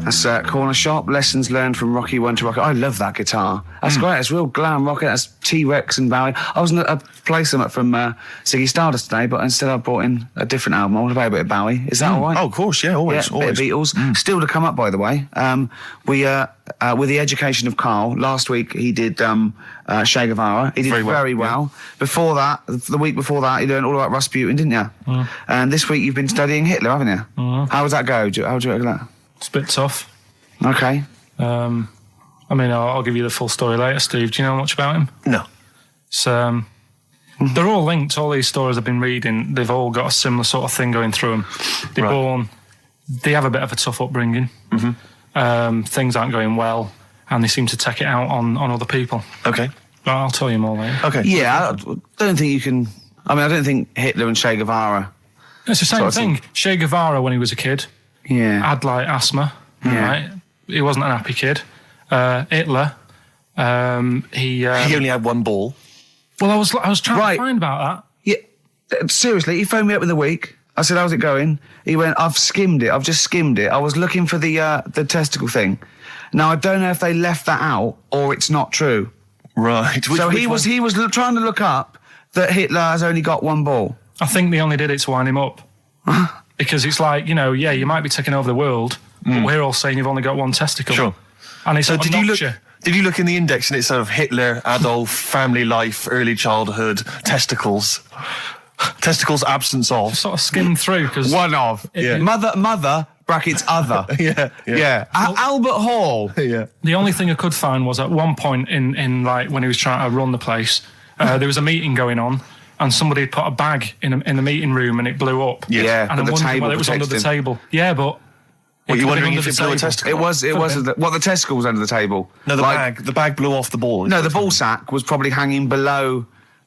That's Corner Shop. Lessons learned from Rocky One to Rocky. I love that guitar. That's great. It's real glam rock. That's T-Rex and Bowie. I was going to play some from Ziggy Stardust today, but instead I brought in a different album. I want to play a bit of Bowie. Is that all right? Oh, of course, yeah, always. Yeah, bit of Beatles. Still to come up, by the way. We with the education of Karl. Last week he did Che Guevara. He did very well. Yeah. Before that, the week before that, he learned all about Rasputin, didn't you? And this week you've been studying Hitler, haven't you? How does that go? How do you reckon that? It's a bit tough. Okay. I mean, I'll give you the full story later, Steve. Do you know much about him? No. So, they're all linked. All these stories I've been reading, they've all got a similar sort of thing going through them. They're born, they have a bit of a tough upbringing. Things aren't going well, and they seem to take it out on other people. Okay. Well, I'll tell you more later. Okay. Yeah, I don't think you can... I mean, I don't think Hitler and Che Guevara... It's the same thing. Che Guevara, when he was a kid, had, like, asthma, right? He wasn't an happy kid. Hitler, he only had one ball. Well, I was trying to find about that. Yeah, seriously, he phoned me up in the week. I said, how's it going? He went, I've just skimmed it. I was looking for the testicle thing. Now, I don't know if they left that out or it's not true. Right. He was trying to look up that Hitler has only got one ball. I think they only did it to wind him up. Because it's like, you might be taking over the world, but we're all saying you've only got one testicle. Sure. And it's did you look in the index and it's sort of Hitler, Adolf, family life, early childhood, testicles absence of? Sort of skimmed through because one of mother brackets other. Yeah. Albert Hall. Yeah. The only thing I could find was at one point in like when he was trying to run the place, there was a meeting going on. And somebody had put a bag in the meeting room and it blew up. Yeah, and I'm wondering whether it was under the table. Yeah, but... Well, you're wondering if it blew a testicle? It was the testicle was under the table. No, the bag blew off the ball. No, the ball sack was probably hanging below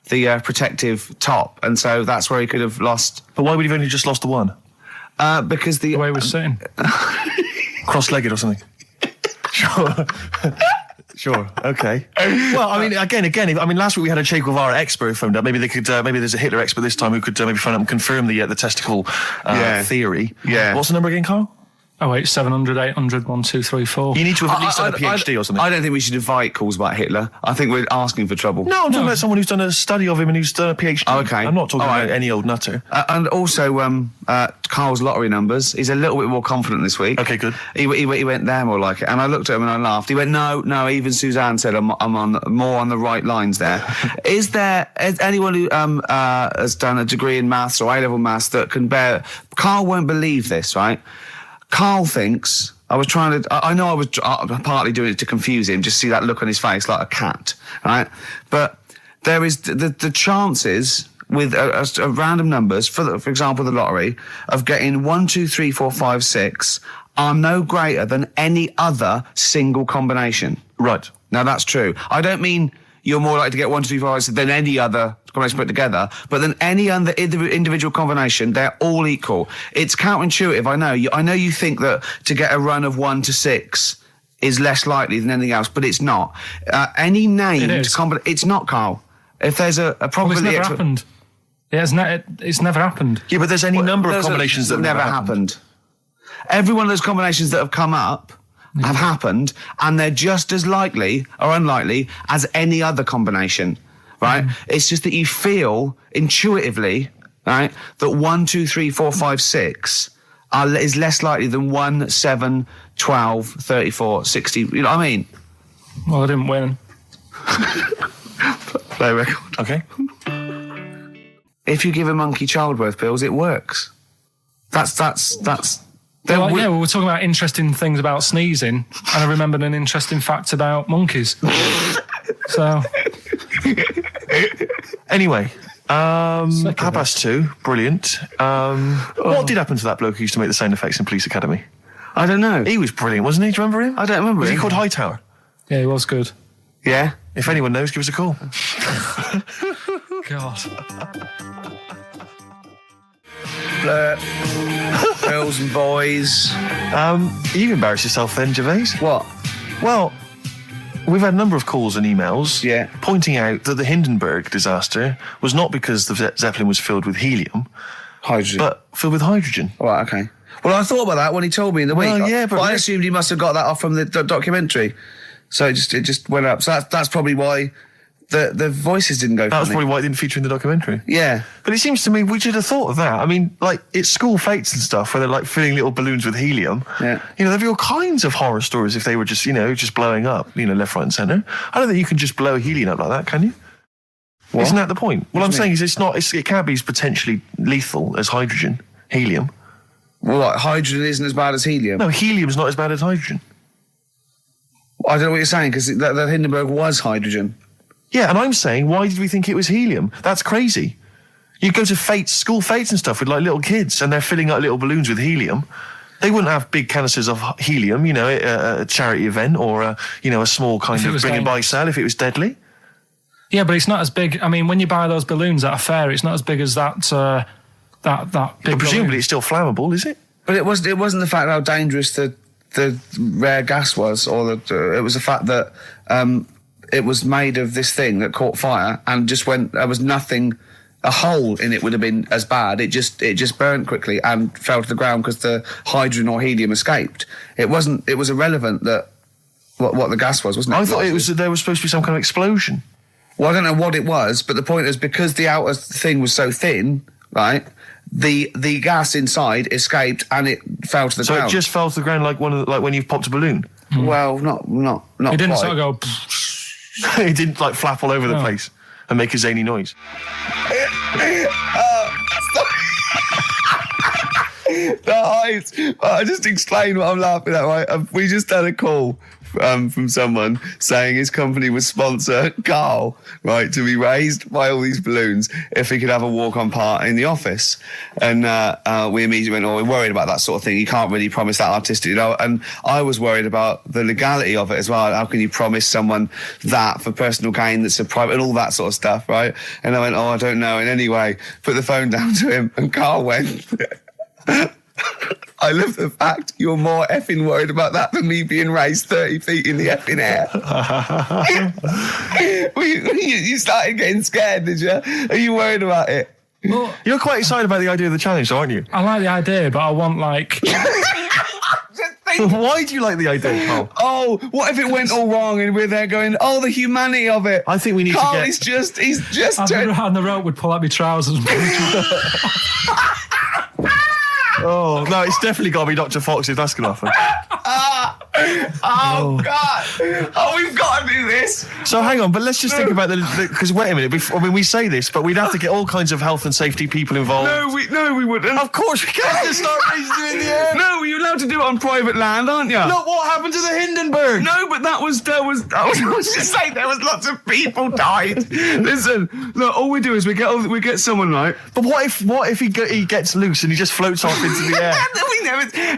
the protective top, and so that's where he could have lost... But why would he have only just lost the one? Because the way he was sitting. Cross-legged or something. Sure. Okay. Well, I mean, again. Last week we had a Che Guevara expert phoned up. Maybe they could. Maybe there's a Hitler expert this time who could maybe phone up and confirm the testicle theory. Yeah. What's the number again, Karl? 08700 800 1234. You need to have at least done a PhD or something. I don't think we should invite calls about Hitler. I think we're asking for trouble. No, I'm talking about someone who's done a study of him and who's done a PhD. Oh, okay. I'm not talking about any old nutter. And also, Carl's lottery numbers. He's a little bit more confident this week. Okay, good. He went there more like it. And I looked at him and I laughed. He went, no, even Suzanne said I'm on more on the right lines there. Is anyone who has done a degree in maths or A-level maths that can bear... Carl won't believe this, right? Carl thinks... I know I was partly doing it to confuse him, just see that look on his face like a cat, right? But there is the chances with a random numbers, for example, the lottery, of getting 1, 2, 3, 4, 5, 6 are no greater than any other single combination. Right. Now, that's true. I don't mean you're more likely to get 1, 2, 3, 4, 5, 6 than any other combination put together, but then any other individual combination, they're all equal. It's counterintuitive, I know. I know you think that to get a run of 1 to 6 is less likely than anything else, but it's not. Any named combination... It's not, Carl. If there's a probability... Well, it's never happened. It's never happened. Yeah, but there's any number of combinations that never happened. Every one of those combinations that have come up have happened, and they're just as likely or unlikely as any other combination, right? It's just that you feel intuitively, right, that 1, 2, 3, 4, 5, 6 is less likely than 1, 7, 12, 34, 60. You know what I mean? Well, I didn't win. Play record. Okay. If you give a monkey childbirth pills, it works. That's. Well, we were talking about interesting things about sneezing, and I remembered an interesting fact about monkeys. So, anyway, 2:30, brilliant. What did happen to that bloke who used to make the sound effects in Police Academy? I don't know. He was brilliant, wasn't he? Do you remember him? I don't remember. Was he called Hightower? Yeah, he was good. Yeah. If anyone knows, give us a call. God. Girls and boys. You've embarrassed yourself then, Gervais. What? Well, we've had a number of calls and emails pointing out that the Hindenburg disaster was not because the Zeppelin was filled with helium, hydrogen, but filled with hydrogen. Oh, right, okay. Well, I thought about that when he told me in the week. Yeah, but I assumed he must have got that off from the documentary. So it just went up. So that's probably why the voices didn't go. That was probably why it didn't feature in the documentary. Yeah, but it seems to me we should have thought of that. I mean, like it's school fates and stuff where they're like filling little balloons with helium. Yeah, there'd be all kinds of horror stories if they were just blowing up, left, right, and centre. I don't think you can just blow helium up like that, can you? What? Isn't that the point? What I'm saying is it can't be as potentially lethal as hydrogen, helium. Well, like, hydrogen isn't as bad as helium. No, helium's not as bad as hydrogen. I don't know what you're saying, because that Hindenburg was hydrogen. Yeah, and I'm saying, why did we think it was helium? That's crazy. You go to school fates and stuff with like little kids, and they're filling up little balloons with helium. They wouldn't have big canisters of helium, a charity event or a small kind of bring and buy sale if it was deadly. Yeah, but it's not as big. I mean, when you buy those balloons at a fair, it's not as big as that big. But presumably, balloon. it's still flammable, is it? But it wasn't the fact how dangerous the rare gas was, or it was the fact that it was made of this thing that caught fire and just went. There was nothing. A hole in it would have been as bad. It just burnt quickly and fell to the ground because the hydrogen or helium escaped. It was irrelevant that what the gas was, wasn't it? I thought there was supposed to be some kind of explosion. Well, I don't know what it was, but the point is because the outer thing was so thin, right? The gas inside escaped and it fell to the ground. So it just fell to the ground like when you've popped a balloon. Well, not. It didn't quite. sort of go. It didn't like flap all over the place and make a zany noise. The height. I just explained what I'm laughing at. Right? We just had a call from someone saying his company would sponsor Karl, right, to be raised by all these balloons if he could have a walk-on part in the office. And we immediately went, we're worried about that sort of thing. You can't really promise that artistic, And I was worried about the legality of it as well. How can you promise someone that for personal gain that's a private and all that sort of stuff, right? And I went, I don't know. And anyway, put the phone down to him and Karl went... I love the fact you're more effing worried about that than me being raised 30 feet in the effing air. You started getting scared, did you? Are you worried about it? Well, you're quite excited about the idea of the challenge, aren't you? I like the idea, but I want like... Why do you like the idea, Carl? Oh, what if it went all wrong and we're there going, oh, the humanity of it. I think we need Carl, to get... he's just on the rope would pull out my trousers. Oh, no, it's definitely got to be Dr. Fox if that's going to happen. God. Oh, we've got to do this. So hang on, but let's just think about because wait a minute, we say this, but we'd have to get all kinds of health and safety people involved. No, we wouldn't. Of course we can't just start raising you in the air. No, you're allowed to do it on private land, aren't you? Look, what happened to the Hindenburg? No, but I was just saying there was lots of people died. Listen, look, all we do is we get someone right. But what if he gets loose and he just floats off into the air?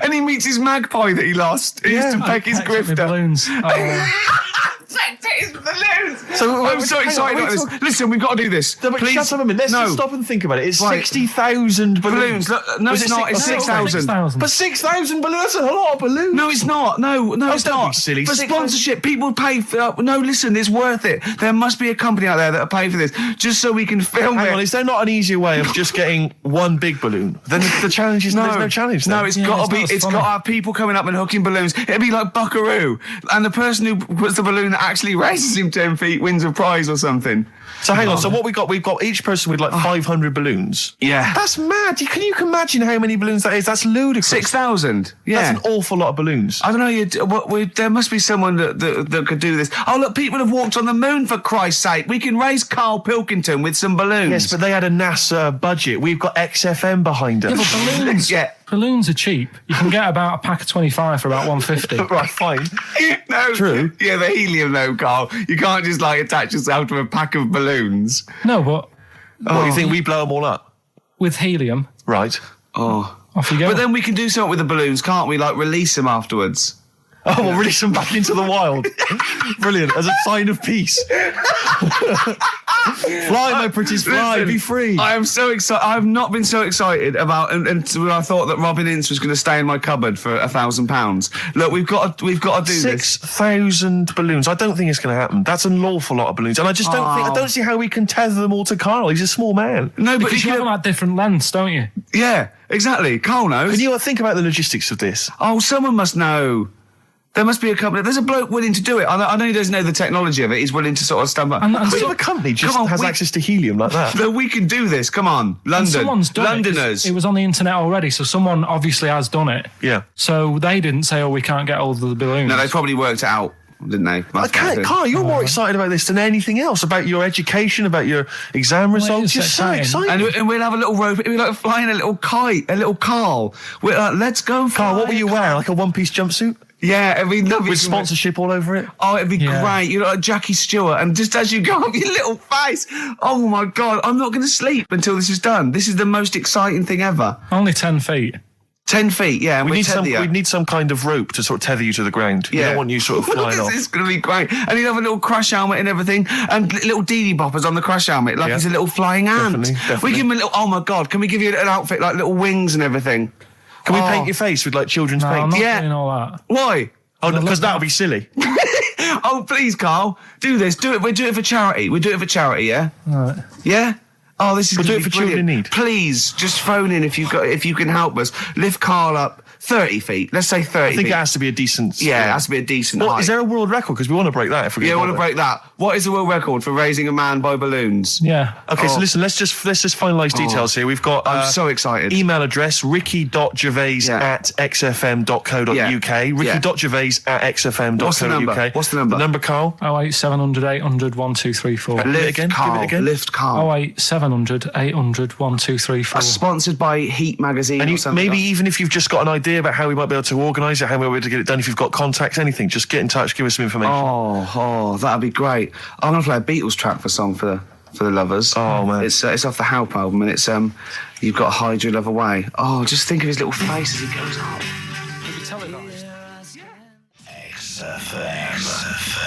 And he meets his magpie that he lost. He used to peck his grifter. Balloons. So I'm so excited about this. Listen, we've got to do this. No, but please. Shut up a minute. Let's just stop and think about it. It's 60,000 balloons. No, it's not. It's 6,000. But 6,000 balloons, that's a lot of balloons. No, it's not. No, it's don't not. Be silly. For sponsorship, people pay for... no, listen, it's worth it. There must be a company out there that'll pay for this, just so we can film it. Hang on, is there not an easier way of just getting one big balloon? Then the challenge is... There's no challenge then. No, it's got to have people coming up and hooking balloons. It'd be like Buckaroo. And the person who puts the balloon that actually raises him 10 feet wins a prize or something. So hang on, so what we've got each person with like 500 balloons. Yeah. That's mad. Can you imagine how many balloons that is? That's ludicrous. 6,000. Yeah. That's an awful lot of balloons. I don't know, there must be someone that could do this. Oh, look, people have walked on the moon, for Christ's sake. We can raise Karl Pilkington with some balloons. Yes, but they had a NASA budget. We've got XFM behind us. Yeah, but balloons... yeah. Balloons are cheap. You can get about a pack of 25 for about 150. Right, fine. No, true. Yeah, the helium though, Carl. You can't just attach yourself to a pack of balloons. No, but... What, you think we blow them all up? With helium. Right. Oh. Off you go. But then we can do something with the balloons, can't we? Like release them afterwards. Oh, we'll release them back into the wild. Brilliant. As a sign of peace. Fly, my pretties, fly, listen, be free. I am so excited. I've not been so excited about, and I thought that Robin Ince was going to stay in my cupboard for £1,000. Look, we've got to do this. 6,000 balloons. I don't think it's going to happen. That's an awful lot of balloons, and I just I don't see how we can tether them all to Karl. He's a small man. No, but you have them at different lengths, don't you? Yeah, exactly. Karl knows. Can you think about the logistics of this? Oh, someone must know. There must be a company. There's a bloke willing to do it. I know he doesn't know the technology of it. He's willing to sort of stumble. And a company just has access to helium like that. No, we can do this. Come on, London. Someone's done Londoners. It was on the internet already, so someone obviously has done it. Yeah. So they didn't say, "Oh, we can't get hold of the balloons." No, they probably worked it out, didn't they? Karl, you're more excited about this than anything else. About your education, about your exam results. You're so excited. And we'll have a little rope. We're like flying a little kite, a little Karl. We're like, let's go, Karl. What will you wear? Like a one-piece jumpsuit? Yeah, it'd be lovely. With sponsorship all over it? Oh, it'd be great. You know, like Jackie Stewart, and just as you go up your little face, oh my God, I'm not going to sleep until this is done. This is the most exciting thing ever. Only 10 feet. 10 feet, yeah. We need some kind of rope to sort of tether you to the ground. Yeah. We don't want you sort of flying off. This is going to be great. And he'd have a little crash helmet and everything, and little Dee Dee boppers on the crash helmet, like he's a little flying ant. Definitely. We give him a little, oh my God, can we give you a little outfit, like little wings and everything? Can we paint your face with like children's paint? I'm not doing all that. Why? Oh, because that would be silly. Oh, please, Karl, do this. Do it. We do it for charity. We do it for charity, yeah? All right. Yeah? Oh, this is We'll do it for children in need. Please, just phone in if you can help us. Lift Karl up 30 feet. Let's say 30 feet. I think it has to be a decent... Yeah, it has to be a decent height. Is there a world record? Because we want to break that if we're going to... Yeah, we want to break that. What is the world record for raising a man by balloons? Yeah. Okay, so listen, let's just finalise details here. We've got... I'm so excited. Email address, ricky.gervais@xfm.co.uk. ricky.gervais@xfm.co.uk. What's the number? The number, Karl? 08700 800 1234. Lift Give it again. Lift Karl. 08700 800 1234. Sponsored by Heat Magazine or something. Maybe even if you've just got an idea about how we might be able to organise it, how we might be able to get it done, if you've got contacts, anything, just get in touch, give us some information. Oh, that'd be great. I'm going to play a Beatles track for the lovers. Oh, man. It's off the Help album, and it's You've Got to Hide Your Love Away. Oh, just think of his little face as he goes up.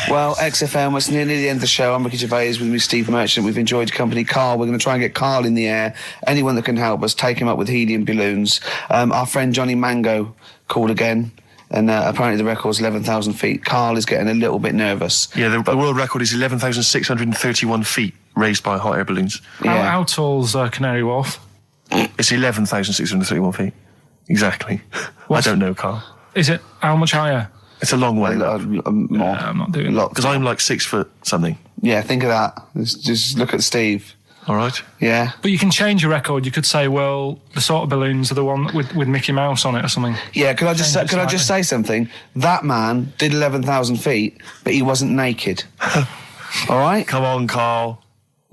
Well, XFM, it's nearly the end of the show. I'm Ricky Gervais with me, Steve Merchant. We've enjoyed your company. Karl, we're going to try and get Karl in the air. Anyone that can help us, take him up with helium balloons. Our friend Johnny Mango called again, and apparently the record's 11,000 feet. Karl is getting a little bit nervous. Yeah, the world record is 11,631 feet raised by hot air balloons. Yeah. How tall's Canary Wharf? It's 11,631 feet. Exactly. I don't know, Karl. Is it how much higher? It's a long way. More. I'm not doing that. Because I'm like 6 foot something. Yeah, think of that. Just look at Steve. All right. Yeah. But you can change your record. You could say, well, the sort of balloons are the one with Mickey Mouse on it or something. Yeah, could I just say something? That man did 11,000 feet, but he wasn't naked. All right? Come on, Carl.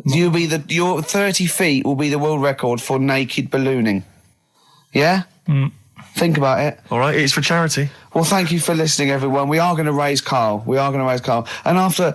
Your 30 feet will be the world record for naked ballooning. Yeah? Think about it. All right, it's for charity. Well, thank you for listening, everyone. We are going to raise Carl. And after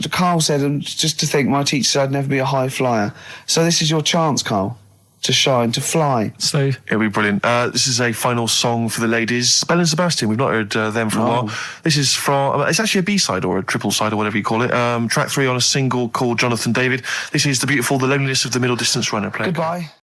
Carl said, and just to think, my teacher said I'd never be a high flyer. So this is your chance, Carl, to shine, to fly. Steve. It'll be brilliant. This is a final song for the ladies. Belle and Sebastian, we've not heard them for a while. This is from, it's actually a B-side or a triple side or whatever you call it. Track 3 on a single called Jonathan David. This is the beautiful The Loneliness of the Middle Distance Runner. Play. Goodbye.